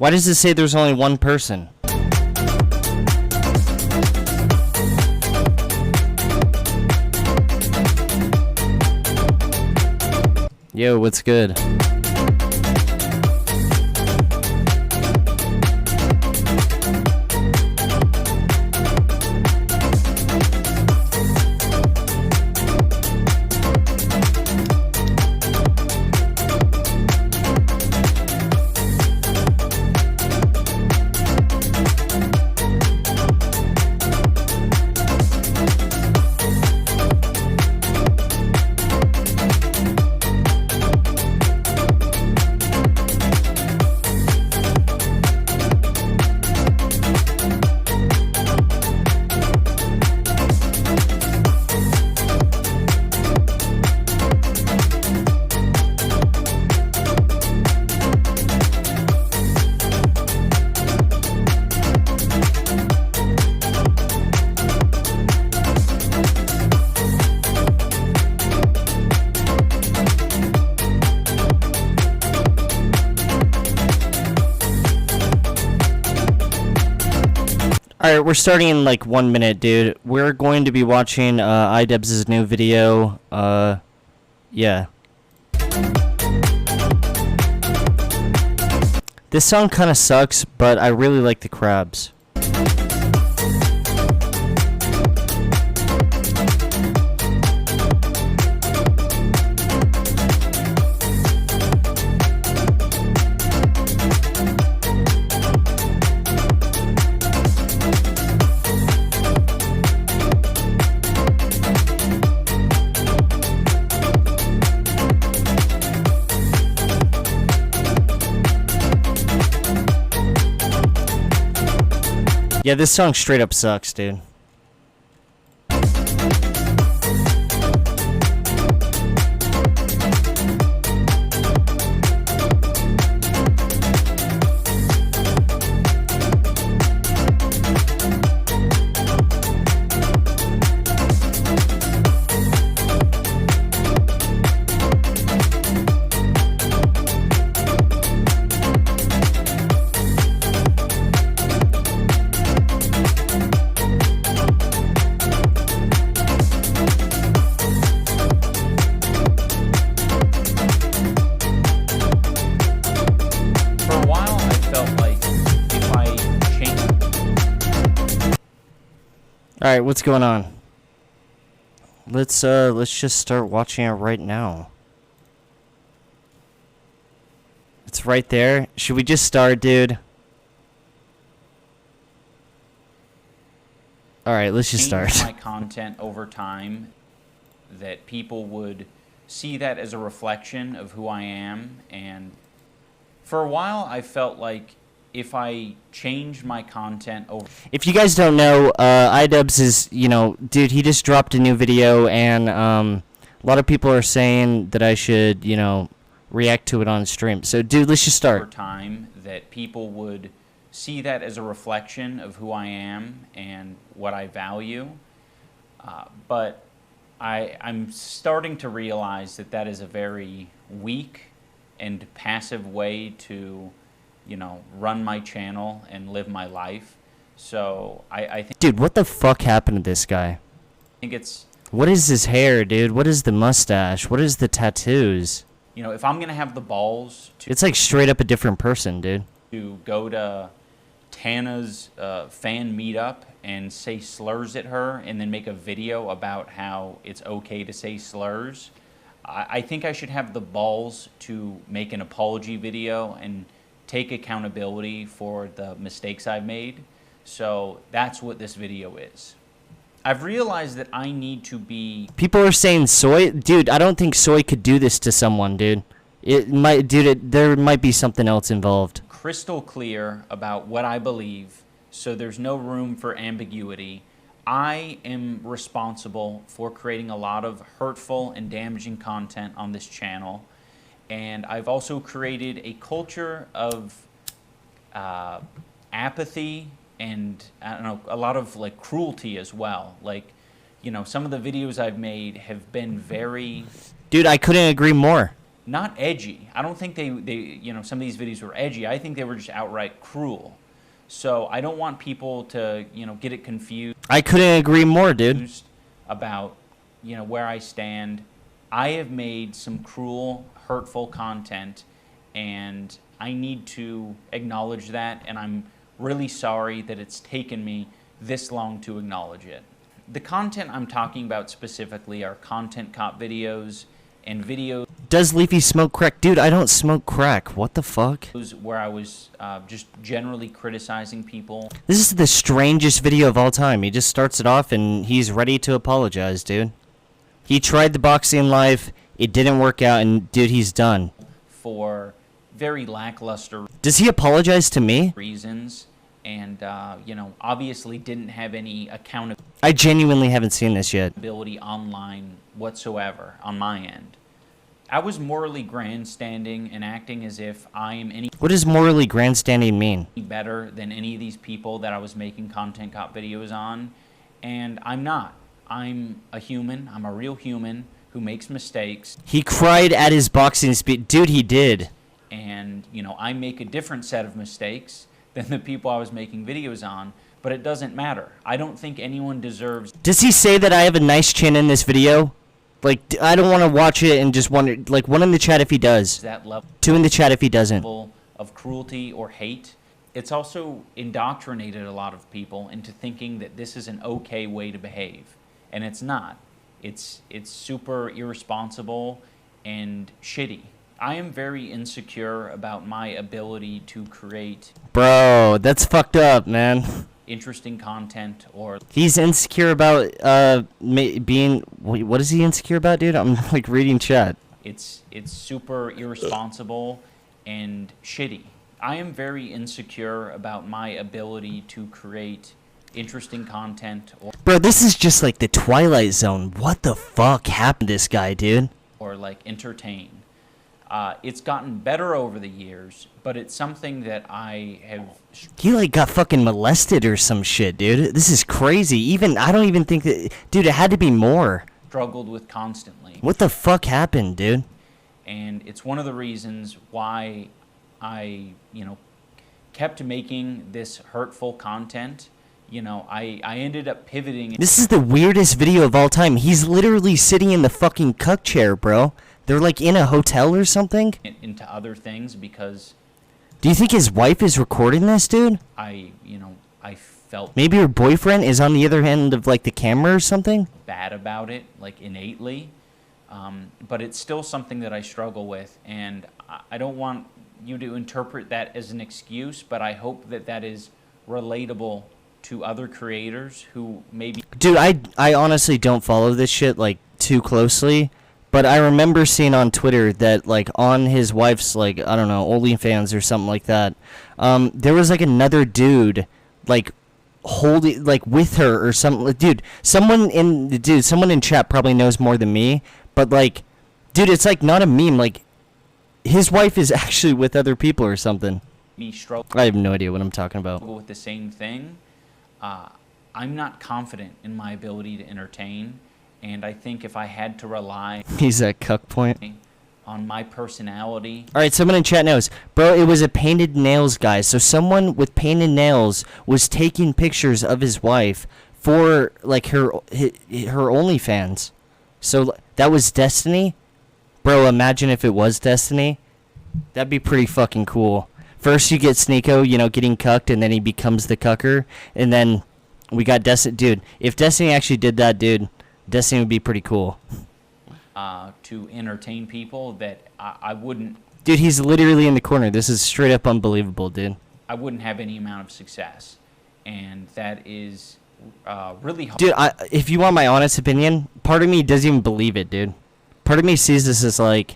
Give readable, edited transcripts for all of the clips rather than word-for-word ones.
Why does it say there's only one person? Yo, what's good? Alright, we're starting in like 1 minute, dude. We're going to be watching idubbz's new video. Yeah. This song kind of sucks, but I really like the crabs. Yeah, this song straight up sucks, dude. Alright, what's going on? Let's just start watching it right now. It's right there. Should we just start, dude? Alright, let's just start. My content over time, that people would see that as a reflection of who I am, and for a while I felt like if I changed my content over... If you guys don't know, idubbz is, you know, dude, he just dropped a new video, and a lot of people are saying that I should, you know, react to it on stream. So, dude, let's just start. Over time, that people would see that as a reflection of who I am and what I value. But I'm starting to realize that that is a very weak and passive way to, you know, run my channel and live my life. So I think... Dude, what the fuck happened to this guy? I think it's... What is his hair, dude? What is the mustache? What is the tattoos? You know, if I'm going to have the balls to... It's like straight up a different person, dude. To go to Tana's fan meetup and say slurs at her and then make a video about how it's okay to say slurs, I think I should have the balls to make an apology video and take accountability for the mistakes I've made. So that's what this video is. I've realized that I need to be... People are saying Soy... Dude, I don't think Soy could do this to someone, dude. It might... Dude, there might be something else involved. Crystal clear about what I believe, so there's no room for ambiguity. I am responsible for creating a lot of hurtful and damaging content on this channel. And I've also created a culture of apathy and, I don't know, a lot of like cruelty as well. Like, you know, some of the videos I've made have been very... Dude, I couldn't agree more. not edgy. I don't think they some of these videos were edgy. I think they were just outright cruel. So I don't want people to, get it confused. I couldn't agree more, dude. About, where I stand. I have made some cruel, hurtful content, and I need to acknowledge that, and I'm really sorry that it's taken me this long to acknowledge it. The content I'm talking about specifically are content cop videos and videos. Does Leafy smoke crack? Dude, I don't smoke crack. What the fuck? Where I was just generally criticizing people. This is the strangest video of all time. He just starts it off and he's ready to apologize, dude. He tried the boxing live. It didn't work out, and dude, he's done. For very lackluster. Does he apologize to me? Reasons. And, obviously didn't have any accountability. I genuinely haven't seen this yet. Online whatsoever on my end. I was morally grandstanding and acting as if I am any. What does morally grandstanding mean? Better than any of these people that I was making content cop videos on, and I'm not. I'm a human. I'm a real human who makes mistakes. He cried at his boxing speech. Dude, he did. And, I make a different set of mistakes than the people I was making videos on, but it doesn't matter. I don't think anyone deserves. Does he say that I have a nice chin in this video? Like, I don't want to watch it and just wonder. Like, one in the chat if he does. That level. 2 in the chat if he doesn't. Of cruelty or hate. It's also indoctrinated a lot of people into thinking that this is an okay way to behave, and it's not. It's super irresponsible and shitty. I am very insecure about my ability to create. Bro, that's fucked up, man. Interesting content, or he's insecure about being. What is he insecure about, dude? I'm like reading chat. It's super irresponsible and shitty. I am very insecure about my ability to create interesting content, or bro, this is just like the Twilight Zone. What the fuck happened to this guy, dude? Or like entertain. It's gotten better over the years, but it's something that I have. He like got fucking molested or some shit, dude. This is crazy. Even I don't even think that, dude. It had to be more. Struggled with constantly. What the fuck happened, dude? And it's one of the reasons why I, kept making this hurtful content. I ended up pivoting. This is the weirdest video of all time. He's literally sitting in the fucking cuck chair, bro. They're like in a hotel or something. Into other things because. Do you think his wife is recording this, dude? I felt. Maybe her boyfriend is on the other end of like the camera or something. Bad about it, like innately. But it's still something that I struggle with, and I don't want you to interpret that as an excuse, but I hope that that is relatable to other creators who maybe. Dude, I honestly don't follow this shit like too closely. But I remember seeing on Twitter that, like, on his wife's, like, I don't know, OnlyFans or something like that, there was, like, another dude, like, holding, like, with her or something. Dude, someone in chat probably knows more than me. But, like, dude, it's, like, not a meme. Like, his wife is actually with other people or something. I have no idea what I'm talking about. With the same thing, I'm not confident in my ability to entertain. And I think if I had to rely. He's at cuck point. On my personality. All right, someone in chat knows. Bro, it was a painted nails guy. So someone with painted nails was taking pictures of his wife for, like, her OnlyFans. So that was Destiny? Bro, imagine if it was Destiny. That'd be pretty fucking cool. First you get Sneeko, getting cucked, and then he becomes the cucker. And then we got Destiny. Dude, if Destiny actually did that, dude, Destiny would be pretty cool. To entertain people that I wouldn't. Dude, he's literally in the corner. This is straight up unbelievable, dude. I wouldn't have any amount of success. And that is really hard. Dude, if you want my honest opinion, part of me doesn't even believe it, dude. Part of me sees this as like,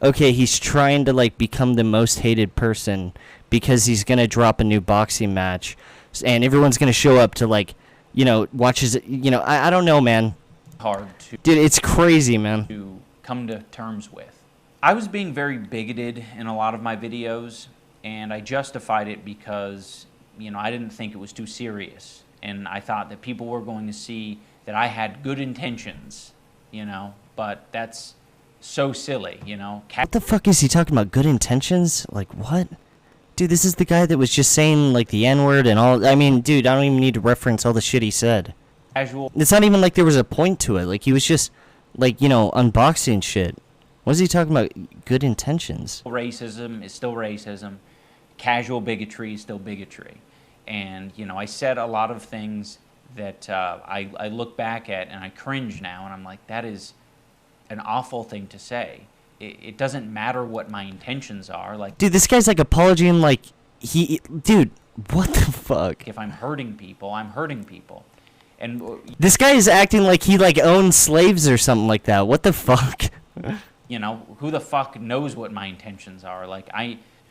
okay, he's trying to like become the most hated person because he's going to drop a new boxing match. And everyone's going to show up to like, watch his, I don't know, man. Hard to. Dude, it's crazy, man. To come to terms with. I was being very bigoted in a lot of my videos, and I justified it because, I didn't think it was too serious. And I thought that people were going to see that I had good intentions, but that's so silly, you know. What the fuck is he talking about? Good intentions? Like, what? Dude, this is the guy that was just saying, like, the N-word and all. I mean, dude, I don't even need to reference all the shit he said. Casual. It's not even like there was a point to it. Like, he was just, like, you know, unboxing shit. What is he talking about? Good intentions. Racism is still racism. Casual bigotry is still bigotry. And, you know, I said a lot of things that I look back at and I cringe now, and I'm like, that is an awful thing to say. It doesn't matter what my intentions are. Like, dude, this guy's like apologizing like dude, what the fuck? if I'm hurting people, I'm hurting people. And this guy is acting like he like owns slaves or something like that. What the fuck? you know, who the fuck knows what my intentions are? Like,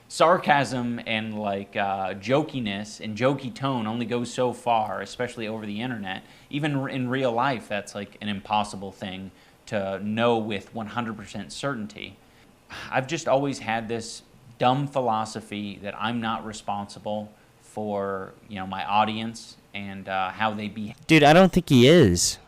sarcasm and like jokiness and jokey tone only goes so far, especially over the internet. Even in real life, that's like an impossible thing to know with 100% certainty. I've just always had this dumb philosophy that I'm not responsible for, you know, my audience and how they behave. Dude, I don't think he is.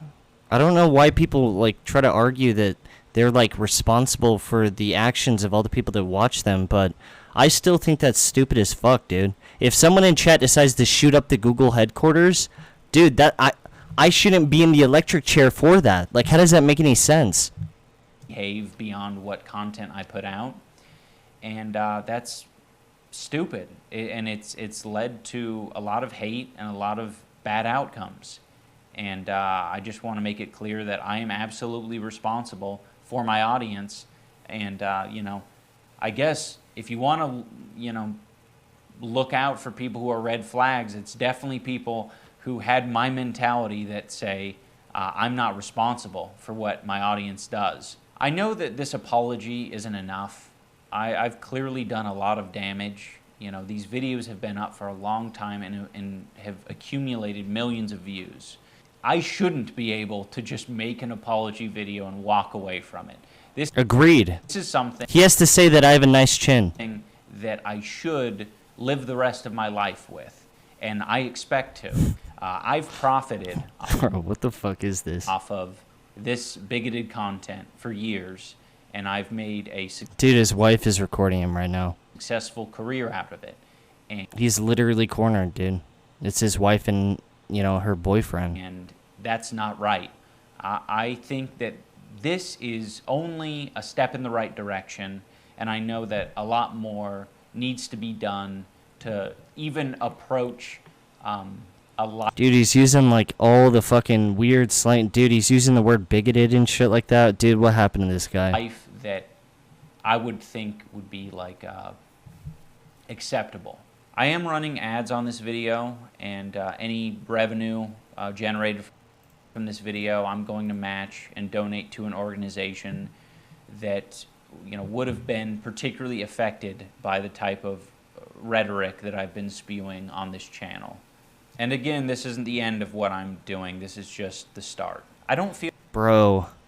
I don't know why people like try to argue that they're like responsible for the actions of all the people that watch them, but I still think that's stupid as fuck, dude. If someone in chat decides to shoot up the Google headquarters, dude, that I shouldn't be in the electric chair for that. Like, how does that make any sense? Behave beyond what content I put out, and that's stupid. And it's led to a lot of hate and a lot of bad outcomes. And I just want to make it clear that I am absolutely responsible for my audience. And you know, I guess if you want to, you know, look out for people who are red flags, it's definitely people who had my mentality that say, I'm not responsible for what my audience does. I know that this apology isn't enough. I've clearly done a lot of damage. You know, these videos have been up for a long time and have accumulated millions of views. I shouldn't be able to just make an apology video and walk away from it. Agreed. This is something He has to say that I have a nice chin. that I should live the rest of my life with, and I expect to. I've profited Bro, what the fuck is this? off of this bigoted content for years, and I've made a Dude, his wife is recording him right now. successful career out of it. And He's literally cornered, dude. It's his wife and, you know, her boyfriend. and that's not right. I think that this is only a step in the right direction, and I know that a lot more needs to be done to even approach a lot. Dude, he's using like all the fucking weird slang. Dude, he's using the word bigoted and shit like that. Dude, what happened to this guy? Life that I would think would be like acceptable. I am running ads on this video, and any revenue generated from this video, I'm going to match and donate to an organization that, you know, would have been particularly affected by the type of rhetoric that I've been spewing on this channel. And again, this isn't the end of what I'm doing. This is just the start. I don't feel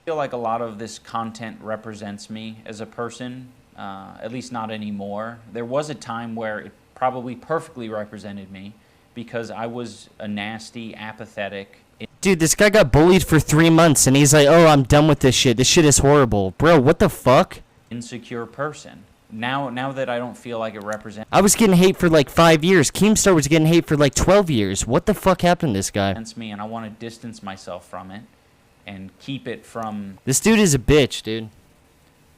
like a lot of this content represents me as a person, at least not anymore. There was a time where it probably perfectly represented me because I was a nasty, apathetic. Dude, this guy got bullied for 3 months and he's like, oh, I'm done with this shit. This shit is horrible. Bro, what the fuck? Insecure person. Now that I don't feel like it represents I was getting hate for like 5 years. Keemstar was getting hate for like 12 years. What the fuck happened to this guy? me, and I want to distance myself from it and keep it from, This dude is a bitch, dude.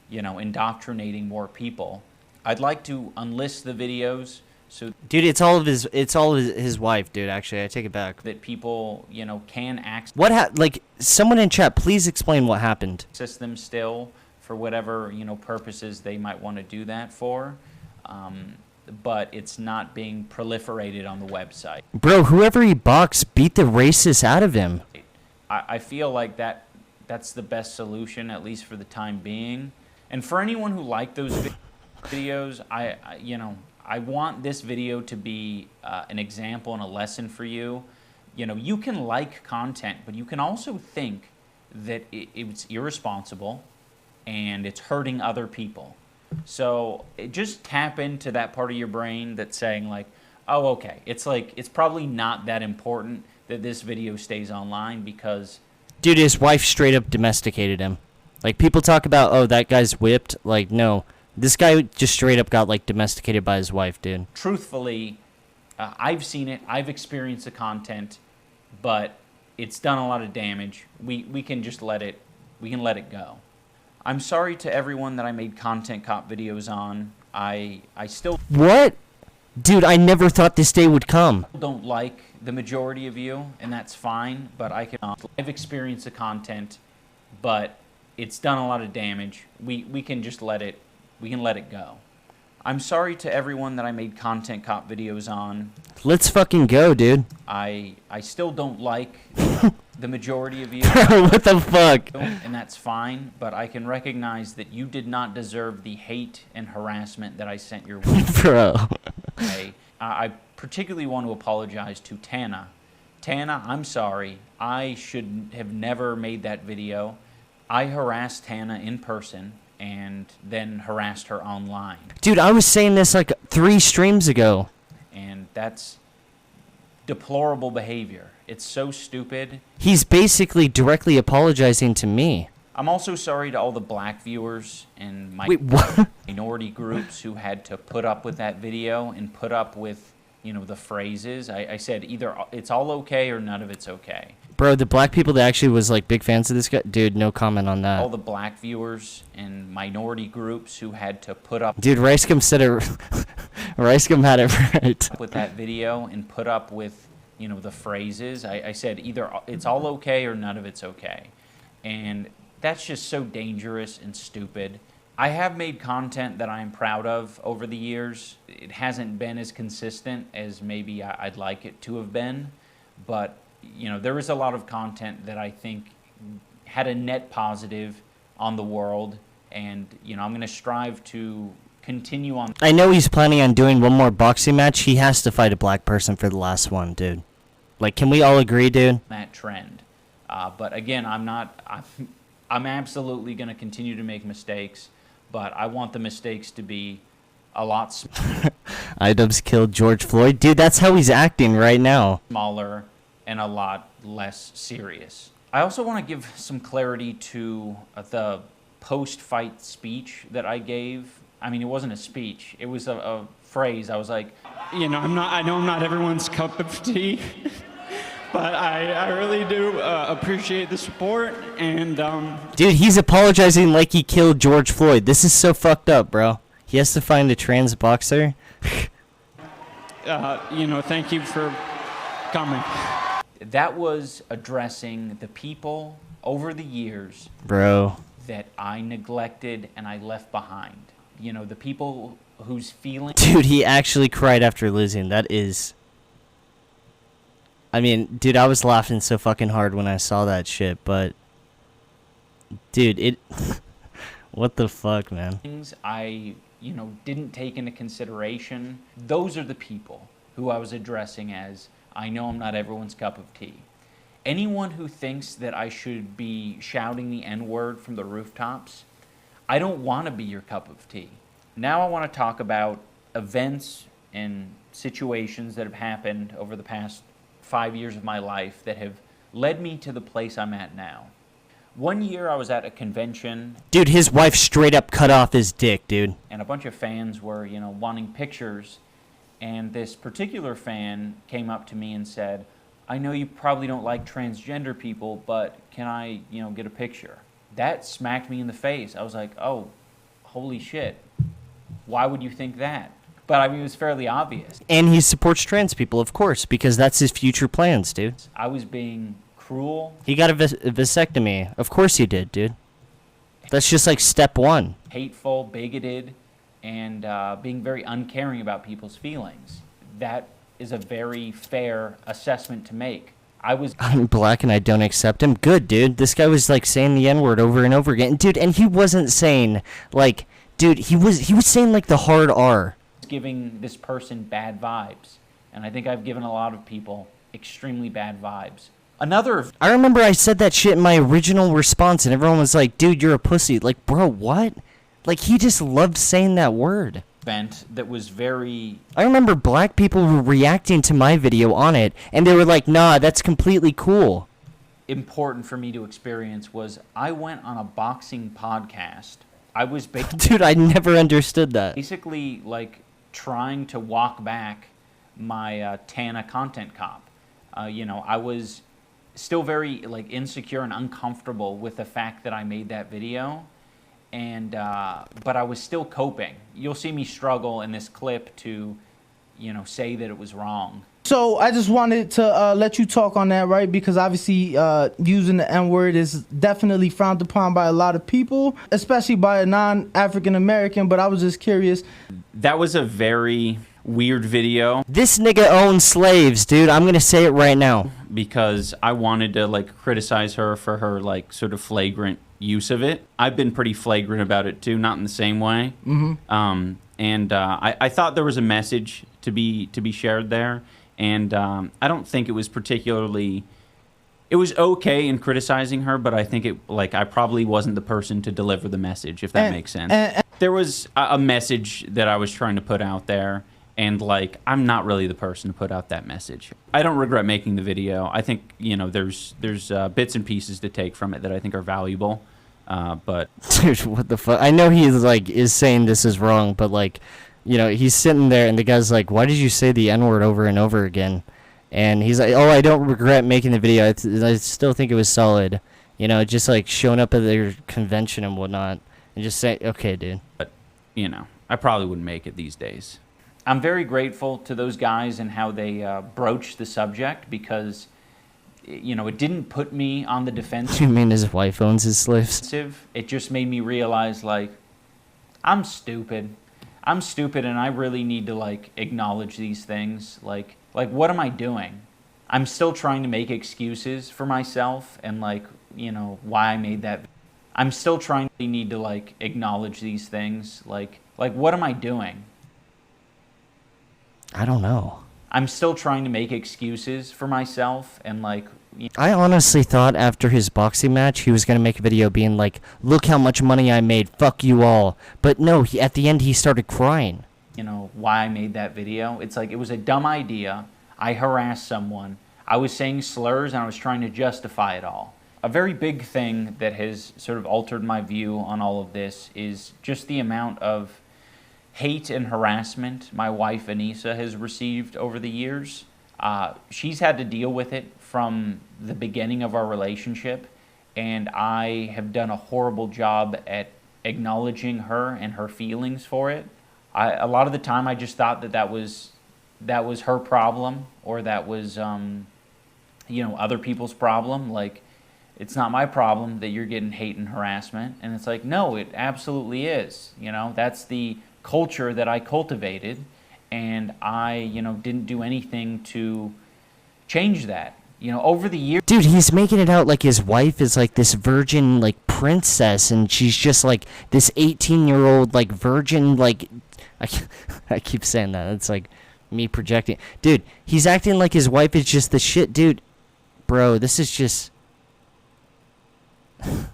you know, indoctrinating more people. I'd like to unlist the videos so Dude, it's all of his wife, dude, actually. I take it back. that people, you know, can Like, someone in chat, please explain what happened. access them still for whatever, you know, purposes they might want to do that for. But it's not being proliferated on the website. Bro, whoever he boxed beat the racist out of him. I feel like that's the best solution, at least for the time being. And for anyone who liked those videos, I want this video to be an example and a lesson for you. You know, you can like content, but you can also think that it's irresponsible and it's hurting other people. So just tap into that part of your brain that's saying like, oh, okay, it's probably not that important that this video stays online because... Dude, his wife straight up domesticated him. Like, people talk about, oh, that guy's whipped. Like, no. This guy just straight up got, like, domesticated by his wife, dude. Truthfully, I've seen it. I've experienced the content, but it's done a lot of damage. We can just let it, we can let it go. I'm sorry to everyone that I made content cop videos on. I still... What? Dude, I never thought this day would come. Don't like the majority of you, and that's fine, but I've experienced the content, but it's done a lot of damage. We can just let it, we can let it go. I'm sorry to everyone that I made content cop videos on. Let's fucking go, dude. I still don't like the majority of you. What the fuck? And that's fine, but I can recognize that you did not deserve the hate and harassment that I sent your way. Bro. Okay. I particularly want to apologize to Tana. Tana, I'm sorry. I should have never made that video. I harassed Tana in person and then harassed her online. Dude, I was saying this like 3 streams ago. And that's deplorable behavior. It's so stupid. He's basically directly apologizing to me. I'm also sorry to all the black viewers and my Wait, what? minority groups who had to put up with that video and put up with, you know, the phrases. I said either it's all okay or none of it's okay. Bro, the black people that actually was like big fans of this guy, dude, no comment on that. All the black viewers and minority groups who had to put up... Dude, Ricegum said it... Ricegum had it right. ...with that video and put up with, you know, the phrases. I said either it's all okay or none of it's okay. And that's just so dangerous and stupid. I have made content that I'm proud of over the years. It hasn't been as consistent as maybe I'd like it to have been, but you know, there is a lot of content that I think had a net positive on the world, and you know, I'm going to strive to continue on. I know he's planning on doing one more boxing match. He has to fight a black person for the last one, dude. Like, can we all agree, dude? That trend. But again, I'm absolutely going to continue to make mistakes, but I want the mistakes to be a lot idubbz killed George Floyd. Dude, that's how he's acting right now. Smaller and a lot less serious. I also want to give some clarity to the post-fight speech that I gave. I mean, it wasn't a speech. It was a phrase. I was like, you know, I know I'm not everyone's cup of tea, but I really do appreciate the support, and Dude, he's apologizing like he killed George Floyd. This is so fucked up, bro. He has to find a trans boxer. you know, thank you for coming. That was addressing the people over the years, bro, that I neglected and I left behind. You know, the people whose feelings... Dude, he actually cried after losing. That is... I mean, dude, I was laughing so fucking hard when I saw that shit, but... Dude, it... What the fuck, man? Things I, you know, didn't take into consideration. Those are the people who I was addressing as, I know I'm not everyone's cup of tea. Anyone who thinks that I should be shouting the N-word from the rooftops, I don't want to be your cup of tea. Now I want to talk about events and situations that have happened over the past 5 years of my life that have led me to the place I'm at now. One year I was at a convention. Dude, his wife straight up cut off his dick, dude. And a bunch of fans were, you know, wanting pictures. And this particular fan came up to me and said, I know you probably don't like transgender people, but can I, you know, get a picture? That smacked me in the face. I was like, oh, holy shit. Why would you think that? But I mean, it was fairly obvious. And he supports trans people, of course, because that's his future plans, dude. I was being cruel. He got a vasectomy. Of course he did, dude. That's just like step one. Hateful, bigoted, and being very uncaring about people's feelings. That is a very fair assessment to make. I'm black and I don't accept him. Good, dude. This guy was like saying the N-word over and over again. Dude, and he wasn't saying like, dude, he was saying like the hard R. Giving this person bad vibes. And I think I've given a lot of people extremely bad vibes. I remember I said that shit in my original response and everyone was like, dude, you're a pussy. Like, bro, what? Like, he just loved saying that word. Event that was very... I remember black people were reacting to my video on it and they were like, nah, that's completely cool. important for me to experience was I went on a boxing podcast. I was Dude, I never understood that. basically like trying to walk back my Tana content cop. I was still very like insecure and uncomfortable with the fact that I made that video, and but I was still coping. You'll see me struggle in this clip to, say that it was wrong. So I just wanted to let you talk on that, right? Because obviously using the N-word is definitely frowned upon by a lot of people, especially by a non-African American. But I was just curious. That was a very weird video This nigga owns slaves, dude. I'm gonna say it right now. because I wanted to like criticize her for her like sort of flagrant use of it. I've been pretty flagrant about it too, not in the same way. I thought there was a message to be shared there. And I don't think it was particularly. It was okay in criticizing her, but I think I probably wasn't the person to deliver the message, if that makes sense. There was a message that I was trying to put out there, and I'm not really the person to put out that message. I don't regret making the video. I think there's bits and pieces to take from it that I think are valuable, but Dude, what the fuck? I know he is saying this is wrong, but he's sitting there and the guy's like, why did you say the N-word over and over again? And he's like, oh, I don't regret making the video. I still think it was solid. Just showing up at their convention and whatnot and just say, okay, dude. But, I probably wouldn't make it these days. I'm very grateful to those guys and how they broached the subject because, it didn't put me on the defensive. You mean his wife owns his slaves? It just made me realize, I'm stupid. I'm stupid and I really need to acknowledge these things. Like what am I doing? I'm still trying to make excuses for myself and why I made that. I'm still trying to need to acknowledge these things. Like what am I doing? I don't know. I'm still trying to make excuses for myself and I honestly thought after his boxing match he was going to make a video being like, look how much money I made, fuck you all. But no, at the end he started crying. Why I made that video. It's it was a dumb idea. I harassed someone. I was saying slurs and I was trying to justify it all. A very big thing that has sort of altered my view on all of this is just the amount of hate and harassment my wife Anissa has received over the years. She's had to deal with it from the beginning of our relationship, and I have done a horrible job at acknowledging her and her feelings for it. A lot of the time I just thought that was her problem, or that was other people's problem. It's not my problem that you're getting hate and harassment. And it's no, it absolutely is. That's the culture that I cultivated, and I didn't do anything to change that. Over the years. Dude, he's making it out like his wife is this virgin princess, and she's just this 18-year-old virgin I keep saying that. It's me projecting. Dude, he's acting like his wife is just the shit. Dude, bro, this is just I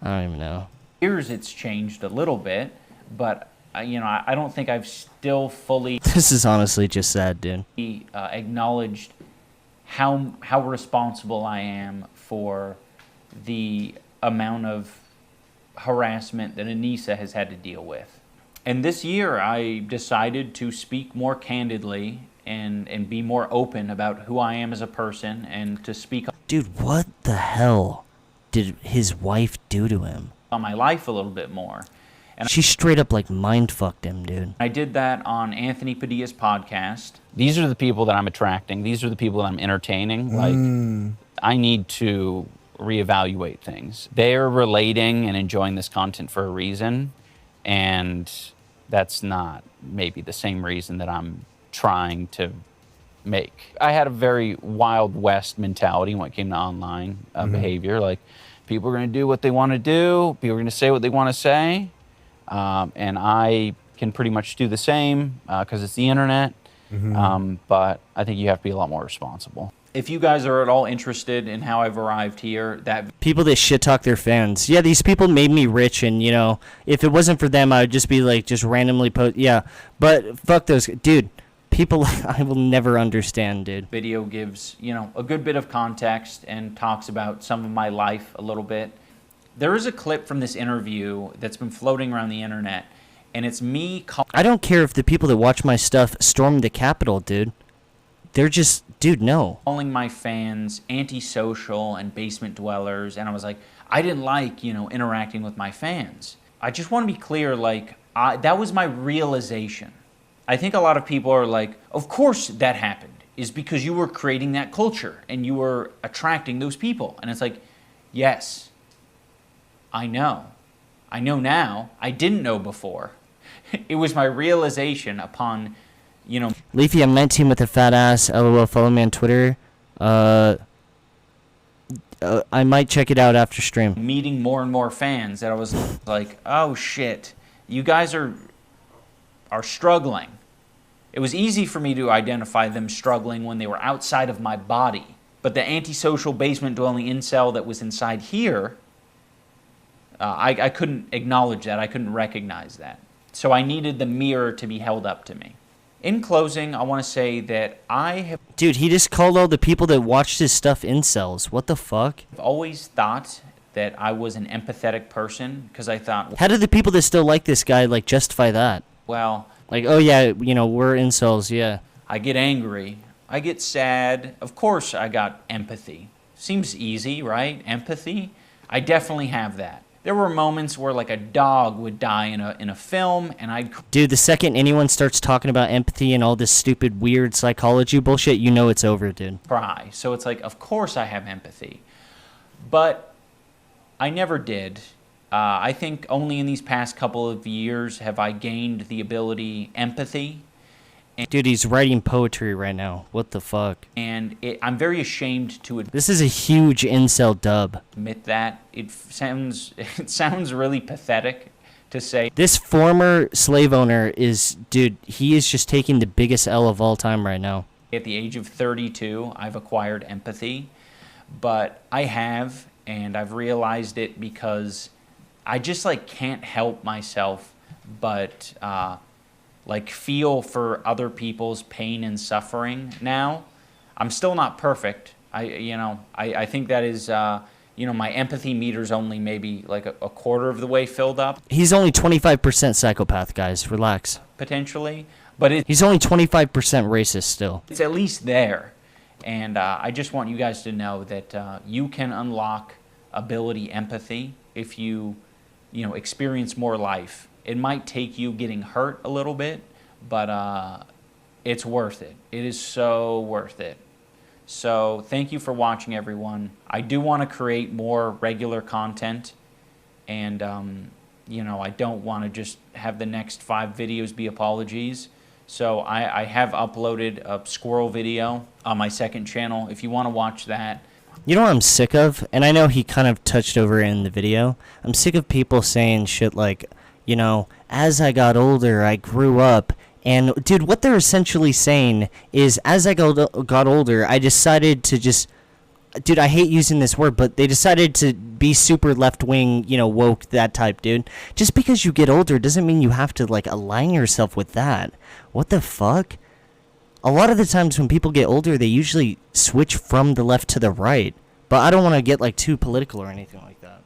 don't even know. Years it's changed a little bit, but I don't think I've still fully This is honestly just sad, dude. acknowledged how responsible I am for the amount of harassment that Anissa has had to deal with. And this year I decided to speak more candidly and be more open about who I am as a person, and to speak Dude, what the hell did his wife do to him? on my life a little bit more. And She straight up mind fucked him, dude. I did that on Anthony Padilla's podcast. These are the people that I'm attracting. These are the people that I'm entertaining. I need to reevaluate things. They're relating and enjoying this content for a reason, and that's not maybe the same reason that I'm trying to make. I had a very Wild West mentality when it came to online behavior. People are going to do what they want to do. People are going to say what they want to say. And I can pretty much do the same because it's the internet. But I think you have to be a lot more responsible. If you guys are at all interested in how I've arrived here, that People that shit talk their fans. Yeah, these people made me rich, and if it wasn't for them, I would just be just randomly post. Yeah, but fuck those, dude. People I will never understand, dude. Video gives, you know, a good bit of context and talks about some of my life a little bit. There is a clip from this interview that's been floating around the internet, and it's me I don't care if the people that watch my stuff storm the Capitol, dude. They're just, dude, no. calling my fans antisocial and basement dwellers, and I was like, I didn't like, you know, interacting with my fans. I just want to be clear, like, that was my realization. I think a lot of people are like, of course that happened, is because you were creating that culture and you were attracting those people. And it's like, yes, I know. I know now. I didn't know before. It was my realization upon, you know. Leafy, I'm 19 with a fat ass. LOL, follow me on Twitter. I might check it out after stream. Meeting more and more fans that I was like, oh shit, you guys are struggling. It was easy for me to identify them struggling when they were outside of my body. But the antisocial basement dwelling incel that was inside here, I couldn't acknowledge that. I couldn't recognize that. So I needed the mirror to be held up to me. In closing, I want to say that I have Dude, he just called all the people that watched his stuff incels. What the fuck? always thought that I was an empathetic person because I thought, How do the people that still like this guy, like, justify that? well, Like, oh yeah, you know, we're incels, yeah. I get angry. I get sad. Of course I got empathy. Seems easy, right? Empathy. I definitely have that. There were moments where like a dog would die in a film and I'd Dude, the second anyone starts talking about empathy and all this stupid, weird psychology bullshit, you know it's over, dude. cry. So it's like, of course I have empathy. But I never did. I think only in these past couple of years have I gained the ability, empathy. Dude, he's writing poetry right now. What the fuck? And I'm very ashamed to This is a huge incel dub. admit that. It sounds really pathetic to say. This former slave owner is, dude, he is just taking the biggest L of all time right now. At the age of 32, I've acquired empathy, but I have, and I've realized it because I just like can't help myself but like feel for other people's pain and suffering now. I'm still not perfect. I think that is, my empathy meter's only maybe like a quarter of the way filled up, He's only 25% psychopath, guys. Relax. potentially, but He's only 25% racist still. it's at least there. And I just want you guys to know that you can unlock ability empathy if you experience more life. It might take you getting hurt a little bit, but it's worth it. It is so worth it. So thank you for watching, everyone. I do want to create more regular content, and I don't want to just have the next 5 videos be apologies. So I have uploaded a squirrel video on my second channel if you want to watch that. You know what I'm sick of? And I know he kind of touched over it in the video. I'm sick of people saying shit like, as I got older, I grew up. And, dude, what they're essentially saying is, as I got older, I decided to just... Dude, I hate using this word, but they decided to be super left-wing, woke, that type, dude. Just because you get older doesn't mean you have to, like, align yourself with that. What the fuck? A lot of the times when people get older, they usually switch from the left to the right. But I don't want to get, like, too political or anything like that.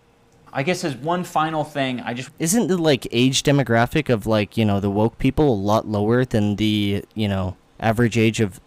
I guess as one final thing, Isn't the, like, age demographic of, like, the woke people a lot lower than the, average age of...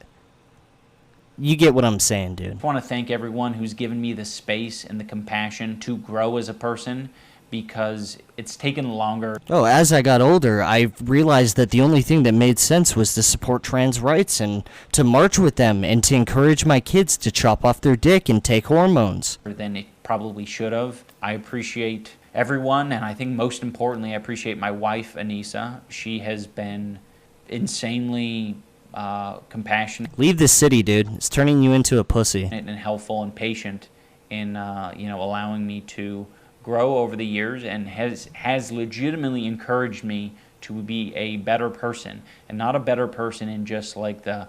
You get what I'm saying, dude. I want to thank everyone who's given me the space and the compassion to grow as a person, because it's taken longer. Oh, as I got older, I realized that the only thing that made sense was to support trans rights and to march with them and to encourage my kids to chop off their dick and take hormones. Than it probably should have. I appreciate everyone, and I think most importantly, I appreciate my wife, Anissa. She has been insanely compassionate. Leave this city, dude. It's turning you into a pussy. And helpful and patient in allowing me to grow over the years, and has legitimately encouraged me to be a better person, and not a better person in just like the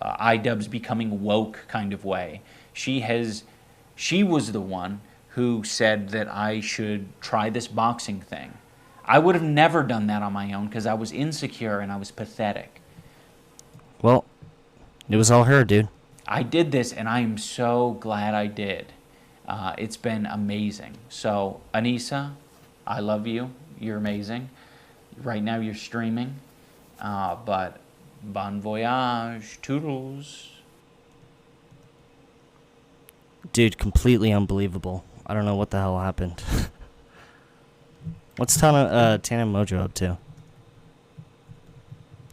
idubbz becoming woke kind of way. She was the one who said that I should try this boxing thing. I would have never done that on my own because I was insecure and I was pathetic. Well, it was all her, dude. I did this, and I am so glad I did. It's been amazing. So, Anissa, I love you. You're amazing. Right now you're streaming. But bon voyage. Toodles. Dude, completely unbelievable. I don't know what the hell happened. What's Tana Mojo up to?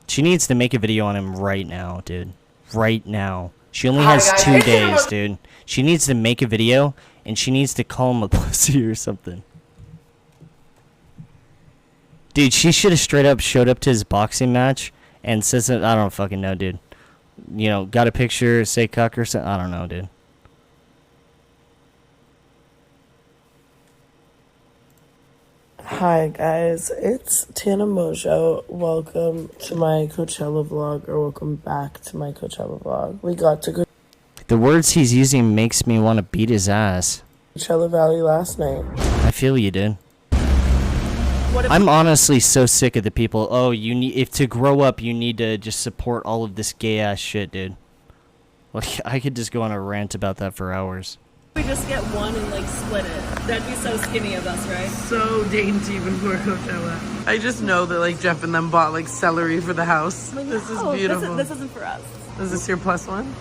She needs to make a video on him right now, dude. Right now. She only has 2 days, dude. She needs to make a video, and she needs to call him a pussy or something. Dude, she should have straight up showed up to his boxing match and says, I don't fucking know, dude. You know, got a picture, say cuck or something. I don't know, dude. Hi guys, it's Tana Mojo. Welcome to my Coachella vlog, or welcome back to my Coachella vlog. We got to The words he's using makes me want to beat his ass. Coachella Valley last night. I feel you, dude. I'm honestly so sick of the people. Oh, if to grow up, you need to just support all of this gay ass shit, dude. Like, I could just go on a rant about that for hours. We just get one and like split it. That'd be so skinny of us, right? So dainty before Coachella. I just know that like Jeff and them bought like celery for the house. This is beautiful. This isn't for us. Is this your plus one?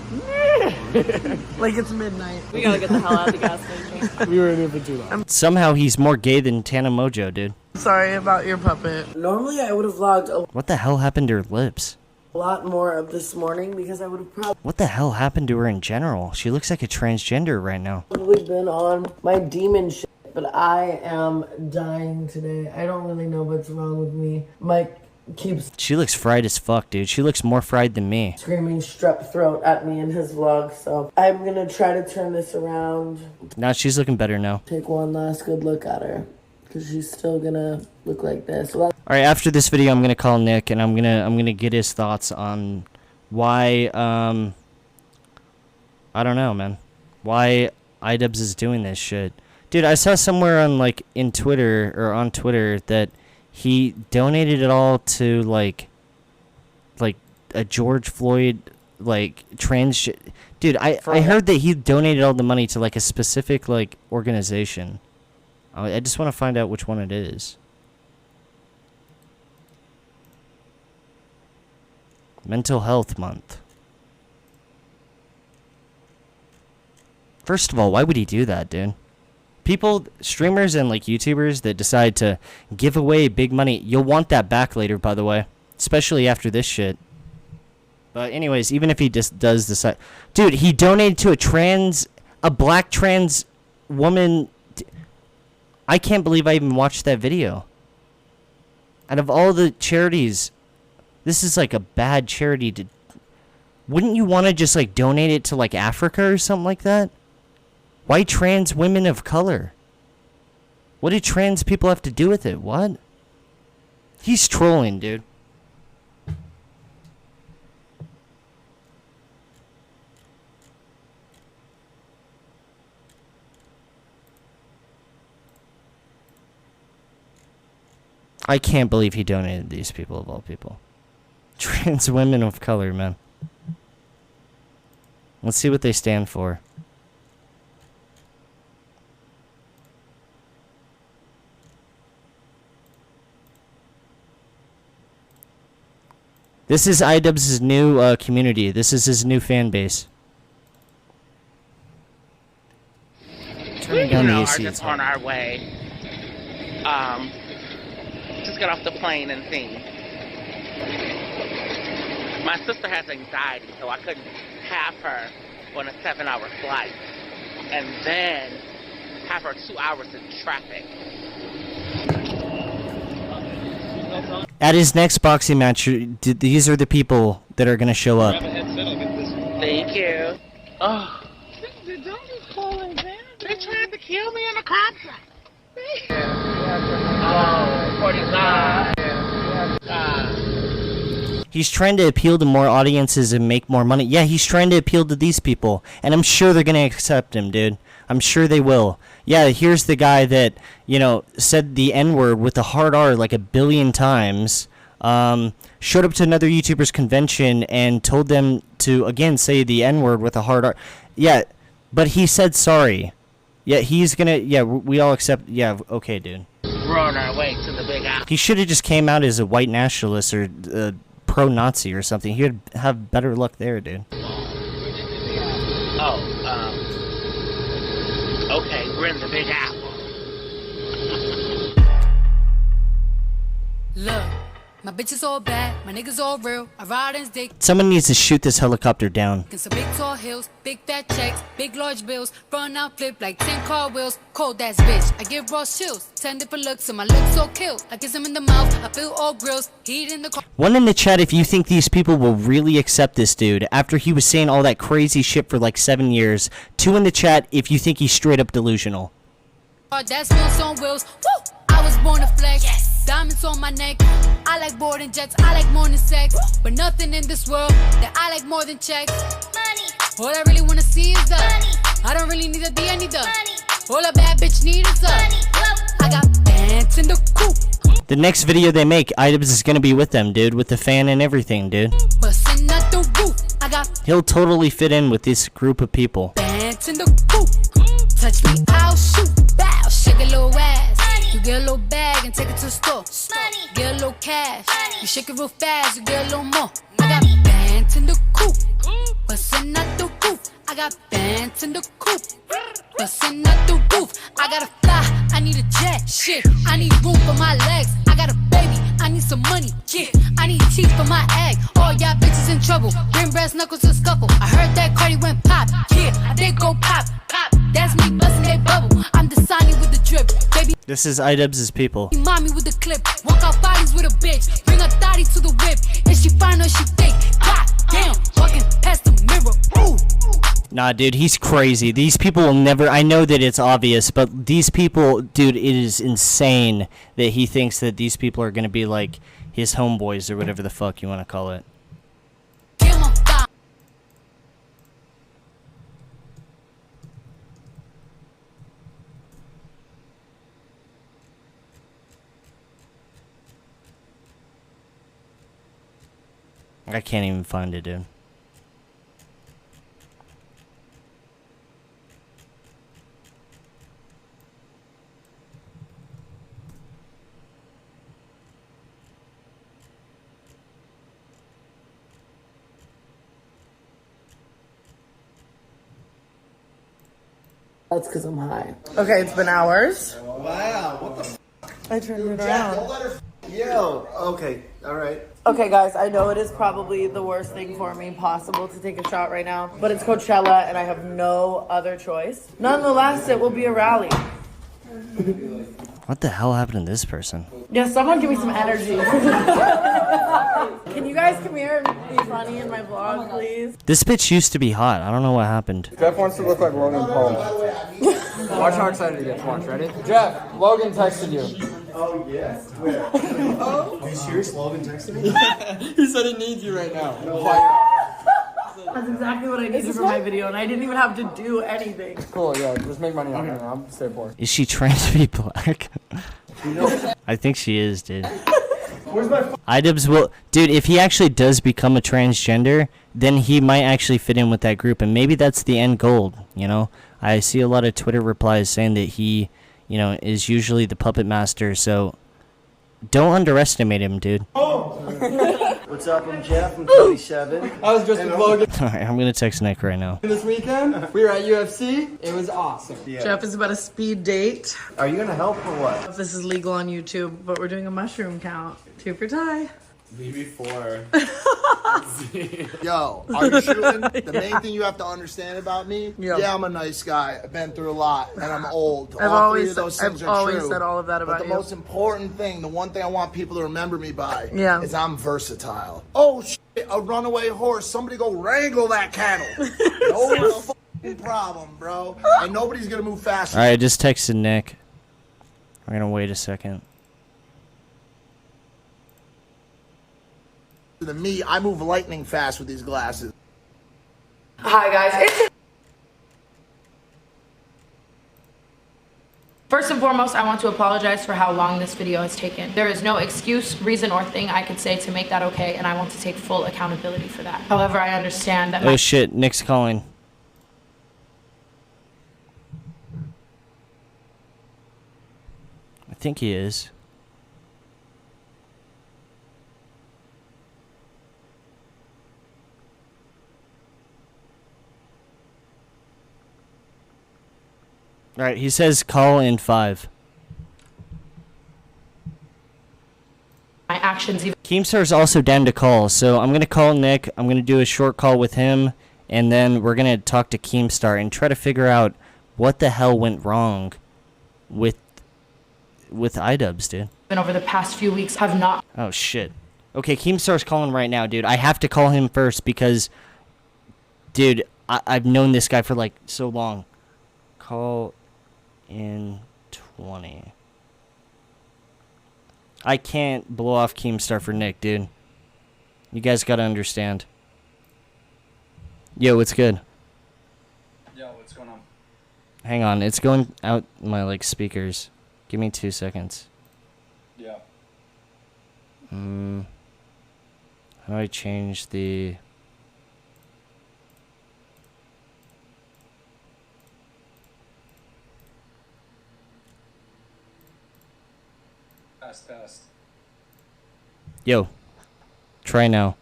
Like it's midnight. We gotta get the hell out of the gas station. We were in here for too long. Somehow he's more gay than Tana Mojo, dude. Sorry about your puppet. Normally I would have vlogged What the hell happened to her lips? a lot more of this morning because I would have What the hell happened to her in general? She looks like a transgender right now. probably been on my demon shit, but I am dying today. I don't really know what's wrong with me. Mike keeps She looks fried as fuck, dude. She looks more fried than me. screaming strep throat at me in his vlog, so I'm gonna try to turn this around, Now she's looking better now. take one last good look at her, because she's still gonna look like this. Well, All right, after this video, I'm gonna call Nick and I'm gonna get his thoughts on why I don't know, man. Why idubbz is doing this shit, dude. I saw somewhere on on Twitter that he donated it all to like a George Floyd trans shit. Dude, I heard that he donated all the money to like a specific organization. I just want to find out which one it is. Mental Health Month. First of all, why would he do that, dude? People, streamers and YouTubers that decide to give away big money, you'll want that back later, by the way. Especially after this shit. But anyways, even if he just does decide... Dude, he donated to a black trans woman... I can't believe I even watched that video. Out of all the charities... This is a bad charity to... Wouldn't you want to just donate it to Africa or something like that? Why trans women of color? What do trans people have to do with it? What? He's trolling, dude. I can't believe he donated these people of all people. Trans women of color, man. Let's see what they stand for. This is idubbz's new community. This is his new fan base. Turning down the AC. Are just on our way. Just got off the plane and seen. My sister has anxiety, so I couldn't have her on a 7-hour flight and then have her 2 hours in traffic. At his next boxing match, these are the people that are going to show up. Thank you. Oh. Don't just call him that. They tried to kill me in the complex. 45. He's trying to appeal to more audiences and make more money. Yeah, he's trying to appeal to these people. And I'm sure they're going to accept him, dude. I'm sure they will. Yeah, here's the guy that, said the N-word with the hard R 1 billion times. showed up to another YouTuber's convention and told them to, again, say the N-word with a hard R. Yeah, but he said sorry. Yeah, he's gonna, yeah, we all accept, yeah, okay, dude. We're on our way to the Big Apple. He should have just came out as a white nationalist or pro-Nazi or something. He would have better luck there, dude. Oh, okay, we're in the Big Apple. Look, my bitch is all bad, my niggas all real. I ride and dick. Someone needs to shoot this helicopter down. Some big tall hills, big fat checks, big large bills. Run out, flip like 10 car wheels. Cold ass bitch, I give raw chills. 10 different looks, and my lips so kill. I kiss him in the mouth, I feel all grills. Heat in the car. One in the chat if you think these people will really accept this dude after he was saying all that crazy shit for like 7 years. 2 in the chat if you think he's straight up delusional. That's wheels on wheels. Woo! I was born to flex. Yes. Diamonds on my neck. I like boarding jets. I like more than sex. But nothing in this world that I like more than checks. Money. All I really wanna see is the money. I don't really need a D, I need the money. All a bad bitch need is the money. I got pants in the coop. The next video they make, idubbz is gonna be with them, dude, with the fan and everything, dude. Bustin' out the roof. I got He'll totally fit in with this group of people. pants in the coop. Touch me, I'll shoot. Bow, shake a little ass. You get a little bag and take it to the store. Get a little cash. You shake it real fast, you get a little more. I got bands in the coop. Bustin' out the roof. I got bands in the coop. Bustin' out the roof. I gotta fly, I need a jet. Shit, I need room for my legs. I got a baby, I need some money. Yeah, I need teeth for my egg. All y'all bitches in trouble. Bring brass knuckles to scuffle. I heard that Cardi went pop. Yeah, I did go pop. Pop. That's me bustin' that bubble. I'm designing with the drip. Baby, This is idubbz's people. mommy with the clip. Walk out bodies with a bitch. Bring a thotty to the whip. Is she fine or she fake? God damn, walking past the mirror. Ooh. Nah, dude, he's crazy. These people will never... I know that it's obvious, but these people... Dude, it is insane that he thinks that these people are going to be like his homeboys or whatever the fuck you want to call it. Kill my thigh. I can't even find it, dude. That's because I'm high. Okay, it's been hours. Wow, what the f***? I turned it Jack, around. don't let her f*** Yo, okay, alright. Okay, guys, I know it is probably the worst thing for me possible to take a shot right now, but it's Coachella and I have no other choice. Nonetheless, it will be a rally. What the hell happened to this person? Yeah, someone give me some energy. Can you guys come here and be funny in my vlog, please? This bitch used to be hot. I don't know what happened. Jeff wants to look like Logan Paul. Watch how excited he gets. Watch, ready? Jeff, Logan texted you. Oh, yes. Where? Are you serious? Logan texted me? He said he needs you right now. That's exactly what I needed for my video, and I didn't even have to do anything. Cool, yeah, just make money on it. I'll stay poor. Is she trying to be black? I think she is, dude. idubbz will... Dude, if he actually does become a transgender, then he might actually fit in with that group, and maybe that's the end goal, you know? I see a lot of Twitter replies saying that he, you know, is usually the puppet master, so don't underestimate him, dude. What's up, I'm Jeff, I'm 27. I was just with Logan Alright, I'm gonna text Nick right now. this weekend. We were at UFC. It was awesome. Yeah. Jeff is about a speed date. Are you gonna help or what? If this is legal on YouTube, but we're doing a mushroom count. 2 for Ty. Maybe 4. Yo, are you shooting? The main thing you have to understand about me, Yeah. yeah, I'm a nice guy. I've been through a lot, and I'm old. I've all always- three of those I've things always are true. said all of that about But the you. most important thing, the one thing I want people to remember me by, Yeah. is I'm versatile. Oh, shit, a runaway horse. Somebody go wrangle that cattle. No fucking problem, bro. And nobody's gonna move faster. Alright, I just texted Nick. I'm gonna wait a second. Than me, I move lightning fast with these glasses. Hi, guys. First and foremost, I want to apologize for how long this video has taken. There is no excuse, reason, or thing I could say to make that okay, and I want to take full accountability for that. However, I understand that Oh shit, Nick's calling. I think he is. Alright, he says call in 5. my actions even... Keemstar's also down to call, so I'm going to call Nick. I'm going to do a short call with him, and then we're going to talk to Keemstar and try to figure out what the hell went wrong with idubbz, dude. over the past few weeks have not... Oh, shit. Okay, Keemstar's calling right now, dude. I have to call him first because, dude, I've known this guy for, like, so long. Call in 20. I can't blow off Keemstar for Nick, dude. You guys gotta understand. Yo, what's good? Yo, what's going on? Hang on, it's going out my, like, speakers. Give me 2 seconds. Yeah. How do I change the... Test. Yo, try now.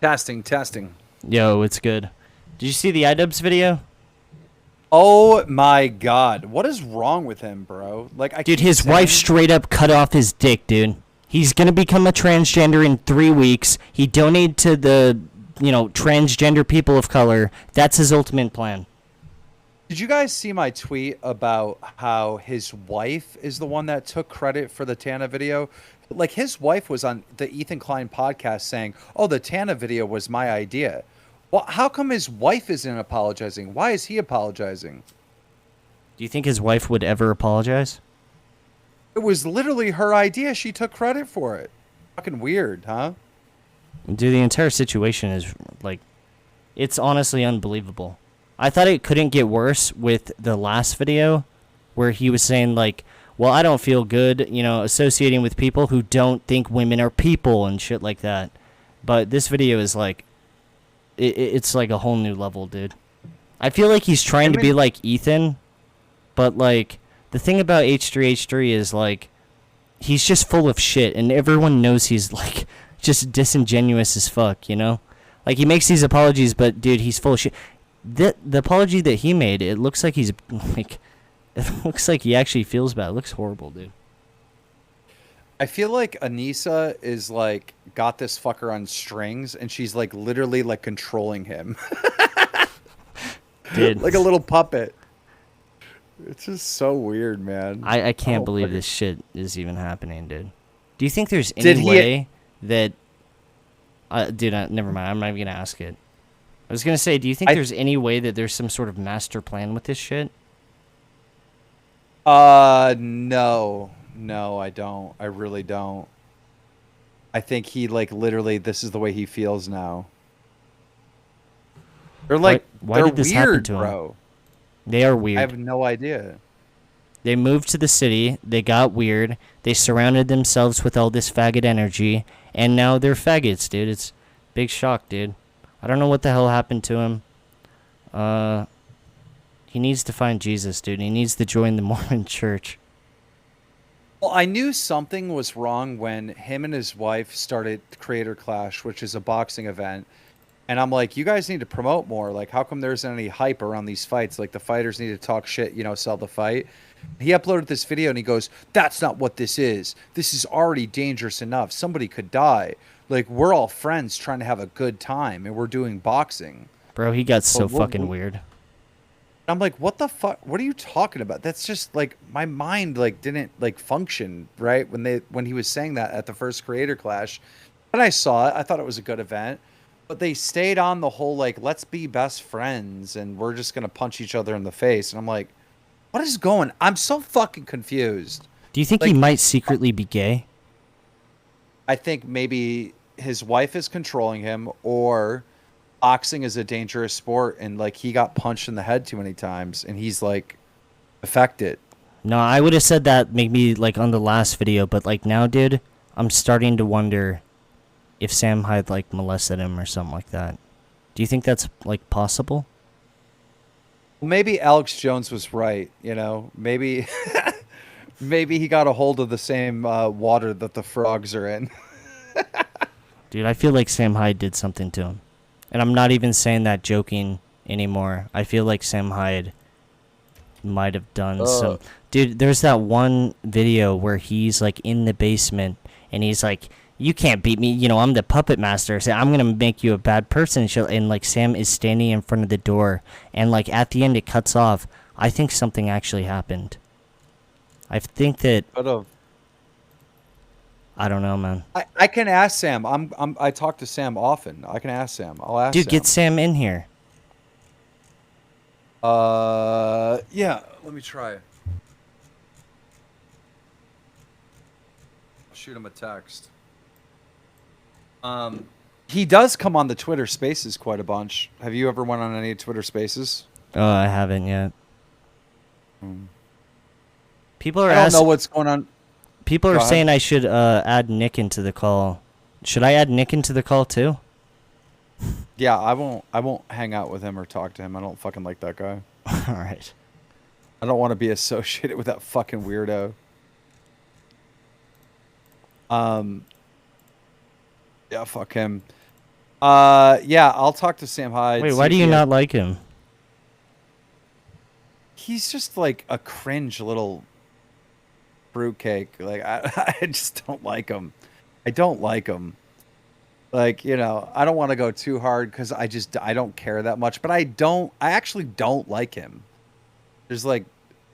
Testing. Yo, it's good. Did you see the idubbz video? Oh my god. What is wrong with him, bro? Like, Dude, his wife straight up cut off his dick, dude. He's gonna become a transgender in 3 weeks. He donated to the, transgender people of color. That's his ultimate plan. Did you guys see my tweet about how his wife is the one that took credit for the Tana video? Like, his wife was on the Ethan Klein podcast saying, oh, the Tana video was my idea. Well, how come his wife isn't apologizing? Why is he apologizing? Do you think his wife would ever apologize? It was literally her idea. She took credit for it. Fucking weird, huh? Dude, the entire situation is, like, it's honestly unbelievable. I thought it couldn't get worse with the last video where he was saying, like, well, I don't feel good, associating with people who don't think women are people and shit like that. But this video is, like, it's like a whole new level, dude. I feel like he's trying to be like Ethan, but, like, the thing about H3H3 is, like, he's just full of shit, and everyone knows he's, like, just disingenuous as fuck, Like, he makes these apologies, but, dude, he's full of shit. The apology that he made, it looks like he's, like, it looks like he actually feels bad. It looks horrible, dude. I feel like Anissa is, like, got this fucker on strings, and she's, like, literally, like, controlling him. Dude. Like a little puppet. It's just so weird, man. I can't believe this shit is even happening, dude. Do you think there's any way that... dude, never mind. I'm not even going to ask it. I was going to say, do you think there's any way that there's some sort of master plan with this shit? No. No, I don't. I really don't. I think he, like, literally, this is the way he feels now. They're like, why did this happen to him? Bro. They are weird. I have no idea. They moved to the city, they got weird, they surrounded themselves with all this faggot energy, and now they're faggots, dude. It's big shock, dude. I don't know what the hell happened to him. He needs to find Jesus, dude. He needs to join the Mormon church. Well, I knew something was wrong when him and his wife started Creator Clash, which is a boxing event. And I'm like, you guys need to promote more. Like, how come there isn't any hype around these fights? Like, the fighters need to talk shit, sell the fight. He uploaded this video and he goes, that's not what this is. This is already dangerous enough. Somebody could die. Like, we're all friends trying to have a good time, and we're doing boxing. Bro, he got so fucking weird. I'm like, what the fuck? What are you talking about? That's just, like, my mind, like, didn't, like, function, right? When he was saying that at the first Creator Clash. When I saw it, I thought it was a good event. But they stayed on the whole, like, let's be best friends, and we're just going to punch each other in the face. And I'm like, what is going? I'm so fucking confused. Do you think he might secretly be gay? I think maybe his wife is controlling him, or boxing is a dangerous sport, and, like, he got punched in the head too many times, and he's, like, affected. No, I would have said that maybe like on the last video, but like now, dude, I'm starting to wonder if Sam Hyde like molested him or something like that. Do you think that's like possible? Maybe Alex Jones was right. You know, maybe maybe he got a hold of the same water that the frogs are in. Dude, I feel like Sam Hyde did something to him. And I'm not even saying that joking anymore. I feel like Sam Hyde might have done some... Dude, there's that one video where he's like in the basement and he's like, you can't beat me. You know, I'm the puppet master. So I'm going to make you a bad person. And like Sam is standing in front of the door and like at the end it cuts off. I think something actually happened. I think that... I don't know, man. I can ask Sam. I talk to Sam often. I can ask Sam. I'll ask Dude, Sam. get Sam in here. Yeah, let me try. I'll shoot him a text. He does come on the Twitter Spaces quite a bunch. Have you ever went on any Twitter Spaces? Oh, I haven't yet. People are I don't know what's going on. People are saying I should add Nick into the call. Should I add Nick into the call too? Yeah, I won't hang out with him or talk to him. I don't fucking like that guy. All right. I don't want to be associated with that fucking weirdo. Yeah, fuck him. Yeah, I'll talk to Sam Hyde. Wait, why do you not like him? He's just like a cringe little fruitcake. Like I just don't like him. I don't like him. Like, you know, I don't want to go too hard because I don't care that much. But I actually don't like him. There's like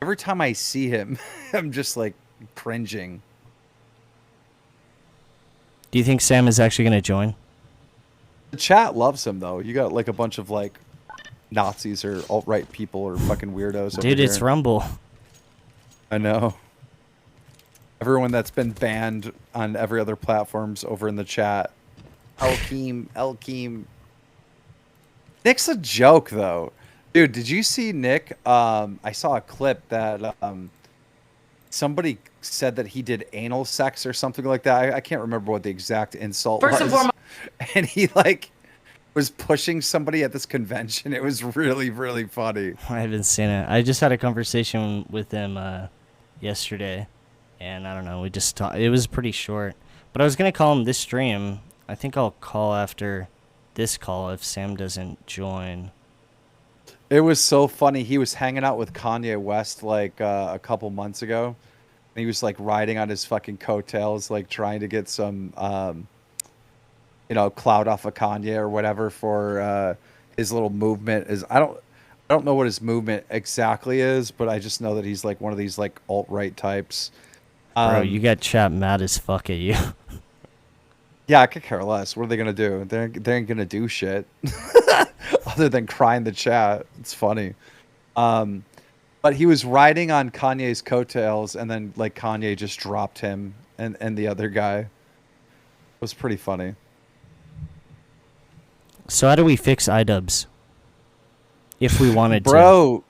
every time I see him, I'm just like cringing. Do you think Sam is actually going to join? The chat loves him though. You got like a bunch of like Nazis or alt-right people or fucking weirdos. Dude, it's Rumble. I know. Everyone that's been banned on every other platforms over in the chat. Elkeem. Nick's a joke though. Dude, did you see Nick? I saw a clip that somebody said that he did anal sex or something like that. I can't remember what the exact insult was. First and foremost, and he like was pushing somebody at this convention. It was really, really funny. I haven't seen it. I just had a conversation with him yesterday, and I don't know. We just talked. It was pretty short, but I was gonna call him this stream. I think I'll call after this call if Sam doesn't join. It was so funny. He was hanging out with Kanye West like a couple months ago. And he was like riding on his fucking coattails, like trying to get some, you know, clout off of Kanye or whatever for his little movement. I don't know what his movement exactly is, but I just know that he's like one of these like alt-right types. Bro, you got chat mad as fuck at you. Yeah, I could care less. What are they gonna do? They ain't gonna do shit other than cry in the chat. It's funny. But he was riding on Kanye's coattails, and then like Kanye just dropped him and the other guy. It was pretty funny. So how do we fix idubbz? If we wanted to. Bro,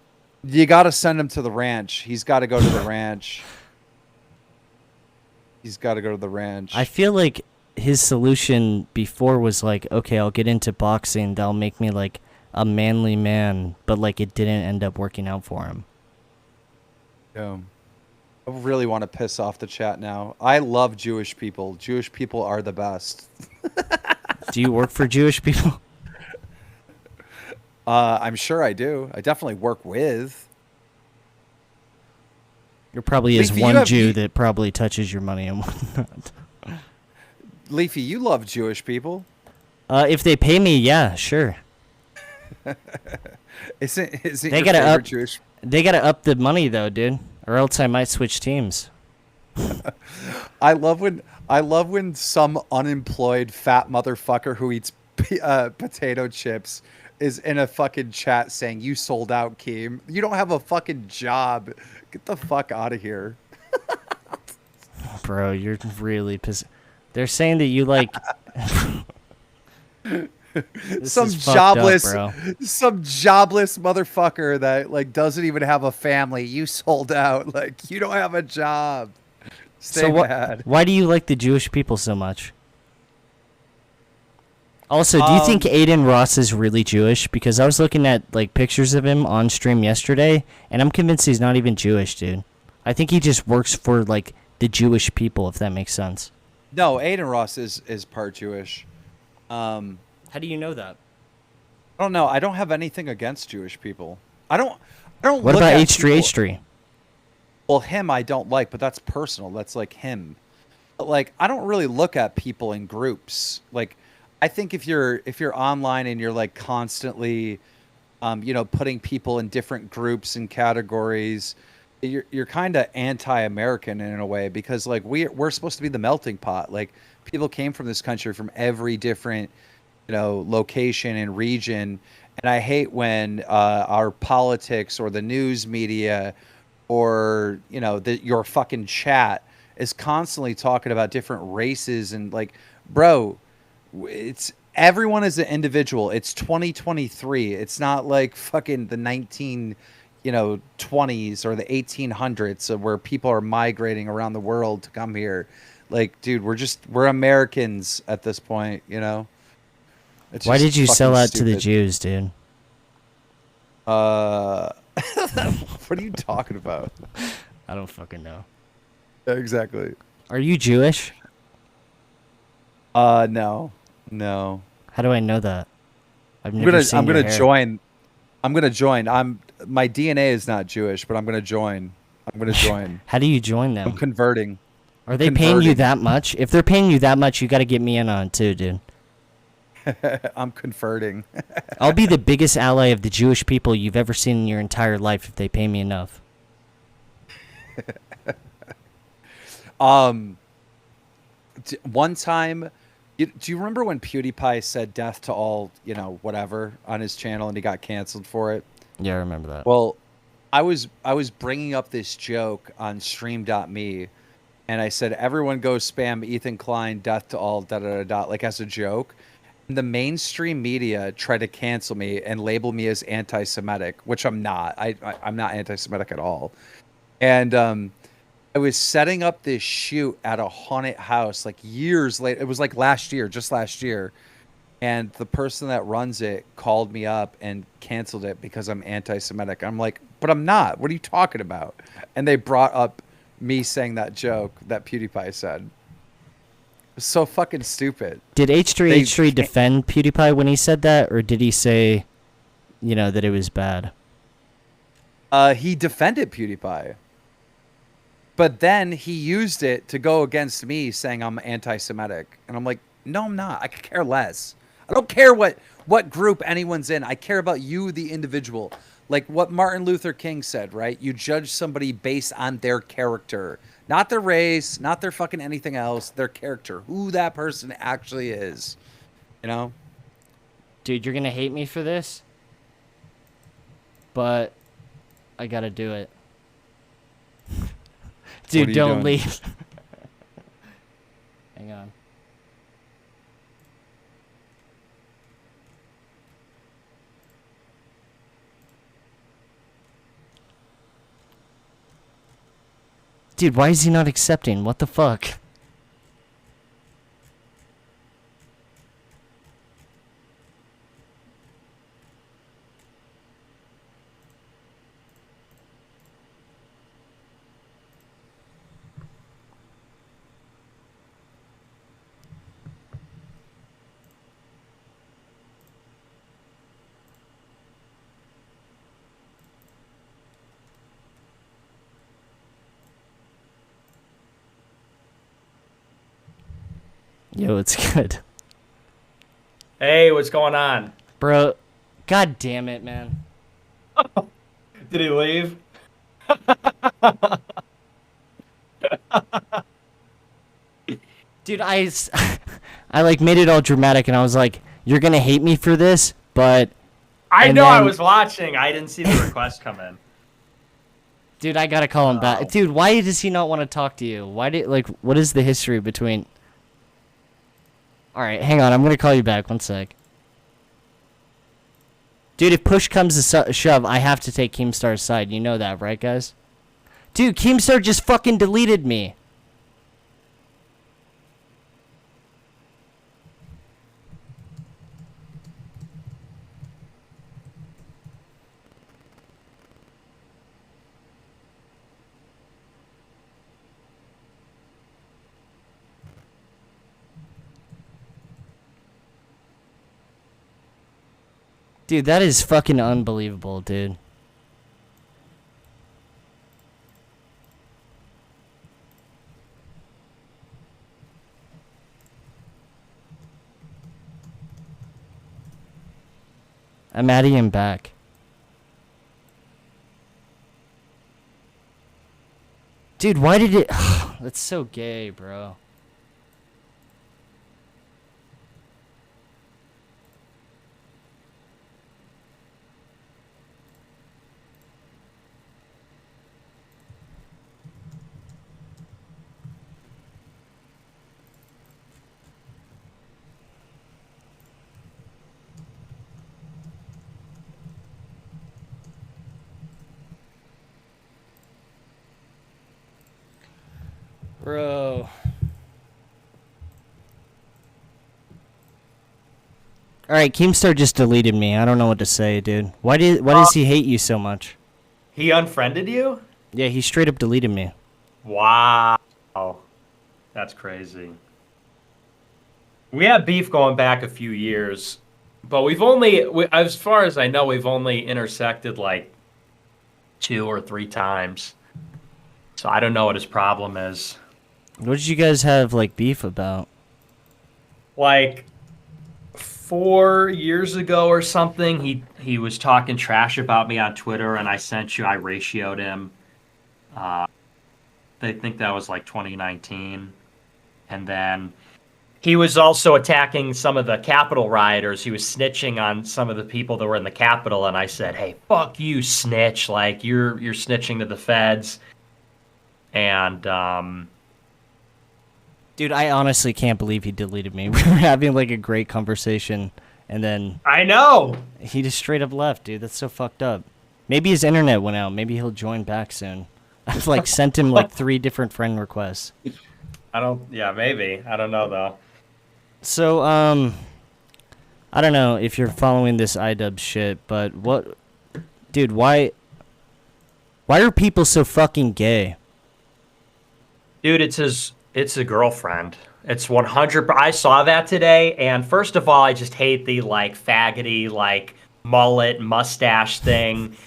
you gotta send him to the ranch. He's gotta go to the ranch. He's gotta go to the ranch. I feel like his solution before was like, okay, I'll get into boxing. That'll make me like a manly man. But like it didn't end up working out for him. Yeah. I really want to piss off the chat now. I love Jewish people. Jewish people are the best. Do you work for Jewish people? I'm sure I do. I definitely work with. There probably is Leafy, one Jew that probably touches your money and whatnot. Leafy, you love Jewish people. If they pay me, yeah, sure. Isn't They your gotta favorite up. Jewish? They gotta up the money though, dude, or else I might switch teams. I love when some unemployed fat motherfucker who eats potato chips is in a fucking chat saying, "You sold out, Keem. You don't have a fucking job. Get the fuck out of here." Bro, you're really pissed. They're saying that you like. some is fucked up, jobless, bro. some jobless motherfucker that like doesn't even have a family. You sold out. Like you don't have a job. Stay So mad. why do you like the Jewish people so much? Also, do you think Aiden Ross is really Jewish? Because I was looking at like pictures of him on stream yesterday, and I'm convinced he's not even Jewish, dude. I think he just works for like the Jewish people, if that makes sense. No, Aiden Ross is part Jewish. How do you know that? I don't know. I don't have anything against Jewish people. I don't. What look about at H3 people- H3? Well, him I don't like, but that's personal. That's like him. But, like I don't really look at people in groups. Like I think if you're online and you're like constantly, putting people in different groups and categories, you're kind of anti-American in a way because like we're supposed to be the melting pot. Like people came from this country from every different, location and region, and I hate when our politics or the news media or your fucking chat is constantly talking about different races and like, bro, it's everyone is an individual. It's 2023. It's not like fucking the 20s or the 1800s where people are migrating around the world to come here. Like, dude, we're Americans at this point, It's Why just did you sell fucking out to the stupid. Jews, dude? What are you talking about? I don't fucking know. Exactly. Are you Jewish? No. How do I know that? I've I'm never gonna seen your hair. join. I'm gonna join. My DNA is not Jewish, but I'm gonna join. How do you join them? I'm converting. Are they paying you that much? If they're paying you that much, you got to get me in on it too, dude. I'm converting. I'll be the biggest ally of the Jewish people you've ever seen in your entire life if they pay me enough. One time, do you remember when PewDiePie said "death to all," whatever on his channel, and he got canceled for it? Yeah, I remember that. Well, I was bringing up this joke on Stream.me, and I said everyone go spam Ethan Klein "death to all," like as a joke. And the mainstream media tried to cancel me and label me as anti-Semitic, which I'm not. I'm not anti-Semitic at all. And I was setting up this shoot at a haunted house like years later. It was like just last year. And the person that runs it called me up and canceled it because I'm anti-Semitic. I'm like, but I'm not. What are you talking about? And they brought up me saying that joke that PewDiePie said. It was so fucking stupid. Did H3H3 defend PewDiePie when he said that, or did he say, that it was bad? He defended PewDiePie. But then he used it to go against me saying I'm anti-Semitic. And I'm like, no, I'm not. I could care less. I don't care what group anyone's in. I care about you, the individual. Like what Martin Luther King said, right? You judge somebody based on their character. Not their race, not their fucking anything else. Their character. Who that person actually is. Dude, you're going to hate me for this, but I got to do it. Dude, don't leave. Hang on. Dude, why is he not accepting? What the fuck? Yo, it's good. Hey, what's going on? Bro, god damn it, man. Did he leave? Dude, I like made it all dramatic and I was like, you're gonna hate me for this, but... I know, I was watching. I didn't see the request come in. Dude, I gotta call him back. Dude, why does he not want to talk to you? What is the history between... Alright, hang on, I'm gonna call you back, one sec. Dude, if push comes to shove, I have to take Keemstar's side. You know that, right, guys? Dude, Keemstar just fucking deleted me. Dude, that is fucking unbelievable, dude. I'm adding him back. Dude, why did it... That's so gay, bro. Bro. Alright, Keemstar just deleted me. I don't know what to say, dude. Why does he hate you so much? He unfriended you? Yeah, he straight up deleted me. Wow. That's crazy. We have beef going back a few years, but as far as I know, we've only intersected like 2 or 3 times. So I don't know what his problem is. What did you guys have, like, beef about? Like 4 years ago or something, he was talking trash about me on Twitter, and I ratioed him. They think that was like 2019. And then he was also attacking some of the Capitol rioters. He was snitching on some of the people that were in the Capitol, and I said, hey, fuck you, snitch. Like, you're snitching to the feds. And, Dude, I honestly can't believe he deleted me. We were having, like, a great conversation, and then... I know! He just straight up left, dude. That's so fucked up. Maybe his internet went out. Maybe he'll join back soon. I've, like, sent him, like, 3 different friend requests. Yeah, maybe. I don't know, though. So, I don't know if you're following this idubbz shit, but what... Dude, why are people so fucking gay? Dude, it's a girlfriend. It's 100. I saw that today, and first of all, I just hate the like faggoty like mullet mustache thing.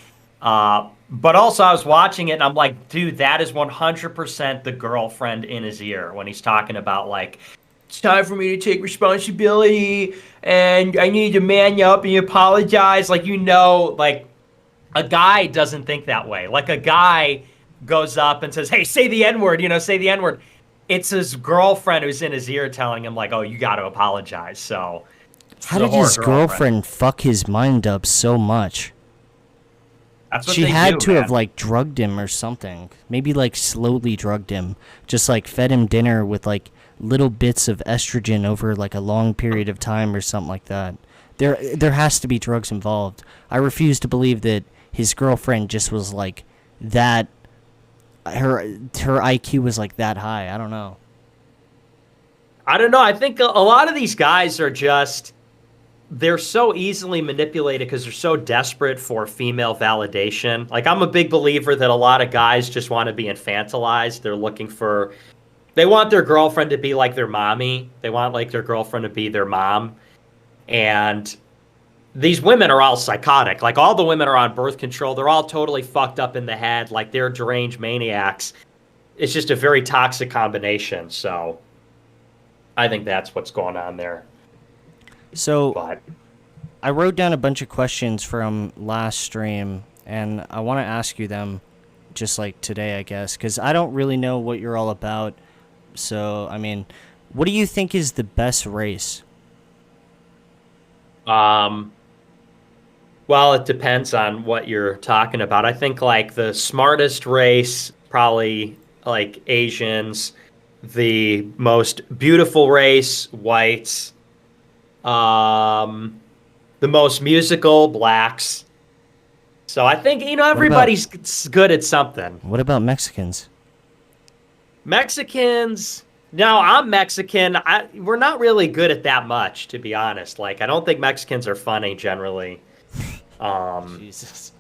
But also, I was watching it, and I'm like, dude, that is 100% the girlfriend in his ear when he's talking about like, it's time for me to take responsibility, and I need to man you up and apologize. Like, like a guy doesn't think that way. Like a guy goes up and says, hey, say the N-word, say the N-word. It's his girlfriend who's in his ear telling him, like, oh, you got to apologize. So, how did his girlfriend fuck his mind up so much? That's what she they had do, to man. have, like, drugged him or something. Maybe, like, slowly drugged him. Just, like, fed him dinner with, like, little bits of estrogen over, like, a long period of time or something like that. There has to be drugs involved. I refuse to believe that his girlfriend just was, like, that... Her IQ was like that high. I don't know. I think a lot of these guys are just, they're so easily manipulated because they're so desperate for female validation. Like, I'm a big believer that a lot of guys just want to be infantilized. They want their girlfriend to be like their mommy. They want like their girlfriend to be their mom. And these women are all psychotic. Like, all the women are on birth control. They're all totally fucked up in the head. Like, they're deranged maniacs. It's just a very toxic combination. So, I think that's what's going on there. So, I wrote down a bunch of questions from last stream, and I want to ask you them just like today, I guess, because I don't really know what you're all about. So, I mean, what do you think is the best race? Well, it depends on what you're talking about. I think like the smartest race, probably like Asians. The most beautiful race, whites. And the most musical blacks. So I think, everybody's good at something. What about Mexicans? Mexicans, no, I'm Mexican. We're not really good at that much, to be honest. Like, I don't think Mexicans are funny generally. Jesus.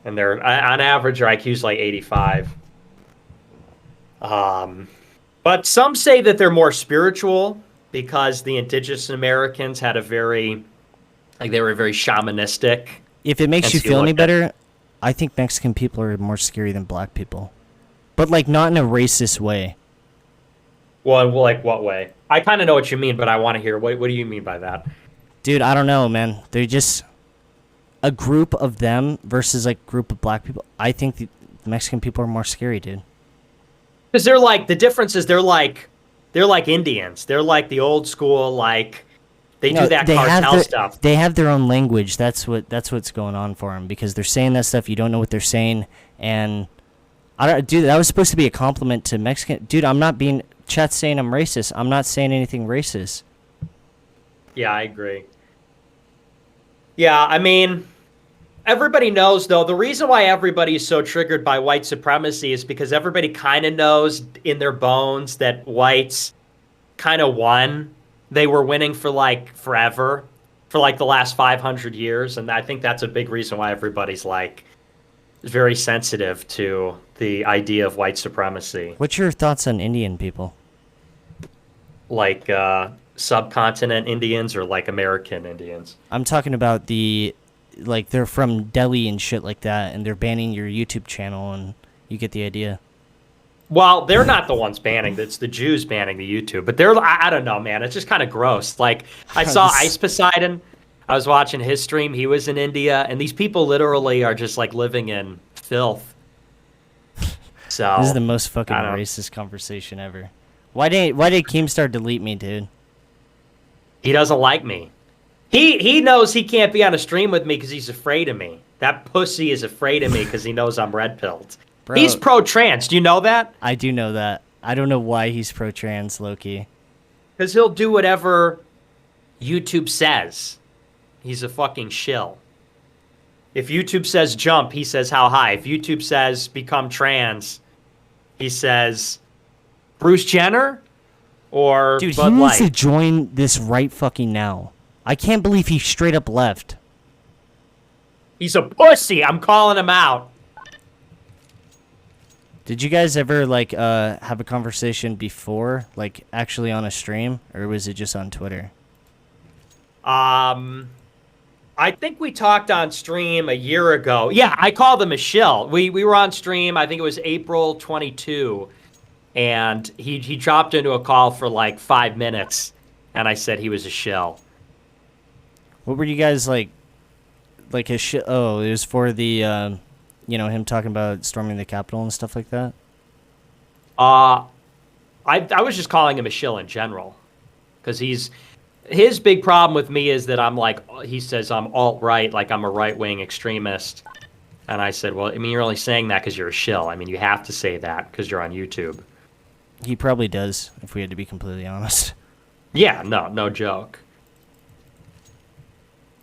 And they're, on average, their IQ's like 85. But some say that they're more spiritual because the indigenous Americans had they were very shamanistic. If it makes you feel any better, I think Mexican people are more scary than black people. But, like, not in a racist way. Well, like, what way? I kind of know what you mean, but I want to hear, what do you mean by that? Dude, I don't know, man. They're just a group of them versus, like, a group of black people. I think the Mexican people are more scary, dude. Because they're, like, the difference is they're like Indians. They're, like, the old school, like, they do that cartel stuff. They have their own language. That's what's going on for them, because they're saying that stuff. You don't know what they're saying, and... Dude, that was supposed to be a compliment to Mexican. Dude, I'm not being... Chat's saying I'm racist. I'm not saying anything racist. Yeah, I agree. Yeah, I mean, everybody knows, though, the reason why everybody is so triggered by white supremacy is because everybody kind of knows in their bones that whites kind of won. They were winning for, like, forever. For, like, the last 500 years. And I think that's a big reason why everybody's, like... very sensitive to the idea of white supremacy. What's your thoughts on Indian people? Like subcontinent Indians or like American Indians? I'm talking about they're from Delhi and shit like that, and they're banning your YouTube channel, and you get the idea. Well, they're not the ones banning. It's the Jews banning the YouTube. But I don't know, man. It's just kind of gross. Like, I saw Ice Poseidon. I was watching his stream. He was in India, and these people literally are just like living in filth. So this is the most fucking racist conversation ever. Why did Keemstar delete me, dude? He doesn't like me. He knows he can't be on a stream with me because he's afraid of me. That pussy is afraid of me because he knows I'm red-pilled. He's pro-trans. Do you know that? I do know that. I don't know why he's pro-trans, Loki. Because he'll do whatever YouTube says. He's a fucking shill. If YouTube says jump, he says how high. If YouTube says become trans, he says Bruce Jenner or Dude, Bud he Light. needs to join this right fucking now. I can't believe he straight up left. He's a pussy. I'm calling him out. Did you guys ever, like, have a conversation before, like, actually on a stream? Or was it just on Twitter? I think we talked on stream a year ago. Yeah, I called him a shill. We were on stream, I think it was April 22, and he dropped into a call for like 5 minutes, and I said he was a shill. What were you guys like his shit? Oh, it was for the, him talking about storming the Capitol and stuff like that? I was just calling him a shill in general, because his big problem with me is that I'm like, he says I'm alt-right, like I'm a right-wing extremist. And I said, well, I mean, you're only saying that because you're a shill. I mean, you have to say that because you're on YouTube. He probably does, if we had to be completely honest. Yeah, no joke.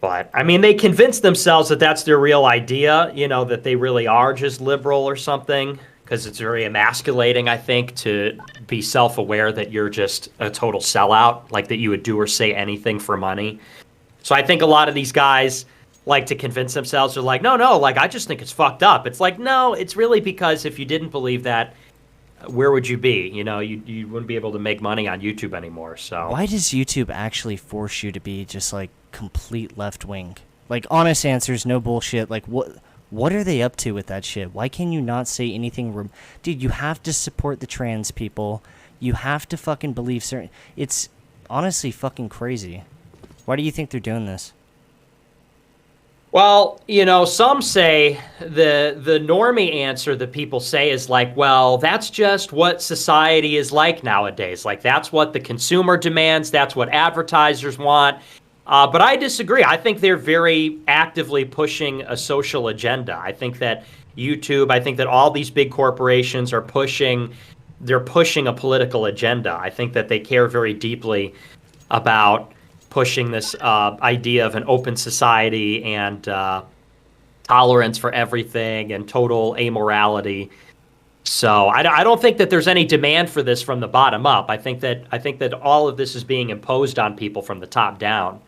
But, I mean, they convince themselves that that's their real idea, that they really are just liberal or something. Because it's very emasculating, I think, to be self-aware that you're just a total sellout, like that you would do or say anything for money. So I think a lot of these guys like to convince themselves, they're like, no, like, I just think it's fucked up. It's like, no, it's really because if you didn't believe that, where would you be? You wouldn't be able to make money on YouTube anymore, so. Why does YouTube actually force you to be just, like, complete left-wing? Like, honest answers, no bullshit, like, what are they up to with that shit? Why can you not say anything? Dude, you have to support the trans people. You have to fucking believe certain... It's honestly fucking crazy. Why do you think they're doing this? Well, some say the normie answer that people say is like, well, that's just what society is like nowadays. Like, that's what the consumer demands. That's what advertisers want. But I disagree. I think they're very actively pushing a social agenda. I think that YouTube, I think that all these big corporations are pushing a political agenda. I think that they care very deeply about pushing this idea of an open society and tolerance for everything and total amorality. So I don't think that there's any demand for this from the bottom up. I think that all of this is being imposed on people from the top down.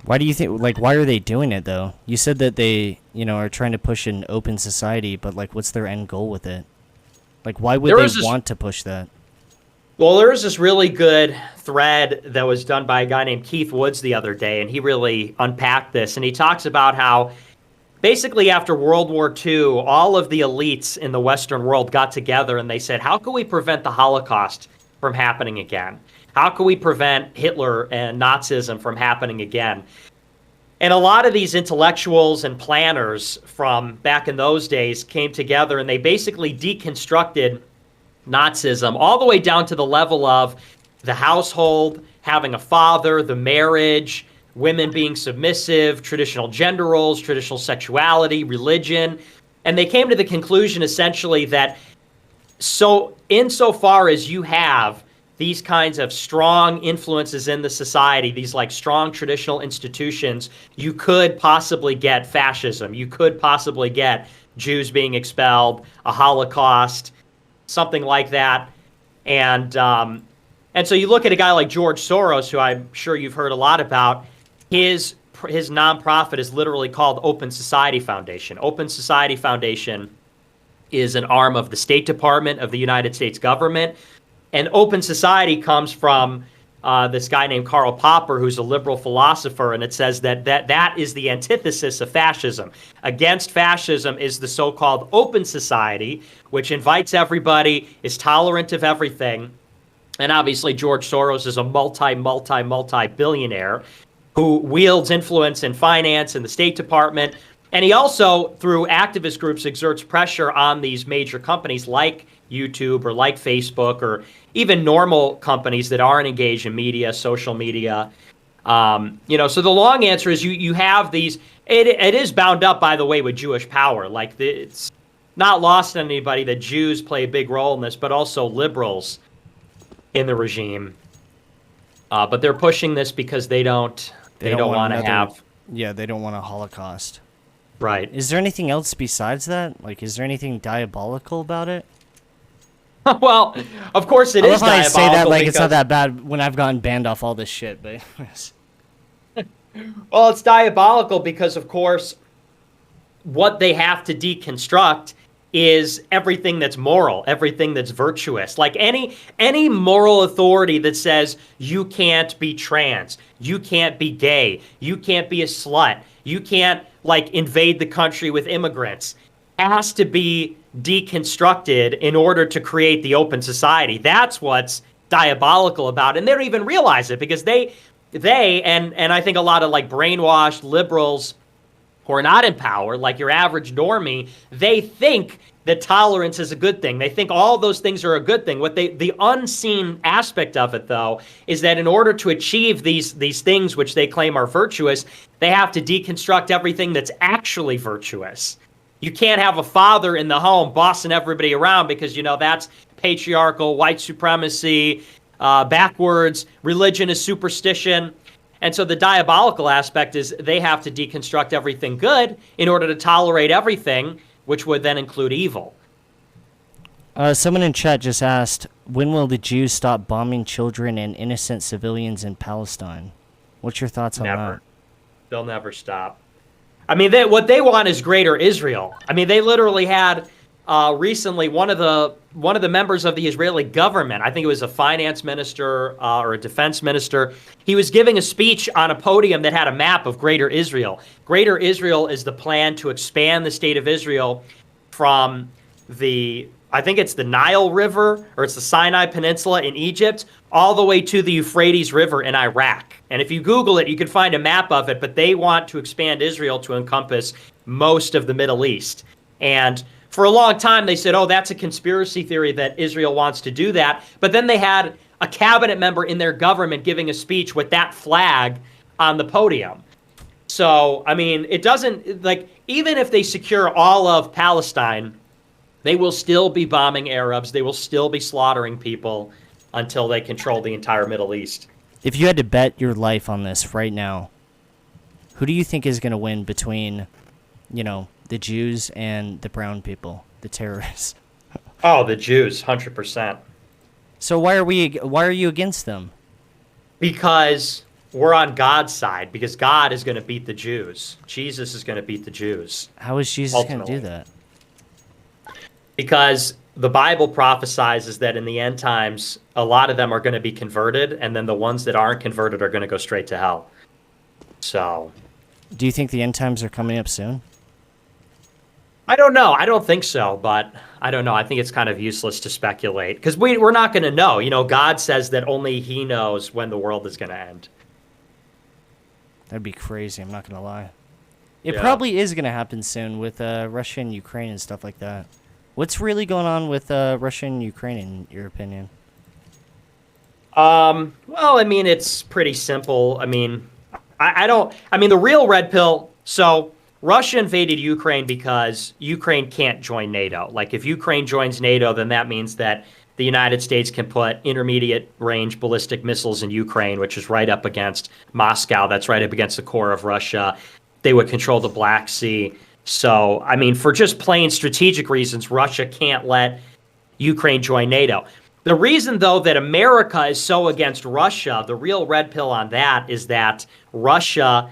Why do you think, like, why are they doing it, though? You said that they, are trying to push an open society, but, like, what's their end goal with it? Like, why would they want to push that? Well, there was this really good thread that was done by a guy named Keith Woods the other day, and he really unpacked this. And he talks about how basically after World War II, all of the elites in the Western world got together and they said, how can we prevent the Holocaust from happening again? How can we prevent Hitler and Nazism from happening again? And a lot of these intellectuals and planners from back in those days came together and they basically deconstructed Nazism all the way down to the level of the household, having a father, the marriage, women being submissive, traditional gender roles, traditional sexuality, religion. And they came to the conclusion essentially that insofar as you have these kinds of strong influences in the society, these like strong traditional institutions, you could possibly get fascism. You could possibly get Jews being expelled, a Holocaust, something like that. And so you look at a guy like George Soros, who I'm sure you've heard a lot about. His nonprofit is literally called Open Society Foundation. Open Society Foundation is an arm of the State Department of the United States government. And open society comes from this guy named Karl Popper, who's a liberal philosopher, and it says that is the antithesis of fascism. Against fascism is the so-called open society, which invites everybody, is tolerant of everything. And obviously George Soros is a multi-billionaire who wields influence in finance and the State Department. And he also, through activist groups, exerts pressure on these major companies like YouTube or like Facebook or even normal companies that aren't engaged in media, social media. So the long answer is you have these, it is bound up, by the way, with Jewish power. Like it's not lost on anybody that Jews play a big role in this, but also liberals in the regime. But they're pushing this because they don't want to have. Yeah, they don't want a Holocaust. Right. Is there anything else besides that? Like, is there anything diabolical about it? Well, of course it is diabolical. I say that like it's not that bad when I've gotten banned off all this shit, but well, it's diabolical because, of course, what they have to deconstruct is everything that's moral, everything that's virtuous. Like any moral authority that says you can't be trans, you can't be gay, you can't be a slut, you can't like invade the country with immigrants, has to be deconstructed in order to create the open society. That's what's diabolical about it. And they don't even realize it because they and I think a lot of like brainwashed liberals who are not in power, like your average normie, they think that tolerance is a good thing. They think all those things are a good thing. The unseen aspect of it, though, is that in order to achieve these things which they claim are virtuous, they have to deconstruct everything that's actually virtuous. You can't have a father in the home bossing everybody around because, that's patriarchal, white supremacy, backwards, religion is superstition. And so the diabolical aspect is they have to deconstruct everything good in order to tolerate everything, which would then include evil. Someone in chat just asked, when will the Jews stop bombing children and innocent civilians in Palestine? What's your thoughts on that? They'll never stop. I mean, what they want is greater Israel. I mean, they literally had recently one of the members of the Israeli government, I think it was a finance minister or a defense minister, he was giving a speech on a podium that had a map of Greater Israel. Greater Israel is the plan to expand the state of Israel from I think it's the Nile River or it's the Sinai Peninsula in Egypt all the way to the Euphrates River in Iraq. And if you Google it, you can find a map of it, but they want to expand Israel to encompass most of the Middle East. And for a long time, they said, that's a conspiracy theory that Israel wants to do that. But then they had a cabinet member in their government giving a speech with that flag on the podium. So, I mean, it doesn't, like, even if they secure all of Palestine, they will still be bombing Arabs. They will still be slaughtering people until they control the entire Middle East. If you had to bet your life on this right now, who do you think is going to win between, the Jews and the brown people, the terrorists? Oh, the Jews, 100%. So why are you against them? Because we're on God's side, because God is going to beat the Jews. Jesus is going to beat the Jews. How is Jesus going to do that? Because the Bible prophesizes that in the end times, a lot of them are going to be converted, and then the ones that aren't converted are going to go straight to hell. So, do you think the end times are coming up soon? I don't know. I don't think so, but I don't know. I think it's kind of useless to speculate because we're not going to know. God says that only He knows when the world is going to end. That'd be crazy. I'm not going to lie. It probably is going to happen soon with Russia and Ukraine and stuff like that. What's really going on with Russia and Ukraine, in your opinion? Well, I mean, it's pretty simple. I mean, the real red pill. So Russia invaded Ukraine because Ukraine can't join NATO. Like, if Ukraine joins NATO, then that means that the United States can put intermediate range ballistic missiles in Ukraine, which is right up against Moscow. That's right up against the core of Russia. They would control the Black Sea. So, I mean, for just plain strategic reasons, Russia can't let Ukraine join NATO. The reason, though, that America is so against Russia, the real red pill on that is that Russia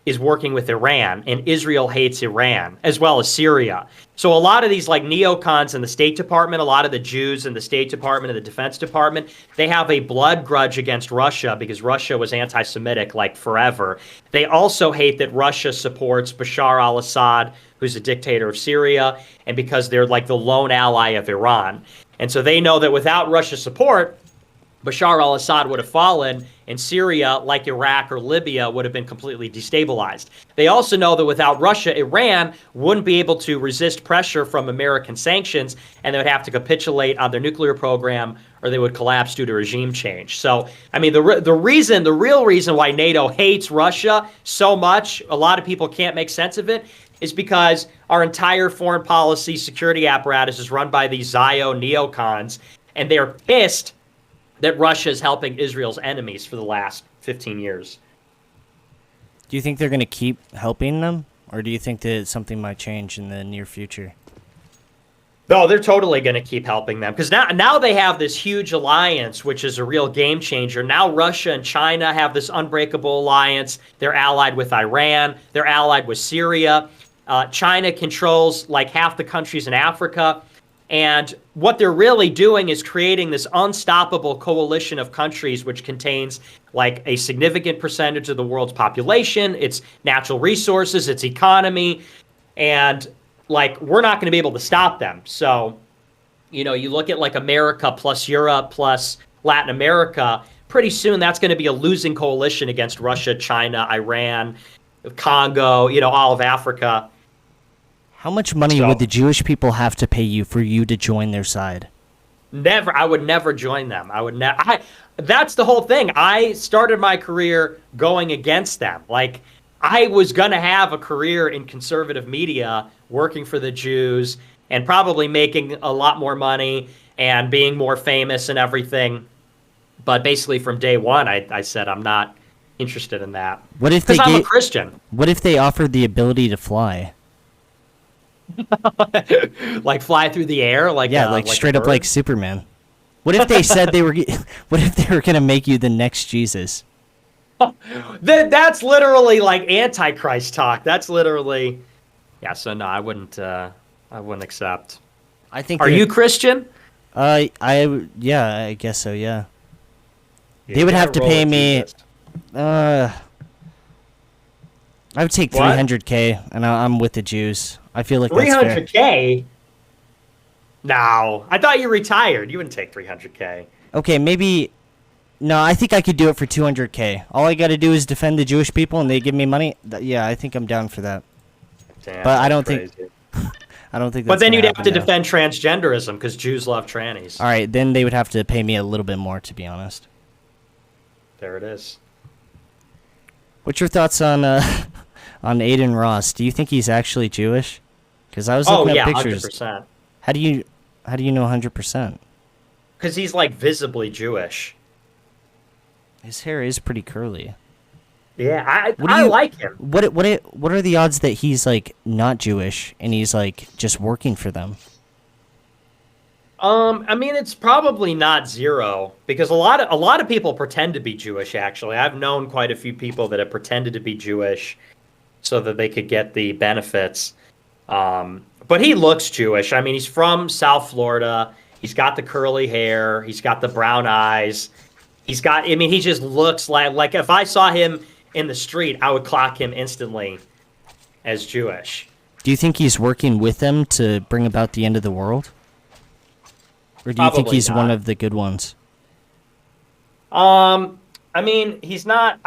is working with Iran, and Israel hates Iran, as well as Syria. So a lot of these like neocons in the State Department, a lot of the Jews in the State Department and the Defense Department, they have a blood grudge against Russia because Russia was anti-Semitic like forever. They also hate that Russia supports Bashar al-Assad, who's a dictator of Syria, and because they're like the lone ally of Iran. And so they know that without Russia's support, Bashar al-Assad would have fallen, and Syria, like Iraq or Libya, would have been completely destabilized. They also know that without Russia, Iran wouldn't be able to resist pressure from American sanctions, and they would have to capitulate on their nuclear program, or they would collapse due to regime change. So, I mean, the real reason why NATO hates Russia so much, a lot of people can't make sense of it, is because our entire foreign policy security apparatus is run by these Zio neocons, and they're pissed that Russia is helping Israel's enemies for the last 15 years. Do you think they're going to keep helping them, or do you think that something might change in the near future? No, they're totally going to keep helping them because now they have this huge alliance, which is a real game changer. Now Russia and China have this unbreakable alliance. They're allied with Iran. They're allied with Syria. China controls like half the countries in Africa. And what they're really doing is creating this unstoppable coalition of countries, which contains like a significant percentage of the world's population, its natural resources, its economy. And like, we're not going to be able to stop them. So, you look at like America plus Europe plus Latin America, pretty soon that's going to be a losing coalition against Russia, China, Iran, Congo, all of Africa. How much money would the Jewish people have to pay you for you to join their side? Never. I would never join them. That's the whole thing. I started my career going against them. Like, I was going to have a career in conservative media working for the Jews and probably making a lot more money and being more famous and everything. But basically from day one, I said I'm not interested in that. What if because I'm a Christian. What if they offered the ability to fly? Like fly through the air, like straight up like Superman. What if they said what if they were gonna make you the next Jesus? That's literally like Antichrist talk. That's literally, yeah. So no, I wouldn't accept. I think. Are you Christian? I guess so. Yeah. They would have to pay me. I would take $300K, and I'm with the Jews. I feel like that's fair. $300K? No, I thought you retired. You wouldn't take $300K. Okay, maybe. No, I think I could do it for $200K. All I got to do is defend the Jewish people, and they give me money. Yeah, I think I'm down for that. Damn, but I don't think. I don't think. But then you'd have to defend transgenderism because Jews love trannies. All right, then they would have to pay me a little bit more, to be honest. There it is. What's your thoughts on Aiden Ross? Do you think he's actually Jewish? Because I was looking at pictures. 100%. How do you know 100%? Because he's like visibly Jewish. His hair is pretty curly. Yeah, I like him. What are the odds that he's like not Jewish and he's like just working for them? I mean, it's probably not zero because a lot of people pretend to be Jewish. Actually, I've known quite a few people that have pretended to be Jewish so that they could get the benefits. But he looks Jewish. I mean, he's from South Florida. He's got the curly hair. He's got the brown eyes. He just looks like if I saw him in the street, I would clock him instantly as Jewish. Do you think he's working with them to bring about the end of the world? Or do you think he's one of the good ones? I mean, he's not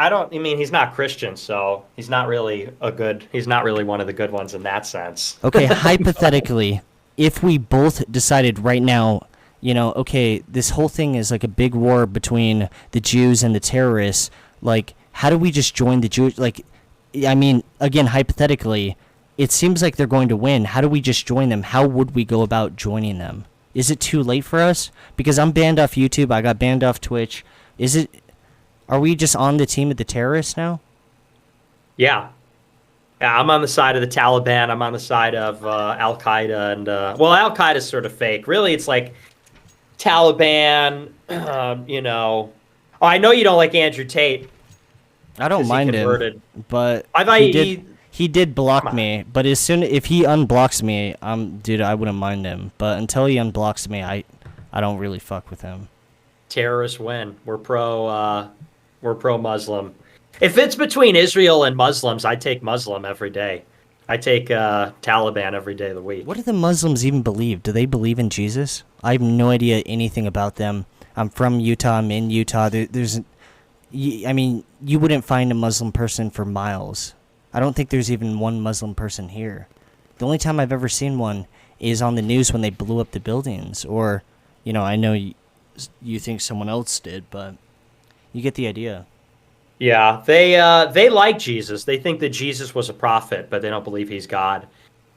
Christian, so he's not really one of the good ones in that sense. Okay, hypothetically, if we both decided right now, okay, this whole thing is like a big war between the Jews and the terrorists, like, how do we just join the Jewish, like, I mean, again, hypothetically, it seems like they're going to win. How do we just join them? How would we go about joining them? Is it too late for us? Because I'm banned off YouTube, I got banned off Twitch. Are we just on the team of the terrorists now? Yeah. Yeah, I'm on the side of the Taliban. I'm on the side of Al-Qaeda. And, Al-Qaeda is sort of fake. Really, it's like Taliban, Oh, I know you don't like Andrew Tate. I don't mind him, but he did block me. But if he unblocks me, dude, I wouldn't mind him. But until he unblocks me, I don't really fuck with him. Terrorists win. We're pro-Muslim. If it's between Israel and Muslims, I take Muslim every day. I take Taliban every day of the week. What do the Muslims even believe? Do they believe in Jesus? I have no idea anything about them. I'm from Utah. I'm in Utah. You wouldn't find a Muslim person for miles. I don't think there's even one Muslim person here. The only time I've ever seen one is on the news when they blew up the buildings. Or, I know you think someone else did, but you get the idea. Yeah, they like Jesus. They think that Jesus was a prophet, but they don't believe he's God,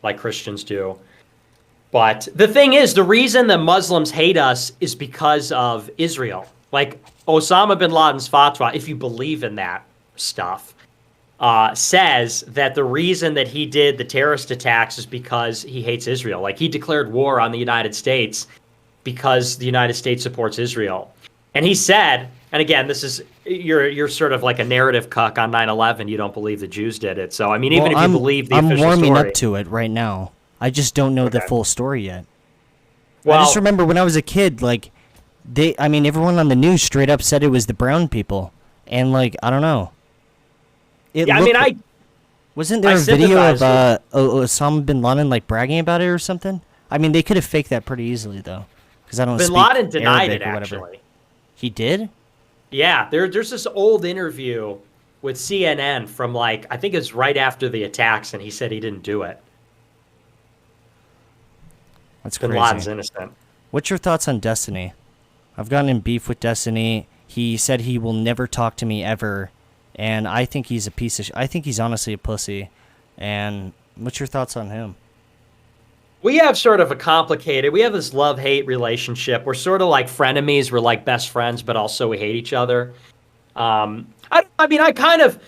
like Christians do. But the thing is, the reason that Muslims hate us is because of Israel. Like Osama bin Laden's fatwa, if you believe in that stuff, says that the reason that he did the terrorist attacks is because he hates Israel. Like, he declared war on the United States because the United States supports Israel. And he said, and again, this is, you're sort of like a narrative cuck on 9/11. You don't believe the Jews did it. So, I mean, even if you believe the official story. I'm warming up to it right now. I just don't know the full story yet. Well, I just remember when I was a kid, like, everyone on the news straight up said it was the brown people. And, like, I don't know. Wasn't there a video of Osama bin Laden, like, bragging about it or something? I mean, they could have faked that pretty easily, though. Because I don't speak Arabic or whatever. Bin Laden denied it, actually. He did? Yeah, there's this old interview with CNN from, like, I think it's right after the attacks, and he said he didn't do it. That's crazy. Bin Laden's innocent. What's your thoughts on Destiny? I've gotten in beef with Destiny. He said he will never talk to me ever, and I think he's a piece of I think he's honestly a pussy. And what's your thoughts on him? We have sort of we have this love-hate relationship. We're sort of like frenemies. We're like best friends, but also we hate each other. I kind of,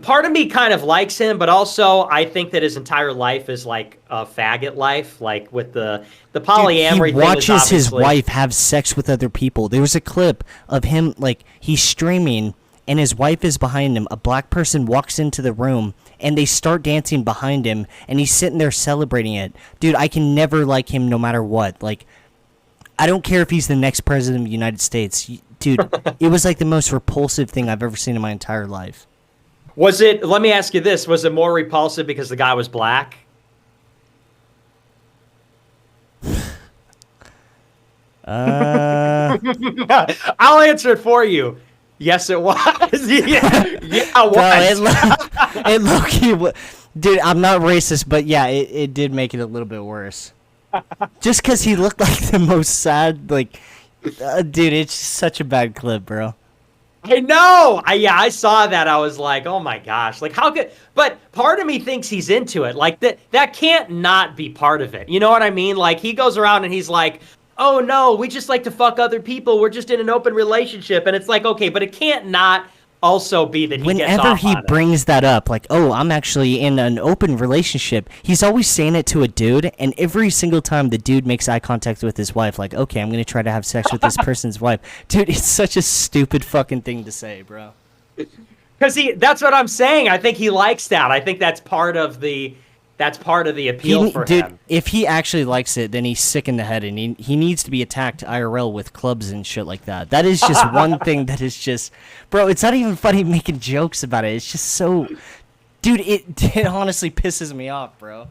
part of me kind of likes him, but also I think that his entire life is like a faggot life, like with the polyamory thing. He watches his wife have sex with other people. There was a clip of him, like, he's streaming, and his wife is behind him. A black person walks into the room, and they start dancing behind him, and he's sitting there celebrating it. Dude, I can never like him no matter what. Like, I don't care if he's the next president of the United States. Dude, it was like the most repulsive thing I've ever seen in my entire life. Let me ask you this, was it more repulsive because the guy was black? I'll answer it for you. Yes, it was. yeah, it was. It low-key, dude, I'm not racist, but yeah, it did make it a little bit worse. Just because he looked like the most sad, like, dude, it's such a bad clip, bro. I know. I saw that. I was like, oh my gosh, like how could? But part of me thinks he's into it. Like that can't not be part of it. You know what I mean? Like he goes around and he's like, oh no, we just like to fuck other people. We're just in an open relationship. And it's like, okay, but it can't not also be that he gets Whenever off he on it. brings that up, like, oh, I'm actually in an open relationship, he's always saying it to a dude, and every single time the dude makes eye contact with his wife, like, okay, I'm gonna try to have sex with this person's wife. Dude, it's such a stupid fucking thing to say, bro. Because that's what I'm saying. I think he likes that. I think that's part of the appeal for dude, him. if he actually likes it, then he's sick in the head, and he needs to be attacked IRL with clubs and shit like that. That is just one thing that is just, bro, it's not even funny making jokes about it. It's just so, dude, it honestly pisses me off, bro.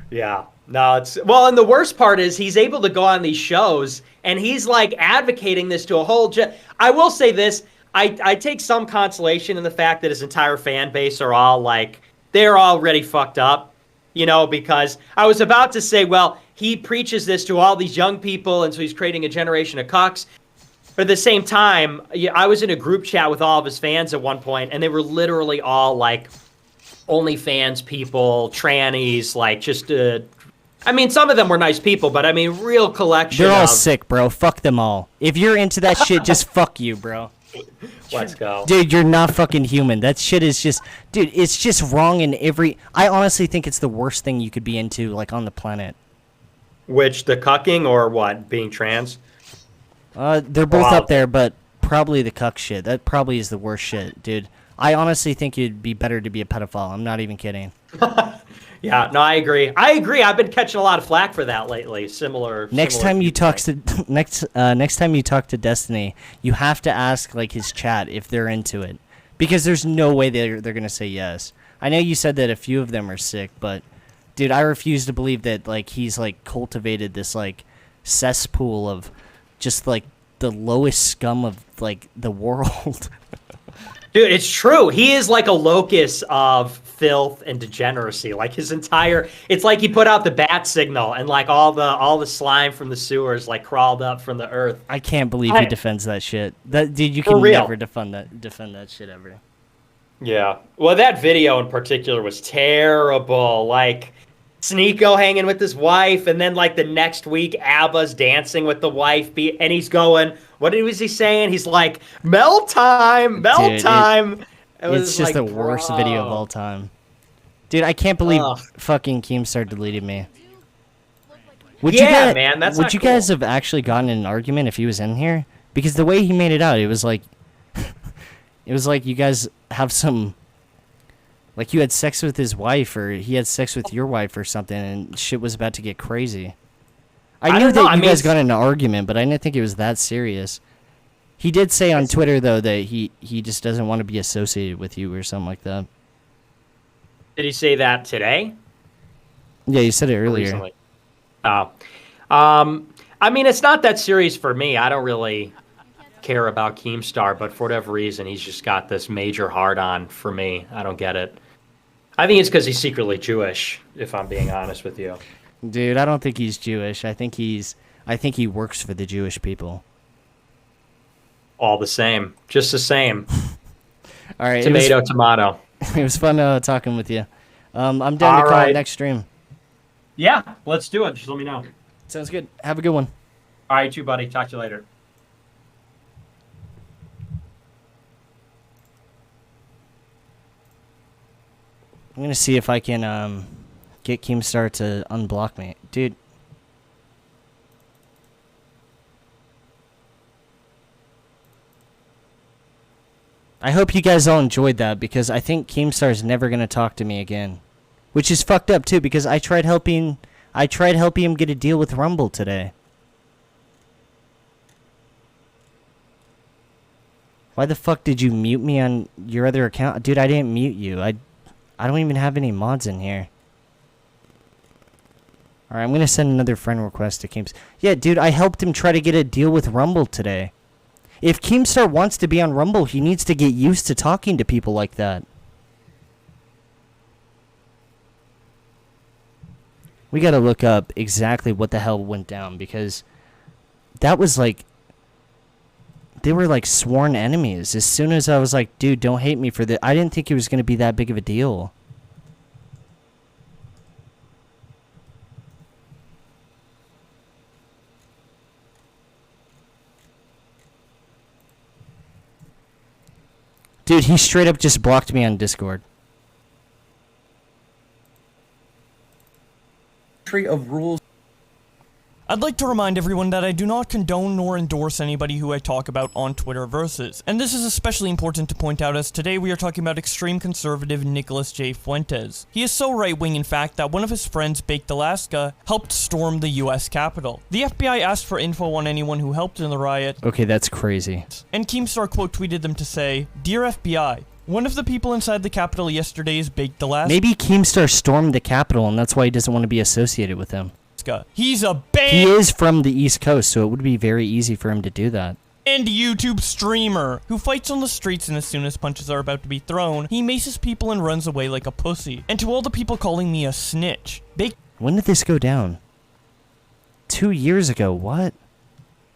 Yeah. No, and the worst part is he's able to go on these shows, and he's like advocating this to a whole, I will say this, I take some consolation in the fact that his entire fan base are all like, they're already fucked up, because I was about to say, well, he preaches this to all these young people, and so he's creating a generation of cucks. But at the same time, I was in a group chat with all of his fans at one point, and they were literally all like OnlyFans people, trannies, like just, I mean, some of them were nice people, but I mean, real collection They're all sick, bro. Fuck them all. If you're into that shit, just fuck you, bro. Let's go. Dude, you're not fucking human. That shit is just... Dude, it's just wrong in every... I honestly think it's the worst thing you could be into, like, on the planet. Which, the cucking or what? Being trans? They're both up there, but probably the cuck shit. That probably is the worst shit, dude. I honestly think it'd be better to be a pedophile. I'm not even kidding. Yeah, no, I agree. I've been catching a lot of flack for that lately. Next time you talk to Destiny, you have to ask like his chat if they're into it, because there's no way they're gonna say yes. I know you said that a few of them are sick, but dude, I refuse to believe that like he's like cultivated this like cesspool of just like the lowest scum of like the world. Dude, it's true. He is like a locus of filth and degeneracy. Like his entire, it's like he put out the bat signal, and like all the slime from the sewers like crawled up from the earth. I can't believe he defends that shit. That dude, you can never defend that shit ever. Yeah. Well, that video in particular was terrible. Like Sneeko hanging with his wife, and then like the next week, ABBA's dancing with the wife, and he's going, what was he saying? He's like, melt time, melt time. It's just the worst video of all time. Dude, I can't believe fucking Keemstar deleted me. Would you guys have actually gotten in an argument if he was in here? Because the way he made it out, it was like, you guys have some, like you had sex with his wife, or he had sex with your wife or something, and shit was about to get crazy. I knew that you guys got in an argument, but I didn't think it was that serious. He did say on Twitter, though, that he just doesn't want to be associated with you or something like that. Did he say that today? Yeah, you said it earlier. Recently. Oh. I mean, it's not that serious for me. I don't really care about Keemstar, but for whatever reason, he's just got this major hard-on for me. I don't get it. I think it's because he's secretly Jewish, if I'm being honest with you. Dude, I don't think he's Jewish. I think he works for the Jewish people. All the same. Just the same. All right. Tomato. It was fun talking with you. I'm down to call it next stream. Yeah, let's do it. Just let me know. Sounds good. Have a good one. All right, you too, buddy. Talk to you later. I'm gonna see if I can get Keemstar to unblock me, dude. I hope you guys all enjoyed that, because I think Keemstar's never gonna talk to me again, which is fucked up too, because I tried helping him get a deal with Rumble today. Why the fuck did you mute me on your other account? Dude, I didn't mute you. I don't even have any mods in here. Alright, I'm gonna send another friend request to Keemstar. Yeah, dude, I helped him try to get a deal with Rumble today. If Keemstar wants to be on Rumble, he needs to get used to talking to people like that. We gotta look up exactly what the hell went down, because that was like... They were like sworn enemies. As soon as I was like, dude, don't hate me for this, I didn't think it was gonna be that big of a deal. Dude, he straight up just blocked me on Discord. Of rules. I'd like to remind everyone that I do not condone nor endorse anybody who I talk about on Twitter versus. And this is especially important to point out as today we are talking about extreme conservative Nicholas J. Fuentes. He is so right-wing in fact that one of his friends, Baked Alaska, helped storm the US Capitol. The FBI asked for info on anyone who helped in the riot. Okay, that's crazy. And Keemstar quote tweeted them to say, "Dear FBI, one of the people inside the Capitol yesterday is Baked Alaska." Maybe Keemstar stormed the Capitol and that's why he doesn't want to be associated with him. He's a banned He is from the East Coast, so it would be very easy for him to do that. YouTube streamer who fights on the streets, and as soon as punches are about to be thrown, he maces people and runs away like a pussy. And to all the people calling me a snitch, When did this go down? 2 years ago, what?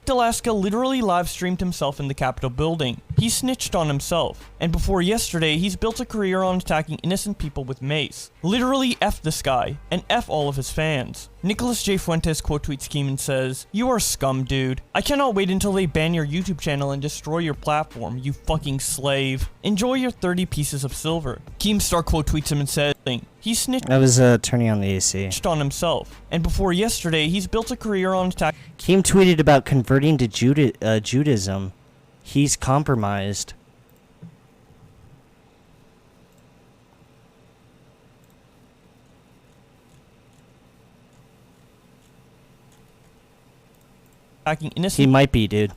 Alaska literally live streamed himself in the Capitol building. He snitched on himself. And before yesterday, he's built a career on attacking innocent people with mace. Literally F this guy, and F all of his fans. Nicholas J. Fuentes quote tweets Keem and says, "You are scum, dude. I cannot wait until they ban your YouTube channel and destroy your platform, you fucking slave. Enjoy your 30 pieces of silver." Keemstar quote tweets him and says, he snitched I was turning on the AC. on himself. And before yesterday, he's built a career on attacking. Keem tweeted about converting to Judaism. He's compromised. Attacking innocent He might be, dude.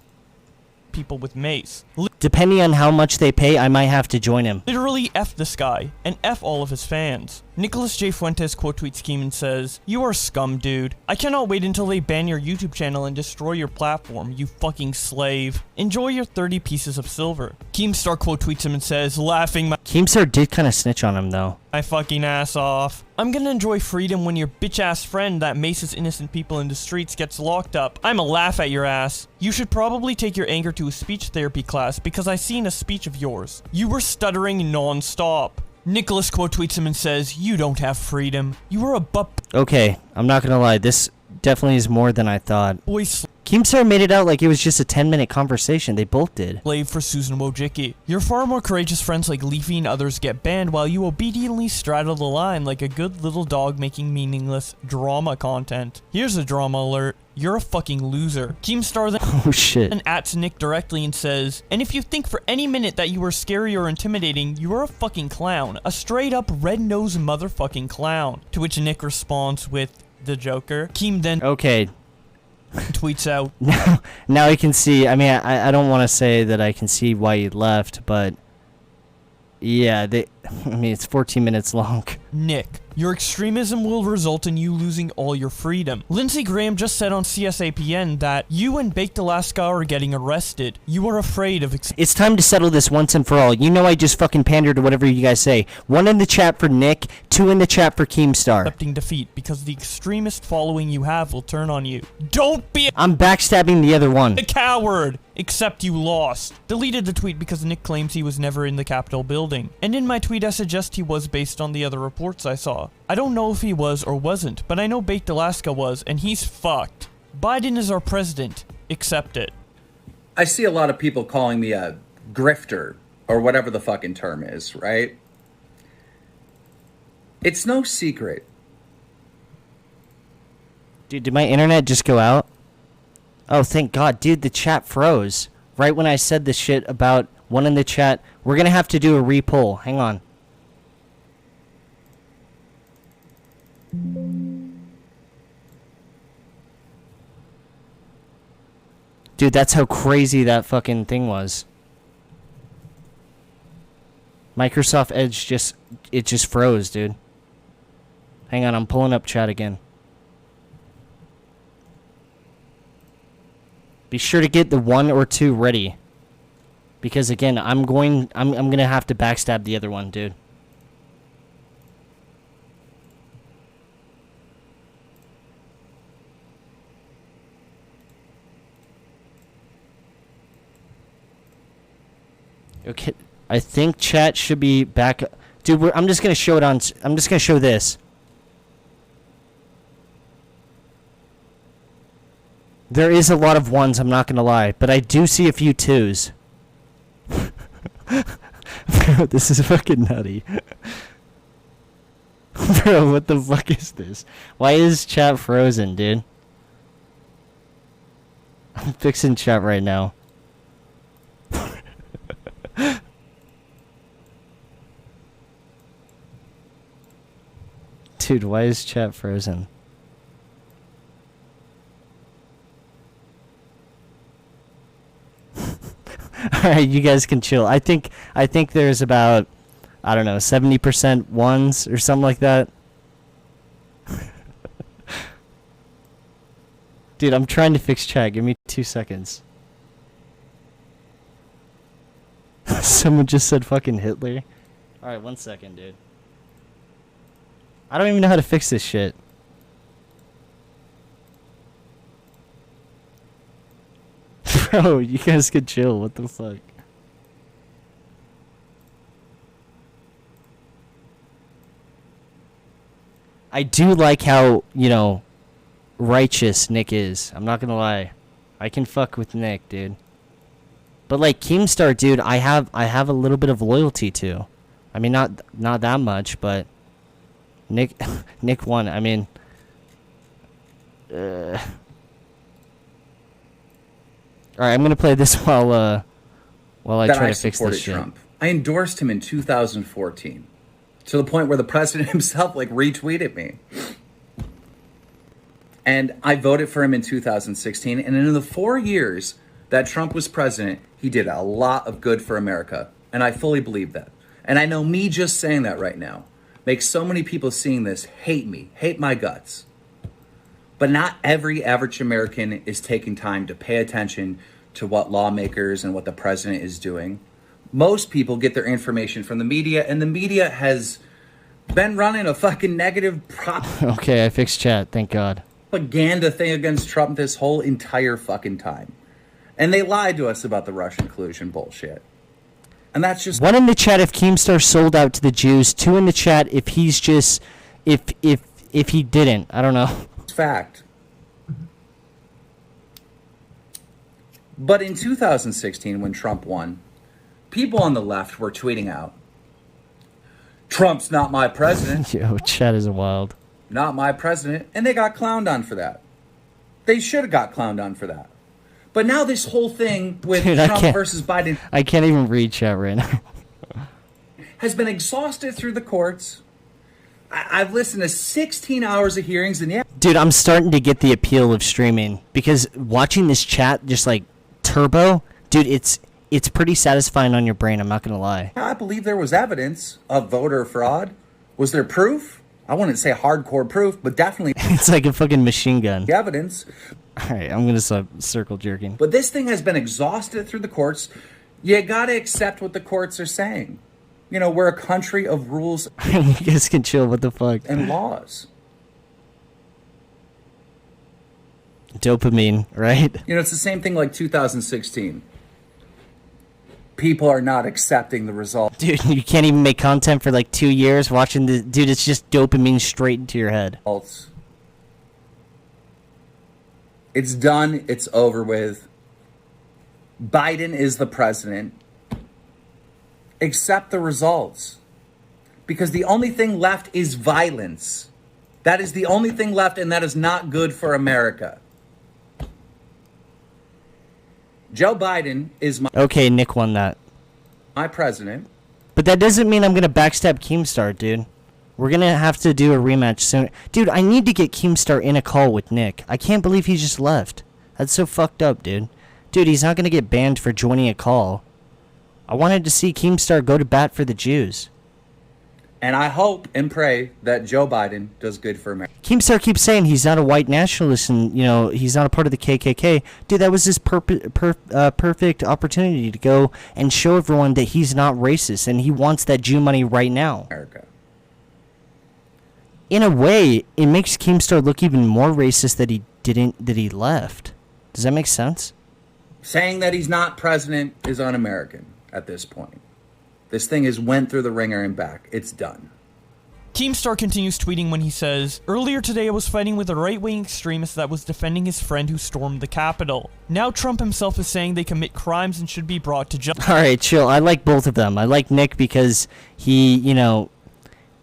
people with mace. Depending on how much they pay, I might have to join him. Literally F this guy, and F all of his fans. Nicholas J. Fuentes quote tweets Keem and says, "You are scum, dude. I cannot wait until they ban your YouTube channel and destroy your platform, you fucking slave. Enjoy your 30 pieces of silver." Keemstar quote tweets him and says, laughing Keemstar did kind of snitch on him, though. my fucking ass off. "I'm gonna enjoy freedom when your bitch-ass friend that maces innocent people in the streets gets locked up. I'ma laugh at your ass. You should probably take your anger to a speech therapy class because I seen a speech of yours. You were stuttering non-stop." Nicholas quote tweets him and says, "You don't have freedom. You are a Okay, I'm not gonna lie, this definitely is more than I thought. Keemstar made it out like it was just a 10-minute conversation. They both did. Slave for Susan Wojcicki. Your far more courageous friends like Leafy and others get banned while you obediently straddle the line like a good little dog making meaningless drama content. Here's a drama alert. You're a fucking loser." Keemstar then Oh shit. ats Nick directly and says, "And if you think for any minute that you are scary or intimidating, you are a fucking clown. A straight up red-nosed motherfucking clown." To which Nick responds with the Joker. Keem then Okay. tweets out, Now I can see, I mean, I don't want to say that I can see why he left, but yeah, I mean, it's 14 minutes long. "Nick, your extremism will result in you losing all your freedom. Lindsey Graham just said on CSAPN that you and Baked Alaska are getting arrested. You are afraid of It's time to settle this once and for all. You know I just fucking pander to whatever you guys say. 1 in the chat for Nick, 2 in the chat for Keemstar. accepting defeat because the extremist following you have will turn on you. Don't be I'm backstabbing the other one. a coward, except you lost." Deleted the tweet because Nick claims he was never in the Capitol building. And in my tweet I suggest he was based on the other reports I saw. I don't know if he was or wasn't, but I know Baked Alaska was, and he's fucked. Biden is our president. Accept it. I see a lot of people calling me a grifter or whatever the fucking term is, right? It's no secret. Dude, did my internet just go out? Oh, thank God. Dude, the chat froze. Right when I said this shit about 1 in the chat. We're gonna have to do a re-poll. Hang on. Dude, that's how crazy that fucking thing was. Microsoft Edge just froze, dude. Hang on, I'm pulling up chat again. Be sure to get the 1 or 2 ready. Because again, I'm gonna have to backstab the other one, dude. Okay, I think chat should be back. Dude, I'm just gonna show it on. I'm just gonna show this. There is a lot of 1s, I'm not gonna lie, but I do see a few 2s. Bro, this is fucking nutty. Bro, what the fuck is this? Why is chat frozen, dude? I'm fixing chat right now. Dude, why is chat frozen? Alright, you guys can chill. I think there's about, I don't know, 70% ones or something like that. Dude, I'm trying to fix chat. Give me 2 seconds. Someone just said fucking Hitler. Alright, 1 second, dude. I don't even know how to fix this shit. Bro, you guys could chill. What the fuck? I do like how, you know, righteous Nick is. I'm not gonna lie. I can fuck with Nick, dude. But like Keemstar, dude, I have a little bit of loyalty to. I mean, not that much, but Nick won. I mean, all right, I'm gonna play this while I try to fix this shit. Trump. I endorsed him in 2014 to the point where the president himself like retweeted me. And I voted for him in 2016, and in the 4 years that Trump was president, he did a lot of good for America, and I fully believe that. And I know me just saying that right now makes so many people seeing this hate me, hate my guts. But not every average American is taking time to pay attention to what lawmakers and what the president is doing. Most people get their information from the media, and the media has been running a fucking negative Okay, I fixed chat, thank God. Propaganda thing against Trump this whole entire fucking time. And they lied to us about the Russian collusion bullshit. And that's just... 1 in the chat if Keemstar sold out to the Jews. 2 in the chat if he's just... If he didn't. I don't know. Fact. But in 2016, when Trump won, people on the left were tweeting out, Trump's not my president. Yo, chat is wild. Not my president. And they got clowned on for that. They should have got clowned on for that. But now this whole thing with Trump versus Biden... I can't even read chat right now. ...has been exhausted through the courts. I've listened to 16 hours of hearings, and yeah... Dude, I'm starting to get the appeal of streaming. Because watching this chat just like turbo... Dude, it's pretty satisfying on your brain, I'm not going to lie. I believe there was evidence of voter fraud. Was there proof? I wouldn't say hardcore proof, but definitely... It's like a fucking machine gun. ...evidence. Alright, I'm gonna stop circle jerking. But this thing has been exhausted through the courts. You gotta accept what the courts are saying. You know, we're a country of rules. You guys can chill, what the fuck? And laws. Dopamine, right? You know, it's the same thing like 2016. People are not accepting the result. Dude, you can't even make content for like 2 years watching the... Dude, it's just dopamine straight into your head. It's done. It's over with. Biden is the president. Accept the results. Because the only thing left is violence. That is the only thing left, and that is not good for America. Joe Biden is my... Okay, Nick won that. My president. But that doesn't mean I'm going to backstab Keemstar, dude. We're going to have to do a rematch soon. Dude, I need to get Keemstar in a call with Nick. I can't believe he just left. That's so fucked up, dude. Dude, he's not going to get banned for joining a call. I wanted to see Keemstar go to bat for the Jews. And I hope and pray that Joe Biden does good for America. Keemstar keeps saying he's not a white nationalist and, you know, he's not a part of the KKK. Dude, that was his perfect opportunity to go and show everyone that he's not racist and he wants that Jew money right now. America. In a way, it makes Keemstar look even more racist that he left. Does that make sense? Saying that he's not president is un-American at this point. This thing has went through the ringer and back. It's done. Keemstar continues tweeting when he says, "Earlier today I was fighting with a right-wing extremist that was defending his friend who stormed the Capitol. Now Trump himself is saying they commit crimes and should be brought to justice." Alright, chill. I like both of them. I like Nick because he, you know,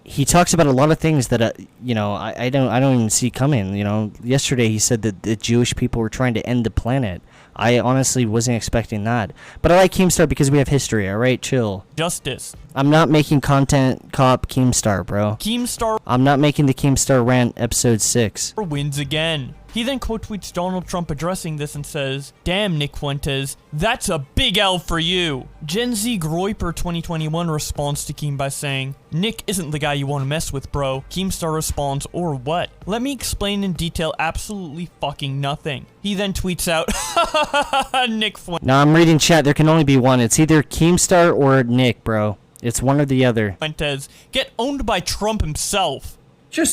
he talks about a lot of things that, you know, I don't even see coming. You know, yesterday he said that the Jewish people were trying to end the planet. I honestly wasn't expecting that. But I like Keemstar because we have history, alright? Chill. Justice. I'm not making content cop Keemstar, bro. Keemstar. I'm not making the Keemstar rant episode 6. Wins again. He then quote tweets Donald Trump addressing this and says, "Damn, Nick Fuentes, that's a big L for you." Gen Z Groiper 2021 responds to Keem by saying, "Nick isn't the guy you want to mess with, bro." Keemstar responds, "Or what? Let me explain in detail absolutely fucking nothing." He then tweets out, Nick Fuentes. Now I'm reading chat. There can only be one. It's either Keemstar or Nick, bro. It's one or the other. Fuentes, get owned by Trump himself.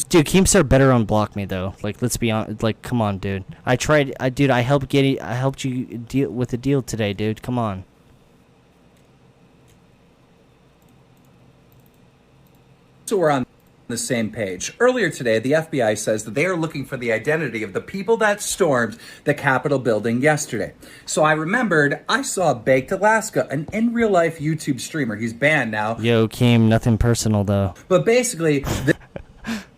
Dude, Keemstar better unblock me though. Like, let's be honest. Like, come on, dude. I tried. I helped you deal with the deal today, dude. Come on. So we're on the same page. Earlier today, the FBI says that they are looking for the identity of the people that stormed the Capitol building yesterday. So I remembered I saw Baked Alaska, an in real life YouTube streamer. He's banned now. Yo, Keem, nothing personal though. But basically,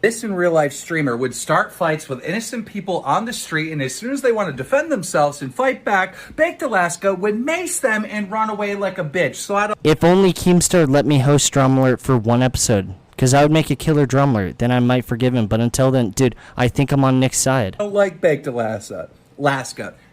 this in real life streamer would start fights with innocent people on the street, and as soon as they want to defend themselves and fight back, Baked Alaska would mace them and run away like a bitch. So I don't. If only Keemstar let me host Drum Alert for one episode, because I would make a killer Drum Alert. Then I might forgive him. But until then, dude, I think I'm on Nick's side. I don't like Baked Alaska.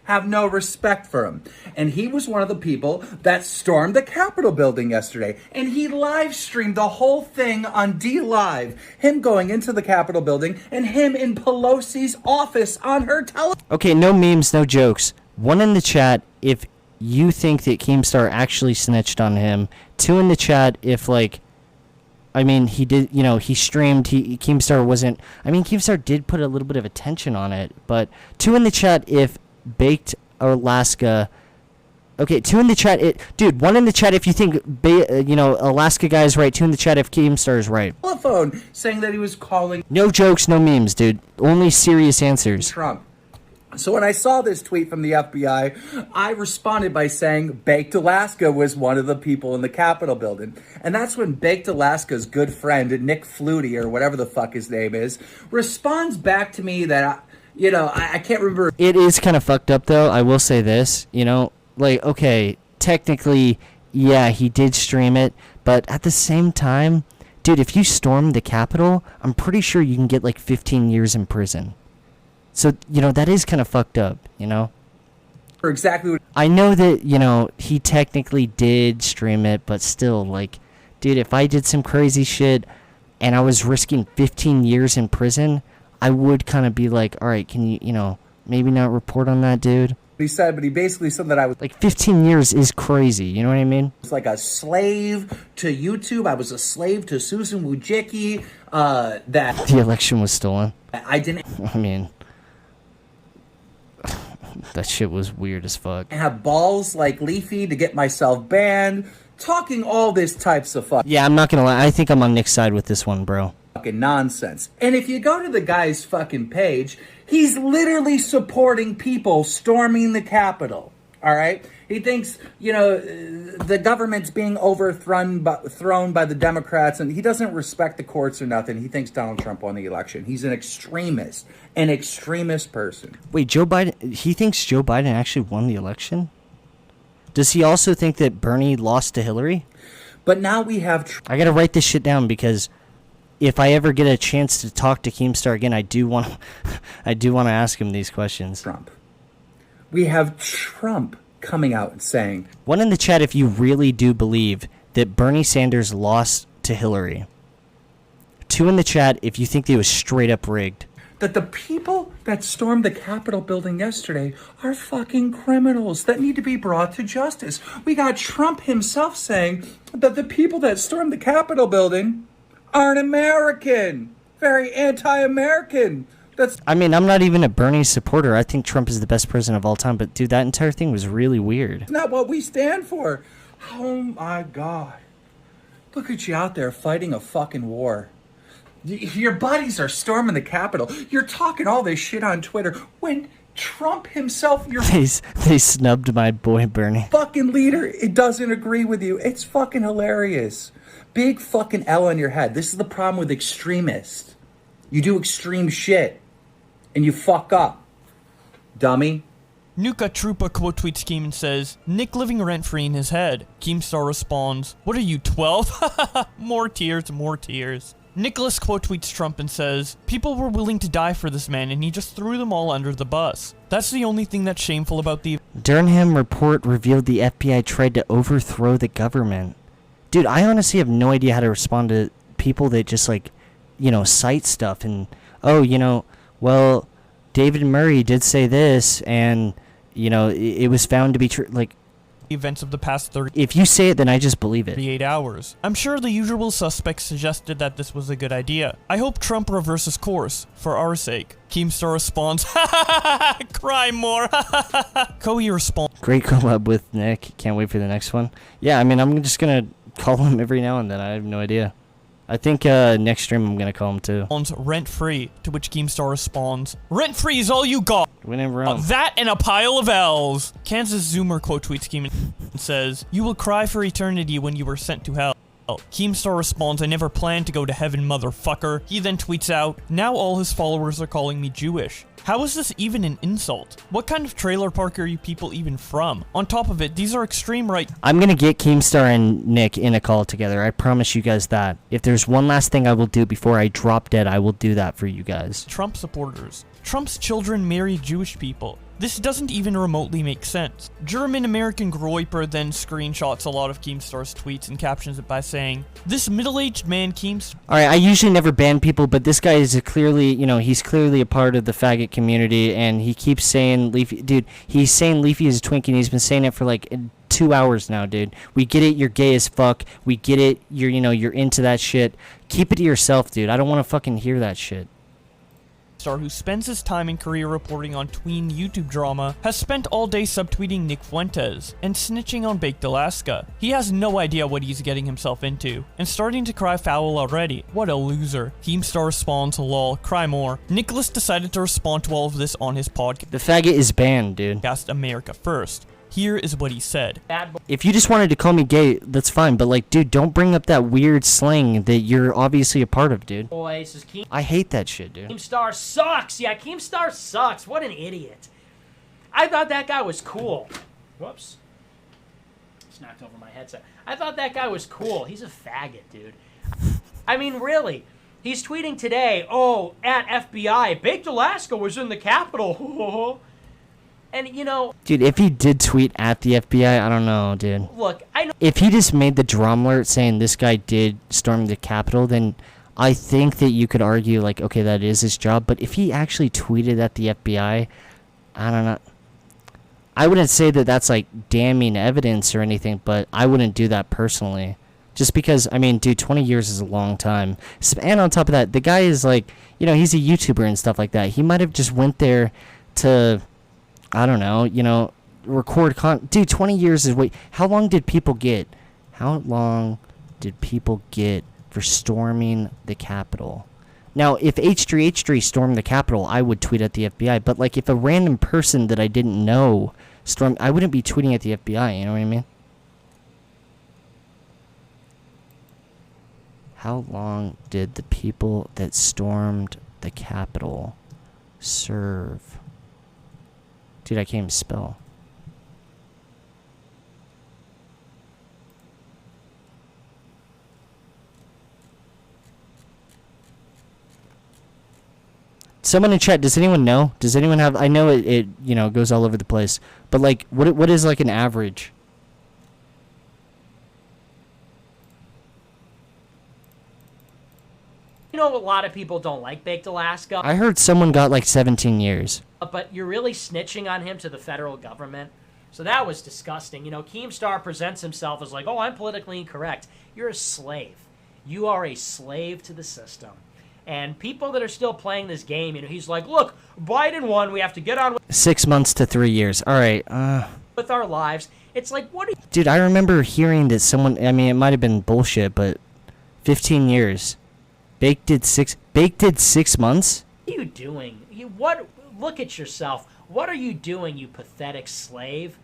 Have no respect for him. And he was one of the people that stormed the Capitol building yesterday. And he live streamed the whole thing on DLive. Him going into the Capitol building and him in Pelosi's office on her television. Okay, no memes, no jokes. One in the chat if you think that Keemstar actually snitched on him. 2 in the chat if, like, I mean, he did, you know, he streamed, Keemstar wasn't, I mean, Keemstar did put a little bit of attention on it, but 2 in the chat if Baked Alaska, okay, 2 in the chat, dude, 1 in the chat if you think, you know, Alaska guy is right, 2 in the chat if Keemstar is right. Telephone saying that he was calling. No jokes, no memes, dude. Only serious answers. Trump. So when I saw this tweet from the FBI, I responded by saying Baked Alaska was one of the people in the Capitol building. And that's when Baked Alaska's good friend, Nick Flutie, or whatever the fuck his name is, responds back to me that, I can't remember. It is kind of fucked up, though. I will say this, you know, like, okay, technically, yeah, he did stream it, but at the same time, dude, if you storm the Capitol, I'm pretty sure you can get like 15 years in prison. So, you know, that is kind of fucked up, you know? For exactly what I know that, you know, he technically did stream it, but still, like, dude, if I did some crazy shit and I was risking 15 years in prison, I would kind of be like, all right, can you, you know, maybe not report on that, dude? he said, but he basically said that I was like 15 years is crazy. You know what I mean? It's like a slave to YouTube. I was a slave to Susan Wojcicki. That the election was stolen. I didn't. I mean, that shit was weird as fuck. I have balls like Leafy to get myself banned. Talking all this types of fuck. Yeah, I'm not gonna lie. I think I'm on Nick's side with this one, bro. Fucking nonsense. And if you go to the guy's fucking page, he's literally supporting people storming the Capitol. All right? He thinks, you know, the government's being overthrown by the Democrats, and he doesn't respect the courts or nothing. He thinks Donald Trump won the election. He's an extremist person. Wait, Joe Biden, he thinks Joe Biden actually won the election? Does he also think that Bernie lost to Hillary? But now we have... I gotta write this shit down because if I ever get a chance to talk to Keemstar again, I do want to ask him these questions. Trump. We have Trump coming out and saying... One in the chat if you really do believe that Bernie Sanders lost to Hillary. 2 in the chat if you think they was straight up rigged. That the people that stormed the Capitol building yesterday are fucking criminals that need to be brought to justice. We got Trump himself saying that the people that stormed the Capitol building aren't American. Very anti-American. I mean, I'm not even a Bernie supporter. I think Trump is the best president of all time. But, dude, that entire thing was really weird. It's not what we stand for. Oh, my God. Look at you out there fighting a fucking war. Your buddies are storming the Capitol. You're talking all this shit on Twitter when Trump himself, your they snubbed my boy Bernie. fucking leader, it doesn't agree with you. It's fucking hilarious. Big fucking L on your head. This is the problem with extremists. You do extreme shit and you fuck up, dummy. Nuka Troopa quote tweets Keem and says, Nick living rent-free in his head. Keemstar responds, what are you, 12? More tears, more tears. Nicholas quote tweets Trump and says, people were willing to die for this man and he just threw them all under the bus. That's the only thing that's shameful about the Durham report revealed the FBI tried to overthrow the government. Dude, I honestly have no idea how to respond to people that just like, cite stuff and, well, David Murray did say this and, it was found to be true. Like, events of the past 30. If you say it, then I just believe it. 38 hours. I'm sure the usual suspects suggested that this was a good idea. I hope Trump reverses course, for our sake. Keemstar responds, cry more. Koei responds, great collab with Nick. Can't wait for the next one. Yeah, I mean, I'm just gonna call him every now and then. I have no idea. I think next stream I'm gonna call him too. Rent-free, to which Keemstar responds, rent-free is all you got. Win in Rome. That and a pile of L's. Kansas Zoomer quote tweets Keem and says, you will cry for eternity when you were sent to hell. Keemstar responds, I never planned to go to heaven, motherfucker. He then tweets out, now all his followers are calling me Jewish. How is this even an insult? What kind of trailer park are you people even from? On top of it, these are extreme right- I'm gonna get Keemstar and Nick in a call together. I promise you guys that. If there's one last thing I will do before I drop dead, I will do that for you guys. Trump supporters. Trump's children marry Jewish people. This doesn't even remotely make sense. German American Groiper then screenshots a lot of Keemstar's tweets and captions it by saying, this middle-aged man Keemstar. Alright, I usually never ban people, but this guy is clearly, he's clearly a part of the faggot community, and he keeps saying Leafy, dude, he's saying Leafy is a twink, and he's been saying it for like 2 hours now, dude. We get it, you're gay as fuck. We get it, you're into that shit. Keep it to yourself, dude. I don't want to fucking hear that shit. Who spends his time and career reporting on tween YouTube drama, has spent all day subtweeting Nick Fuentes and snitching on Baked Alaska. He has no idea what he's getting himself into, and starting to cry foul already. What a loser. Keemstar responds, lol, cry more. Nicholas decided to respond to all of this on his podcast. The faggot is banned, dude. America First. Here is what he said. If you just wanted to call me gay, that's fine, but like, dude, don't bring up that weird slang that you're obviously a part of, dude. Boys, is I hate that shit, dude. Keemstar sucks. Yeah, Keemstar sucks. What an idiot. I thought that guy was cool. Whoops. Just knocked over my headset. I thought that guy was cool. He's a faggot, dude. I mean, really. He's tweeting today, oh, at FBI, Baked Alaska was in the Capitol. And, Dude, if he did tweet at the FBI, I don't know, dude. Look, I know. If he just made the drama alert saying this guy did storm the Capitol, then I think that you could argue, like, okay, that is his job. But if he actually tweeted at the FBI, I don't know. I wouldn't say that that's, like, damning evidence or anything, but I wouldn't do that personally. Just because, I mean, dude, 20 years is a long time. And on top of that, the guy is, like, he's a YouTuber and stuff like that. He might have just went there to... I don't know, record dude, 20 years is how long did people get? How long did people get for storming the Capitol? Now, if H3H3 stormed the Capitol, I would tweet at the FBI, but like if a random person that I didn't know stormed, I wouldn't be tweeting at the FBI, you know what I mean? How long did the people that stormed the Capitol serve? Dude, I can't even spell. Someone in chat, does anyone know? Does anyone have... I know it goes all over the place. But, like, what is, like, an average? A lot of people don't like Baked Alaska. I heard someone got, like, 17 years. But you're really snitching on him to the federal government. So that was disgusting. Keemstar presents himself as like, oh, I'm politically incorrect. You're a slave. You are a slave to the system. And people that are still playing this game, he's like, look, Biden won. We have to get on with 6 months to 3 years. All right. With our lives. It's like, what are you... Dude, I remember hearing that someone... I mean, it might have been bullshit, but 15 years. Baked did 6 months? What are you doing? Look at yourself. What are you doing, you pathetic slave?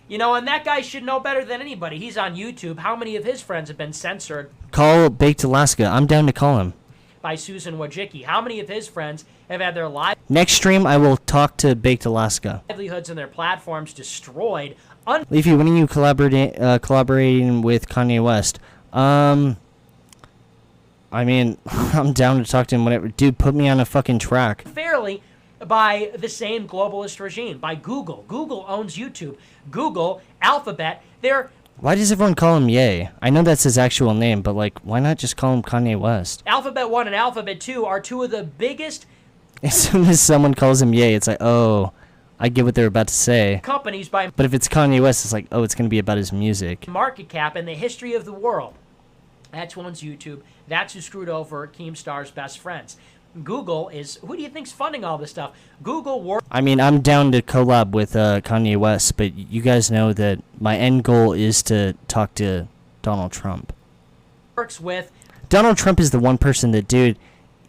You know, and that guy should know better than anybody. He's on YouTube. How many of his friends have been censored? Call Baked Alaska. I'm down to call him. By Susan Wojcicki. How many of his friends have had their Next stream, I will talk to Baked Alaska. livelihoods and their platforms destroyed? Leafy, when are you collaborating with Kanye West? I mean, I'm down to talk to him whenever. Dude, put me on a fucking track. Unfairly by the same globalist regime, by Google. Google owns YouTube. Google, Alphabet, they're... Why does everyone call him Ye? I know that's his actual name, but, like, why not just call him Kanye West? Alphabet 1 and Alphabet 2 are two of the biggest... As soon as someone calls him Ye, it's like, oh, I get what they're about to say. ...companies by... But if it's Kanye West, it's like, oh, it's going to be about his music. ...market cap in the history of the world. That's one's YouTube. That's who screwed over Keemstar's best friends. Google is... Who do you think's funding all this stuff? Google... I mean, I'm down to collab with Kanye West, but you guys know that my end goal is to talk to Donald Trump. ...works with... Donald Trump is the one person that, dude,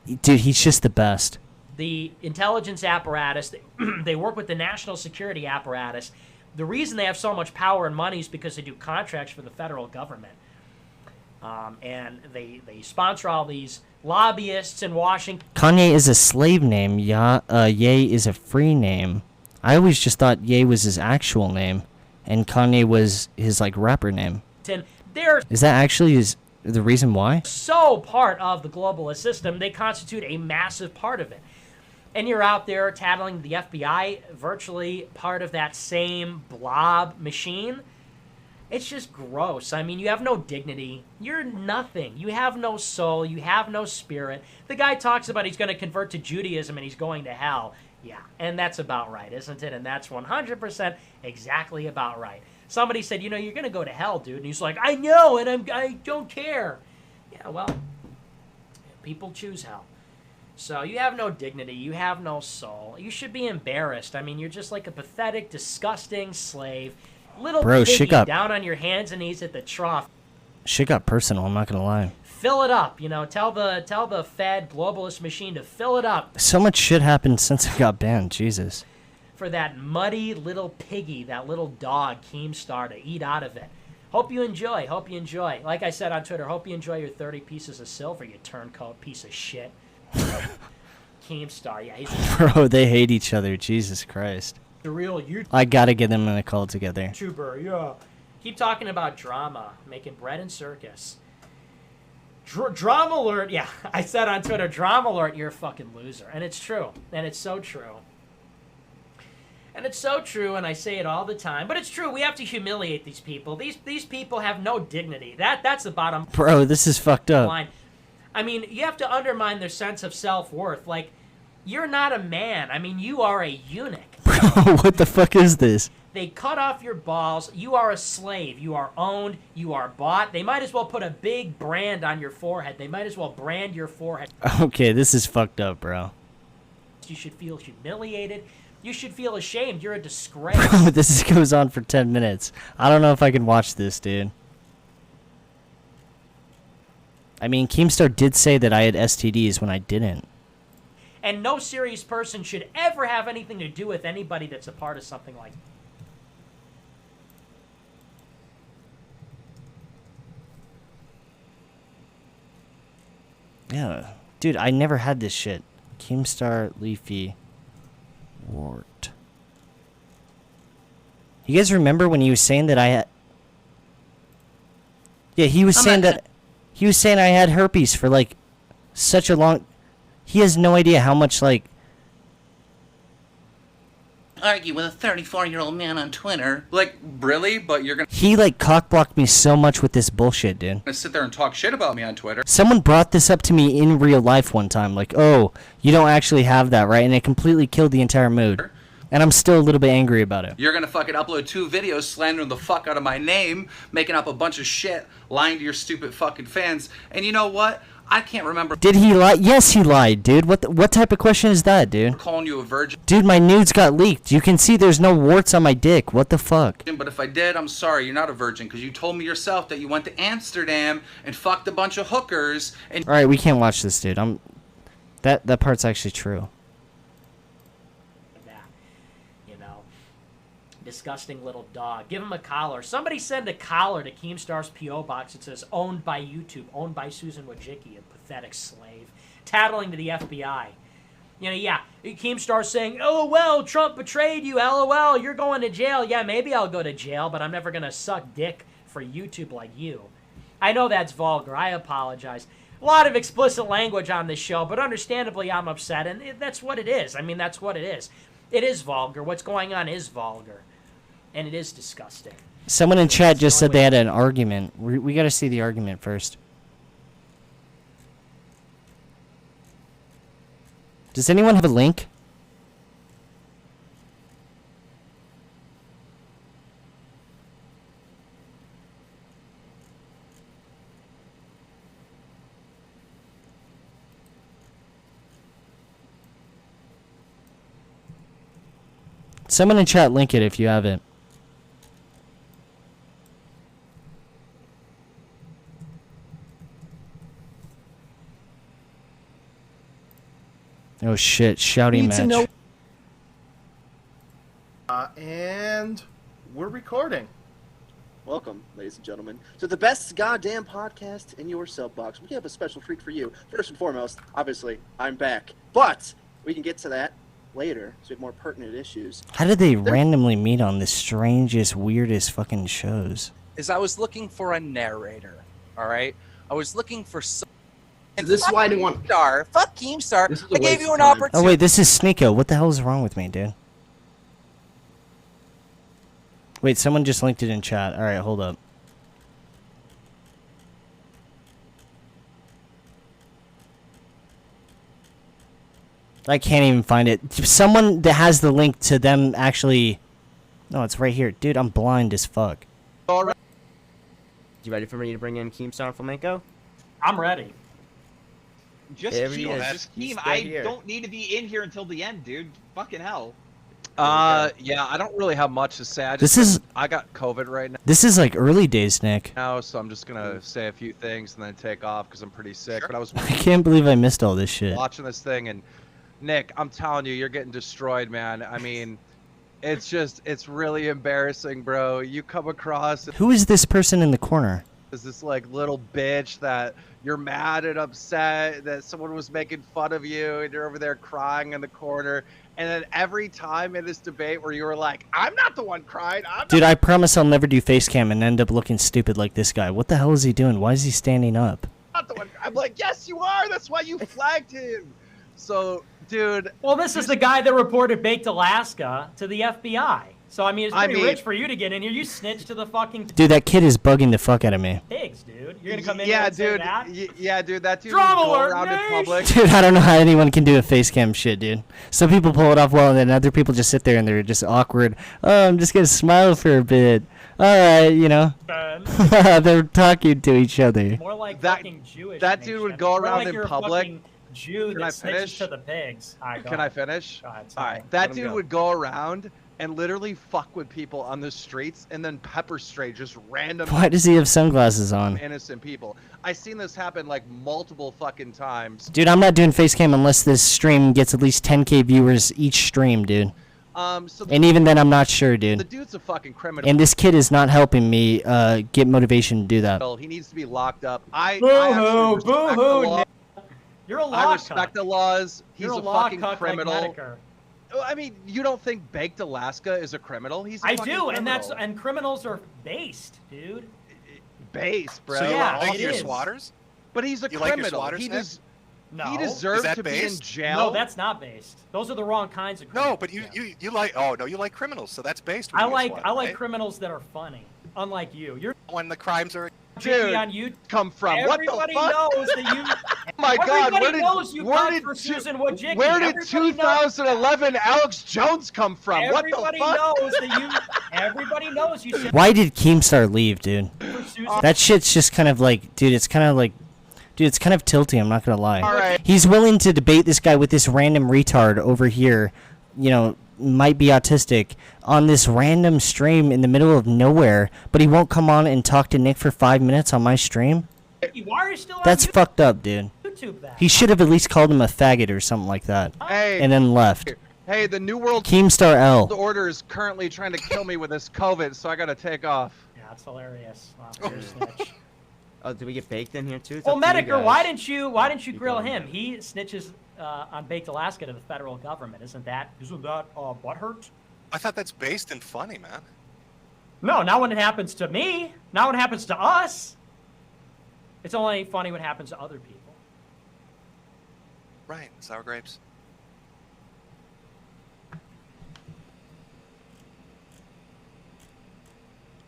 he's just the best. ...the intelligence apparatus. They work with the national security apparatus. The reason they have so much power and money is because they do contracts for the federal government. And they sponsor all these lobbyists in Washington. Kanye is a slave name. Ye is a free name. I always just thought Ye was his actual name, and Kanye was his like rapper name. Is that actually the reason why? So part of the globalist system, they constitute a massive part of it. And you're out there tattling the FBI, virtually part of that same blob machine. It's just gross. I mean, you have no dignity. You're nothing. You have no soul. You have no spirit. The guy talks about he's going to convert to Judaism and he's going to hell. Yeah, and that's about right, isn't it? And that's 100% exactly about right. Somebody said, you know, you're going to go to hell, dude. And he's like, I know, and I don't care. Yeah, well, people choose hell. So you have no dignity. You have no soul. You should be embarrassed. I mean, you're just like a pathetic, disgusting slave. Little Bro, piggy shit got... down on your hands and knees at the trough. Shit got personal, I'm not gonna lie. Fill it up, you know. Tell the Fed globalist machine to fill it up. So much shit happened since I got banned, Jesus. For that muddy little piggy, that little dog, Keemstar, to eat out of it. Hope you enjoy. Hope you enjoy. Like I said on Twitter, hope you enjoy your 30 pieces of silver, you turncoat piece of shit. Keemstar, yeah, he's Bro, they hate each other, Jesus Christ. the real YouTuber. I gotta get them in a call together. Yeah. Keep talking about drama, making bread and circus. Drama alert, yeah. I said on Twitter, drama alert, you're a fucking loser. And it's true. And it's so true. And it's so true, and I say it all the time. But it's true, we have to humiliate these people. These people have no dignity. That's the bottom Bro, this is fucked up. line. I mean, you have to undermine their sense of self-worth. Like, you're not a man. I mean, you are a eunuch. Bro, what the fuck is this? They cut off your balls. You are a slave. You are owned. You are bought. They might as well put a big brand on your forehead. They might as well brand your forehead. Okay, this is fucked up, bro. You should feel humiliated. You should feel ashamed. You're a disgrace. Bro, this goes on for 10 minutes. I don't know if I can watch this, dude. I mean, Keemstar did say that I had STDs when I didn't. And no serious person should ever have anything to do with anybody that's a part of something like that. Yeah, dude, I never had this shit. Keemstar, Leafy, Wart. You guys remember when he was saying that I had... Yeah, he was saying that... He was saying I had herpes for, like, such a long... He has no idea how much, like... Argue with a 34-year-old man on Twitter. Like, really? But you're gonna... He, like, cock-blocked me so much with this bullshit, dude. sit there and talk shit about me on Twitter. Someone brought this up to me in real life one time. Like, oh, you don't actually have that, right? And it completely killed the entire mood. And I'm still a little bit angry about it. You're gonna fucking upload 2 videos slandering the fuck out of my name, making up a bunch of shit, lying to your stupid fucking fans. And you know what? I can't remember. Did he lie? Yes, he lied, dude. What type of question is that, dude? Calling you a virgin. Dude, my nudes got leaked. You can see there's no warts on my dick. What the fuck? But if I did, I'm sorry. You're not a virgin because you told me yourself that you went to Amsterdam and fucked a bunch of hookers. And All right, we can't watch this, dude. That part's actually true. You know, disgusting little dog. Give him a collar. Somebody send a collar to Keemstar's P.O. box. It says, owned by YouTube, owned by Susan Wojcicki, a pathetic slave, tattling to the FBI. You know, yeah, Keemstar's saying, LOL, Trump betrayed you, LOL, you're going to jail. Yeah, maybe I'll go to jail, but I'm never going to suck dick for YouTube like you. I know that's vulgar. I apologize. A lot of explicit language on this show, but understandably I'm upset, and that's what it is. I mean, that's what it is. It is vulgar. What's going on is vulgar, and it is disgusting. Someone in chat just said they had an argument. We got to see the argument first. Does anyone have a link? Someone in chat link it if you have it. Oh shit, shouting match. And we're recording. Welcome, ladies and gentlemen, to the best goddamn podcast in your sub box. We have a special treat for you. First and foremost, obviously, I'm back. But we can get to that later, so we have more pertinent issues. How did they randomly meet on the strangest, weirdest fucking shows? Is I was looking for a narrator, all right? I was looking for some... And this is why I didn't want... Fuck Keemstar. I gave you an opportunity. Oh wait, this is Sneeko. What the hell is wrong with me, dude? Wait, someone just linked it in chat. Alright, hold up. I can't even find it. Someone that has the link to them actually... No, it's right here. Dude, I'm blind as fuck. All right. You ready for me to bring in Keemstar and Flamenco? I'm ready. Just Keem, I don't need to be in here until the end, dude. Fucking hell. Yeah, I don't really have much to say. I got COVID right now. This is like early days, Nick. Now, so I'm just gonna say a few things and then take off because I'm pretty sick. But I was I can't believe I missed all this shit. watching this thing, and Nick, I'm telling you, you're getting destroyed, man. I mean, it's really embarrassing, bro. You come across Who is this person in the corner? as this like little bitch that you're mad and upset that someone was making fun of you and you're over there crying in the corner. And then every time in this debate where you were like, I'm not the one crying. Dude, I promise I'll never do face cam and end up looking stupid like this guy. What the hell is he doing? Why is he standing up? not the one. I'm like, yes, you are. That's why you flagged him. So, dude. Well, this is the guy that reported Baked Alaska to the FBI. So, I mean, it's pretty rich for you to get in here. You snitched to the fucking... Dude, that kid is bugging the fuck out of me. pigs, dude. You're gonna come in here and say that? Yeah, dude, that dude Drama would go alert, around in public. Dude, I don't know how anyone can do a face cam shit, dude. Some people pull it off well, and then other people just sit there and they're just awkward. Oh, I'm just gonna smile for a bit. Alright, you know. They're talking to each other. More like fucking Jewish. That dude would go around like in you're a public. fucking Jew Can that I snitches finish? to the pigs. All right, go Can I ahead. finish? Go ahead, All sorry. right. That Let him dude go. would go around and literally fuck with people on the streets and then pepper spray just random. Why does he have sunglasses on? Innocent people. I've seen this happen like multiple fucking times. Dude, I'm not doing face cam unless this stream gets at least 10k viewers each stream, dude. So And even then, I'm not sure, the dude. dude's a fucking criminal. And this kid is not helping me get motivation to do that. He needs to be locked up. I Boo-hoo, actually respect the boo-hoo, law. Nick. You're a law I respect the laws. He's You're a a law fucking cuck like criminal. Medicare. I mean, you don't think Baked Alaska is a criminal? He's a I fucking do, and criminal. and criminals are based, dude. Base, bro. So yeah, All it your is. swatters? But he's a You like your criminal. swatters, he Nick? No. He deserves Is that to be in based? jail. No, that's not based. Those are the wrong kinds of criminals. No, but you like you like criminals, so that's based. I when you're like SWAT, I like right? criminals that are funny. Unlike you. You're when the crimes are Dude, on you. come from what the Everybody fuck? knows that you. Oh my God! Everybody knows you fought for Susan Wojcicki. Where did Everybody 2011 Alex Jones come from? Everybody What the fuck? knows that you. Everybody knows you. Why did Keemstar leave, dude? That shit's just kind of like, dude, it's kind of like Dude, it's kind of tilty, I'm not gonna lie. All right. He's willing to debate this guy with this random retard over here, you know, might be autistic, on this random stream in the middle of nowhere, but he won't come on and talk to Nick for 5 minutes on my stream? Why are you still on That's fucked up, dude. YouTube that? He should have at least called him a faggot or something like that. Hey. And then left. Hey, the New World Keemstar L. Order is currently trying to kill me with this COVID, so I gotta take off. Yeah, it's hilarious. You're a snitch. Oh, did we get baked in here too? It's Well, up to you Medicare, guys. why didn't you grill him? He snitches on Baked Alaska to the federal government. Isn't that butthurt? I thought that's based and funny, man. No, not when it happens to me. Not when it happens to us. It's only funny when it happens to other people. Right, sour grapes.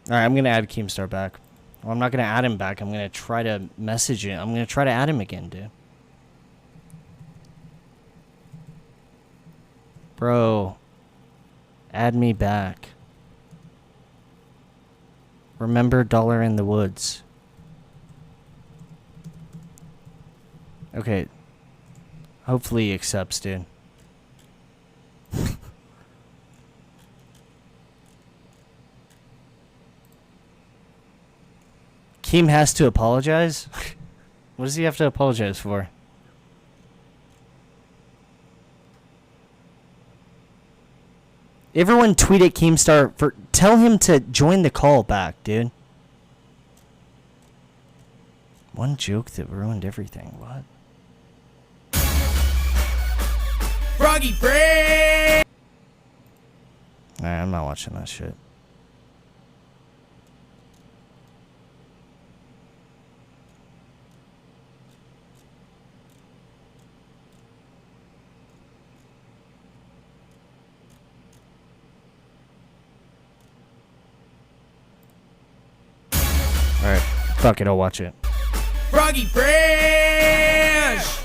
Alright, I'm gonna add Keemstar back. Well, I'm not gonna add him back. I'm gonna try to message him. I'm gonna try to add him again, dude. Bro. Add me back. Remember Dollar in the Woods. Okay. Hopefully he accepts, dude. Keem has to apologize? What does he have to apologize for? Everyone tweet at Keemstar for tell him to join the call back, dude. One joke that ruined everything. What? Froggy bread. Alright, I'm not watching that shit. Alright, fuck it, I'll watch it. Froggy Fresh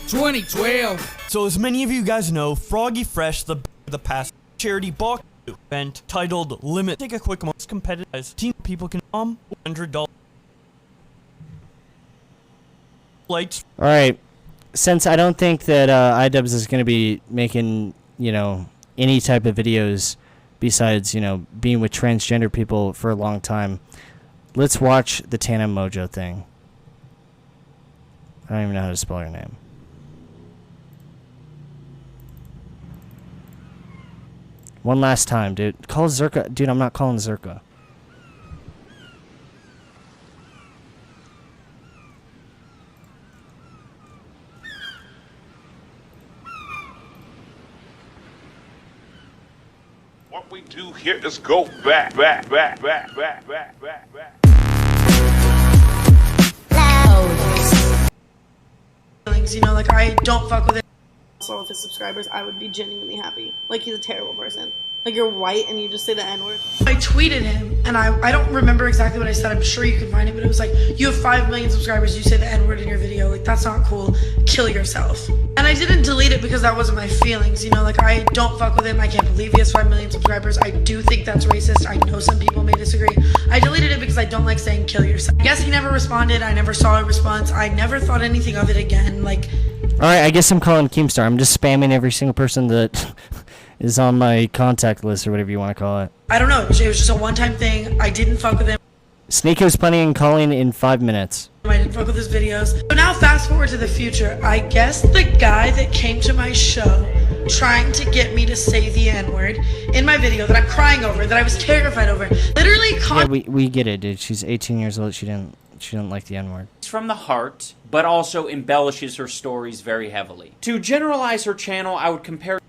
2012. So as many of you guys know, Froggy Fresh, the past charity box event titled Limit. Take a quick most competitive team people can $100 lights. Alright, since I don't think that idubbz is going to be making, you know, any type of videos besides, you know, being with transgender people for a long time, let's watch the Tana Mojo thing. I don't even know how to spell her name. One last time, dude. Call Zerka. Dude, I'm not calling Zerka. What we do here is go back. You know, like, I don't fuck with it. Also, with his subscribers, I would be genuinely happy. Like, he's a terrible person. Like, you're white and you just say the N-word. I tweeted him, and I don't remember exactly what I said. I'm sure you can find it, but it was like, you have 5 million subscribers, you say the N-word in your video. Like, that's not cool. Kill yourself. And I didn't delete it because that wasn't my feelings. You know, like, I don't fuck with him. I can't believe he has 5 million subscribers. I do think that's racist. I know some people may disagree. I deleted it because I don't like saying kill yourself. I guess he never responded. I never saw a response. I never thought anything of it again. Like, Alright, I guess I'm calling Keemstar. I'm just spamming every single person that is on my contact list or whatever you want to call it. I don't know. It was just a one-time thing. I didn't fuck with him. Sneako's planning on calling in 5 minutes. I didn't fuck with his videos. So now fast forward to the future. I guess the guy that came to my show trying to get me to say the N-word in my video that I'm crying over, that I was terrified over, literally Yeah, we get it, dude. She's 18 years old. She didn't like the N-word. It's from the heart, but also embellishes her stories very heavily. To generalize her channel, I would compare.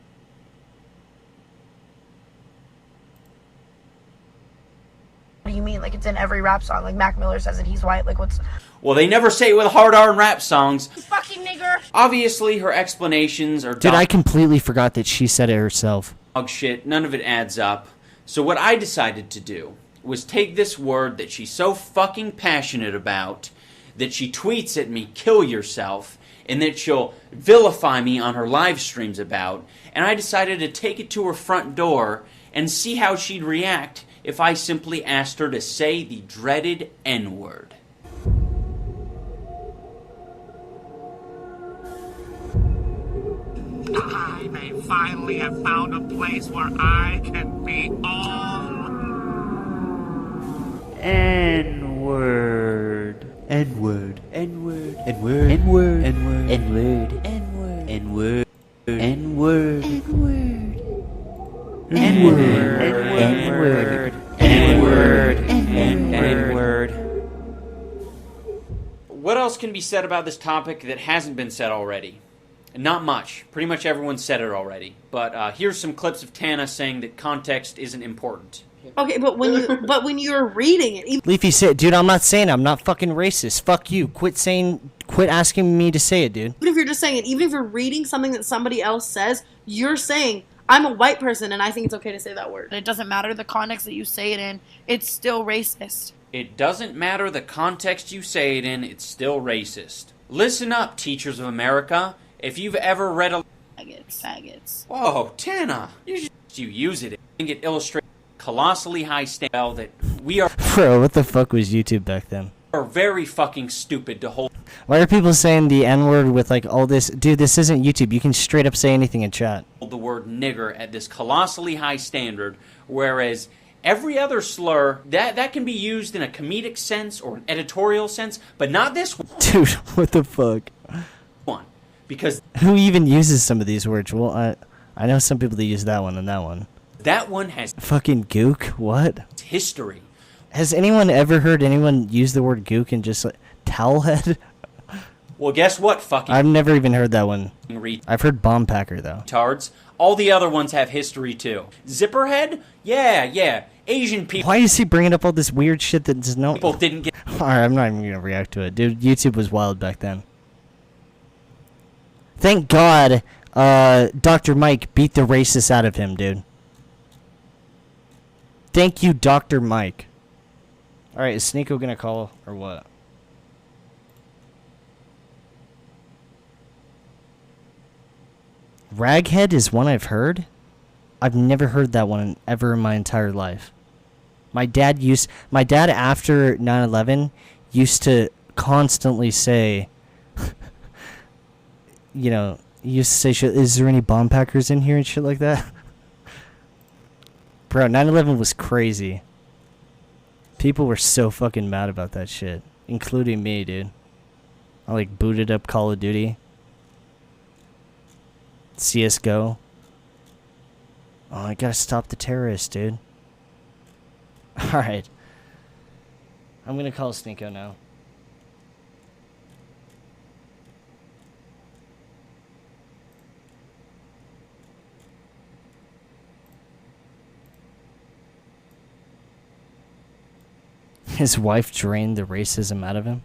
What do you mean? Like, it's in every rap song. Like, Mac Miller says that he's white. Like, what's... Well, they never say it with hard R in rap songs. Fucking nigger! Obviously, her explanations are Dude, I completely forgot that she said it herself. dog shit. None of it adds up. So what I decided to do was take this word that she's so fucking passionate about, that she tweets at me, kill yourself, and that she'll vilify me on her live streams about, and I decided to take it to her front door and see how she'd react if I simply asked her to say the dreaded N-word. finally have found a place where I can be home. N-word. N-word. N-word. N-word. N-word. N-word. N-word. N-word. N-word. N-word. N-word. N-word. N-word. N-word. What else can be said about this topic that hasn't been said already? Not much. Pretty much everyone said it already. But here's some clips of Tana saying that context isn't important. Okay, but when you're reading it, Leafy said, dude, I'm not saying it. I'm not fucking racist. Fuck you. Quit asking me to say it, dude. even if you're just saying it, even if you're reading something that somebody else says, you're saying, I'm a white person and I think it's okay to say that word. It doesn't matter the context that you say it in, it's still racist. It doesn't matter the context you say it in, it's still racist. Listen up, teachers of America. If you've ever read a... Faggots. Whoa, Tana. You use it. I think it illustrates colossally high standard that we are... Bro, what the fuck was YouTube back then? Are very fucking stupid to hold... Why are people saying the N-word with like all this? Dude, this isn't YouTube. You can straight up say anything in chat. The word nigger at this colossally high standard, whereas every other slur, that can be used in a comedic sense or an editorial sense, but not this one. Dude, what the fuck? Because who even uses some of these words? Well, I know some people that use that one and that one. That one has fucking gook. What? History. Has anyone ever heard anyone use the word gook and just like towelhead? Well, guess what? Fucking. I've never even heard that one. I've heard bomb packer though. Retards. All the other ones have history too. Zipperhead? Yeah. Asian people. Why is he bringing up all this weird shit that does no? People didn't get. All right, I'm not even gonna react to it, dude. YouTube was wild back then. Thank God, Dr. Mike beat the racists out of him, dude. Thank you, Dr. Mike. All right, is Sneeko gonna call or what? Raghead is one I've heard. I've never heard that one ever in my entire life. My dad after 9/11 used to constantly say, you know, he used to say shit, is there any bomb packers in here and shit like that? Bro, 9/11 was crazy. People were so fucking mad about that shit, including me, dude. I like booted up Call of Duty. CSGO. Oh, I gotta stop the terrorists, dude. Alright. I'm gonna call Sneeko now. His wife drained the racism out of him?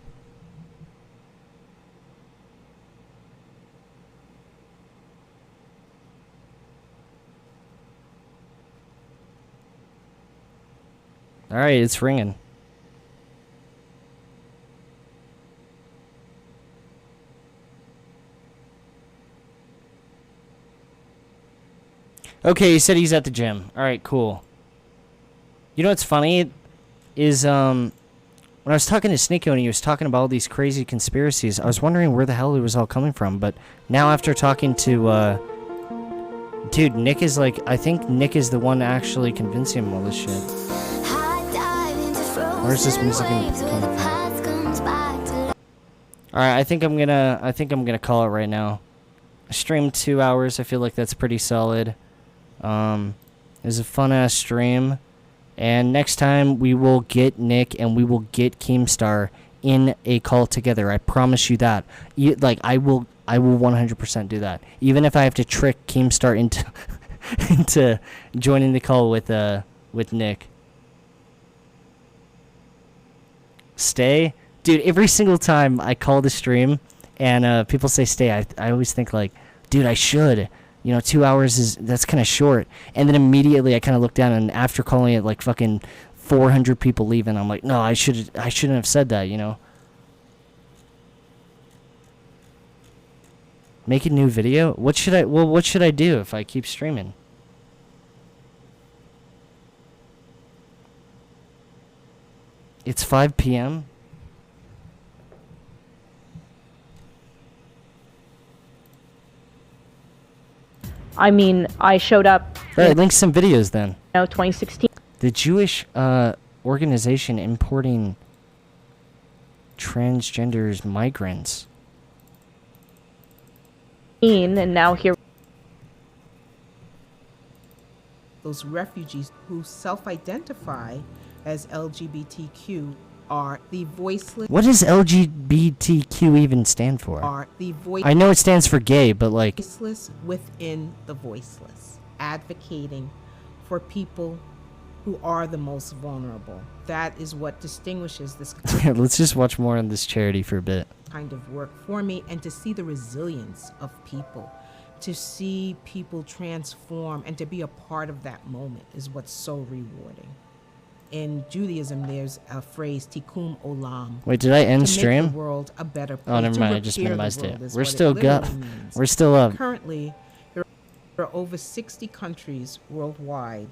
Alright, it's ringing. Okay, he said he's at the gym. Alright, cool. You know what's funny? Is, when I was talking to Sneeko and he was talking about all these crazy conspiracies, I was wondering where the hell it was all coming from, but now after talking to, dude, Nick is like, I think Nick is the one actually convincing him all this shit. Where's this music coming from? Alright, I think I'm gonna call it right now. I streamed 2 hours, I feel like that's pretty solid. It was a fun ass stream. And next time we will get Nick and we will get Keemstar in a call together. I promise you that. I will 100% do that. Even if I have to trick Keemstar into into joining the call with Nick. Stay? Dude, every single time I call the stream and people say stay, I always think like, dude, I should. You know, 2 hours that's kind of short. And then immediately I kind of look down, and after calling it like fucking 400 people leaving, I'm like, no, I shouldn't have said that, you know. Make a new video? What should I do if I keep streaming? It's 5 p.m. I mean, I showed up. Alright, link some videos then. 2016. The Jewish organization importing transgenders migrants. And now here. Those refugees who self-identify as LGBTQ are the voiceless. What does LGBTQ even stand for? Are the I know it stands for gay, but like voiceless within the voiceless, advocating for people who are the most vulnerable. That is what distinguishes this let's just watch more on this charity for a bit. kind of work for me, and to see the resilience of people, to see people transform and to be a part of that moment is what's so rewarding. In Judaism, there's a phrase, tikkun olam. Wait, did I end to stream? Make the world a better place. Oh, never To mind. I just repair the minimized world it. is We're what still literally means. We're still up. Currently, there are over 60 countries worldwide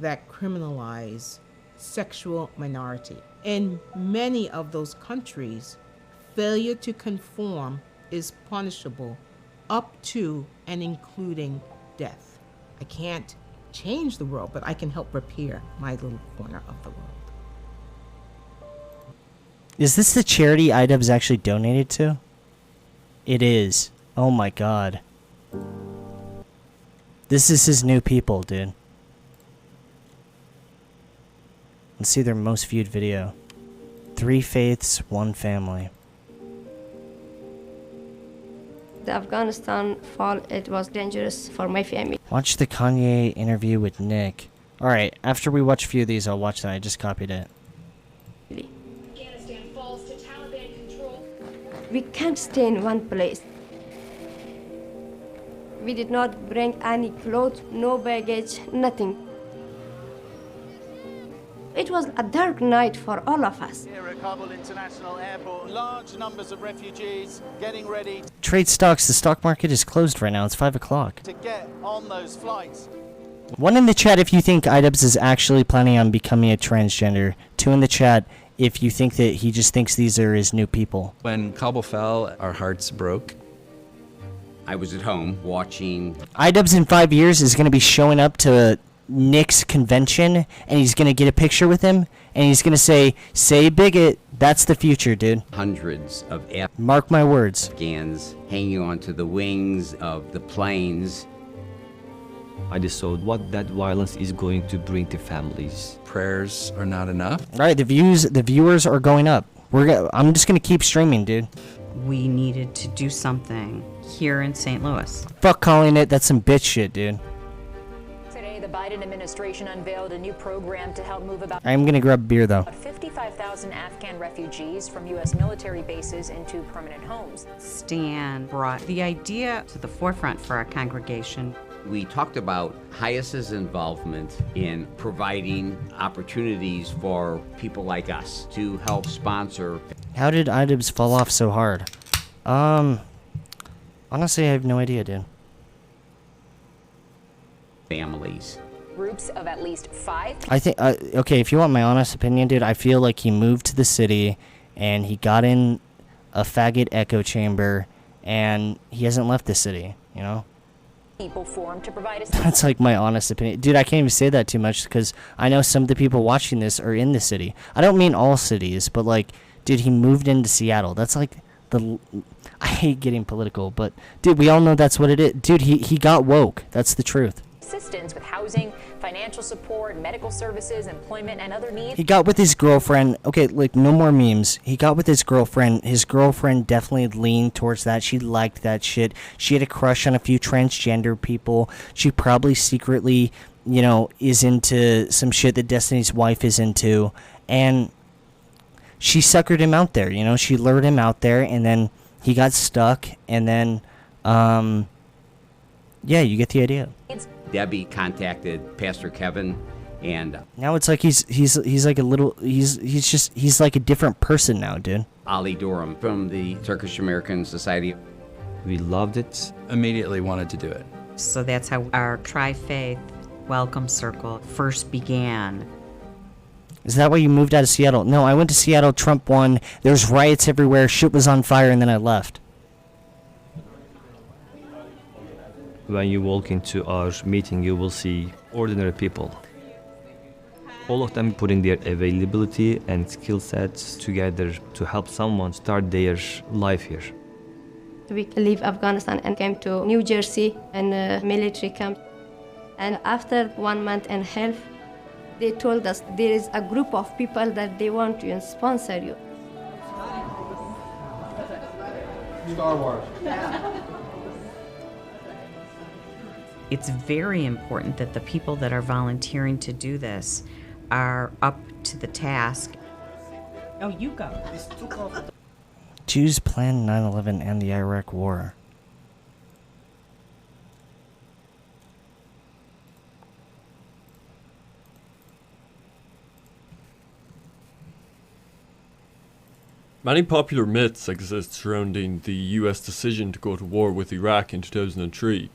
that criminalize sexual minority. In many of those countries, failure to conform is punishable up to and including death. I can't change the world, but I can help repair my little corner of the world. Is this the charity idubbz actually donated to? It is. Oh my god. This is his new people, dude. Let's see their most viewed video. 3 faiths, 1 family. The Afghanistan fall, it was dangerous for my family. Watch the Kanye interview with Nick. Alright, after we watch a few of these, I'll watch that. I just copied it. Afghanistan falls to Taliban control. We can't stay in one place. We did not bring any clothes, no baggage, nothing. It was a dark night for all of us. Here at Kabul International Airport, large numbers of refugees getting ready Trade stocks. The stock market is closed right now. It's 5 o'clock. to get on those flights. 1 in the chat if you think idubbz is actually planning on becoming a transgender. 2 in the chat if you think that he just thinks these are his new people. When Kabul fell, our hearts broke. I was at home watching. idubbz in 5 years is going to be showing up to Nick's convention, and he's going to get a picture with him, and he's going to say bigot. That's the future, dude. Hundreds of Mark my words. Afghans hanging onto the wings of the planes. I just saw what that violence is going to bring to families. Prayers are not enough. All right, the viewers are going up. I'm just going to keep streaming, dude. We needed to do something here in St. Louis. Fuck calling it. That's some bitch shit, dude. Today, the Biden administration unveiled a new program to help move about I'm going to grab a beer, though. 55,000 Afghan refugees from U.S. military bases into permanent homes. Stan brought the idea to the forefront for our congregation. We talked about HIAS's involvement in providing opportunities for people like us to help sponsor. How did idubbz fall off so hard? Honestly, I have no idea, dude. Families. Groups of at least 5. I think, okay, if you want my honest opinion, dude, I feel like he moved to the city and he got in a faggot echo chamber and he hasn't left the city, you know? People formed to provide assistance. That's like my honest opinion. Dude, I can't even say that too much because I know some of the people watching this are in the city. I don't mean all cities, but like, dude, he moved into Seattle. That's like I hate getting political, but dude, we all know that's what it is. Dude, he got woke. That's the truth. Assistance with housing, financial support, medical services, employment, and other needs. He got with his girlfriend. Okay, like, no more memes. He got with his girlfriend. His girlfriend definitely leaned towards that. She liked that shit. She had a crush on a few transgender people. She probably secretly, you know, is into some shit that Destiny's wife is into. And she suckered him out there, you know? She lured him out there, and then he got stuck, and then, yeah, you get the idea. Debbie contacted Pastor Kevin, and now it's like he's like a little he's like a different person now, dude. Ali Durham from the Turkish American Society. We loved it. Immediately wanted to do it. So that's how our Tri-Faith Welcome Circle first began. Is that why you moved out of Seattle? No, I went to Seattle. Trump won. There's riots everywhere. Shit was on fire, and then I left. When you walk into our meeting, you will see ordinary people. All of them putting their availability and skill sets together to help someone start their life here. We leave Afghanistan and came to New Jersey in a military camp. And after 1 month and a half, they told us there is a group of people that they want to sponsor you. Star Wars. It's very important that the people that are volunteering to do this are up to the task. Oh, you go. Jews planned 9/11 and the Iraq War. Many popular myths exist surrounding the US decision to go to war with Iraq in 2003.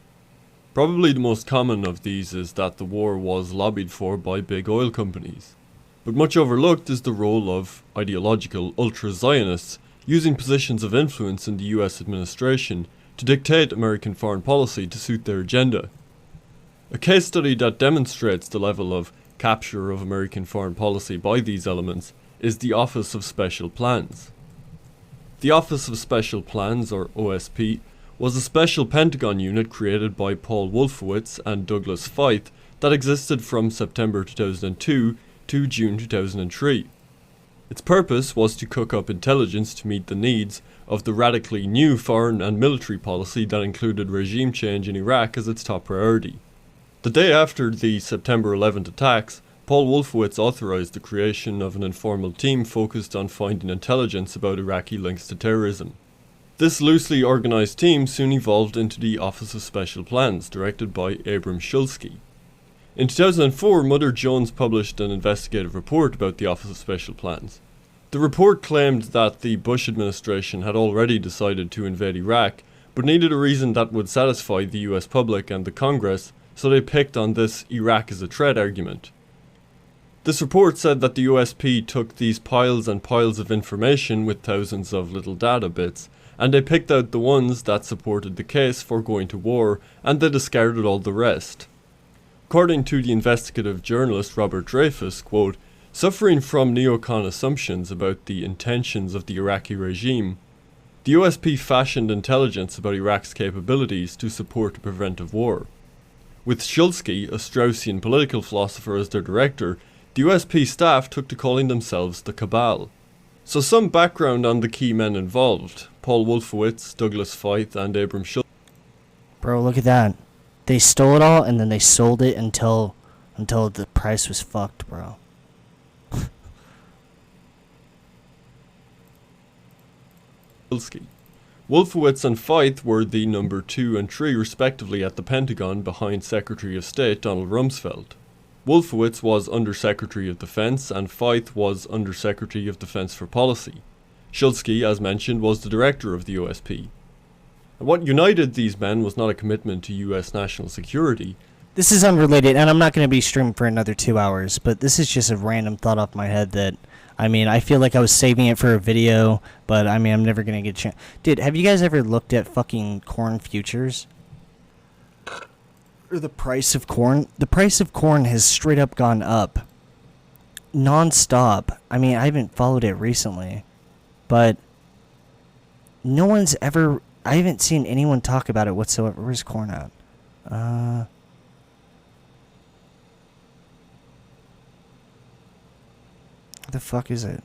Probably the most common of these is that the war was lobbied for by big oil companies. But much overlooked is the role of ideological ultra-Zionists using positions of influence in the US administration to dictate American foreign policy to suit their agenda. A case study that demonstrates the level of capture of American foreign policy by these elements is the Office of Special Plans. The Office of Special Plans, or OSP, was a special Pentagon unit created by Paul Wolfowitz and Douglas Feith that existed from September 2002 to June 2003. Its purpose was to cook up intelligence to meet the needs of the radically new foreign and military policy that included regime change in Iraq as its top priority. The day after the September 11th attacks, Paul Wolfowitz authorized the creation of an informal team focused on finding intelligence about Iraqi links to terrorism. This loosely organized team soon evolved into the Office of Special Plans, directed by Abram Shulsky. In 2004, Mother Jones published an investigative report about the Office of Special Plans. The report claimed that the Bush administration had already decided to invade Iraq, but needed a reason that would satisfy the US public and the Congress, so they picked on this Iraq is a threat argument. This report said that the USP took these piles and piles of information with thousands of little data bits, and they picked out the ones that supported the case for going to war, and they discarded all the rest. According to the investigative journalist Robert Dreyfus, quote, suffering from neocon assumptions about the intentions of the Iraqi regime, the USP fashioned intelligence about Iraq's capabilities to support a preventive war. With Shulsky, a Straussian political philosopher, as their director, the USP staff took to calling themselves the Cabal. So some background on the key men involved: Paul Wolfowitz, Douglas Feith, and Abram Shulsky. Bro, look at that. They stole it all and then they sold it until the price was fucked, bro. Wolfowitz and Feith were the number 2 and 3 respectively at the Pentagon behind Secretary of State Donald Rumsfeld. Wolfowitz was Undersecretary of Defense and Feith was Undersecretary of Defense for Policy. Shulsky, as mentioned, was the director of the OSP. And what united these men was not a commitment to US national security. This is unrelated, and I'm not going to be streaming for another 2 hours, but this is just a random thought off my head that, I feel like I was saving it for a video, but I'm never going to get a chance. Dude, have you guys ever looked at fucking corn futures? Or the price of corn? The price of corn has straight up gone up. Non-stop. I haven't followed it recently, but no one's ever... I haven't seen anyone talk about it whatsoever. Where's corn at? Where the fuck is it?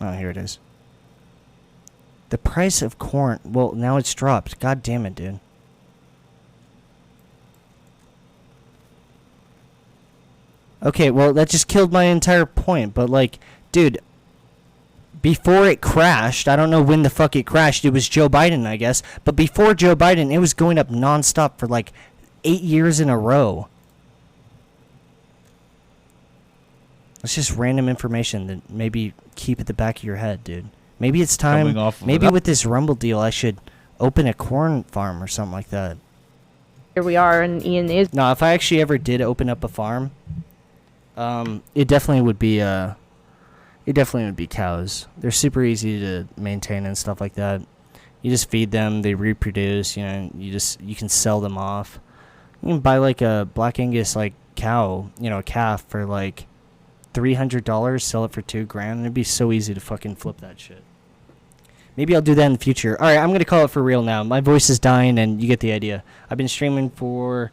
Oh, here it is. The price of corn... Well, now it's dropped. God damn it, dude. Okay, well, that just killed my entire point. But, like, dude... Before it crashed, I don't know when the fuck it crashed. It was Joe Biden, I guess. But before Joe Biden, it was going up nonstop for like 8 years in a row. It's just random information that maybe keep at the back of your head, dude. Maybe it's time. Maybe with this Rumble deal, I should open a corn farm or something like that. Here we are, and Ian is. No, if I actually ever did open up a farm, it definitely would be. It definitely would be cows. They're super easy to maintain and stuff like that. You just feed them, they reproduce, you know, you can sell them off. You can buy like a Black Angus like cow, you know, a calf for like $300, sell it for $2,000. It'd be so easy to fucking flip that shit. Maybe I'll do that in the future. Alright, I'm gonna call it for real now. My voice is dying and you get the idea. I've been streaming for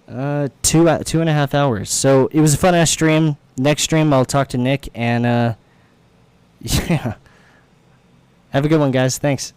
2.5 hours. So it was a fun ass stream. Next stream I'll talk to Nick and yeah. Have a good one, guys. Thanks.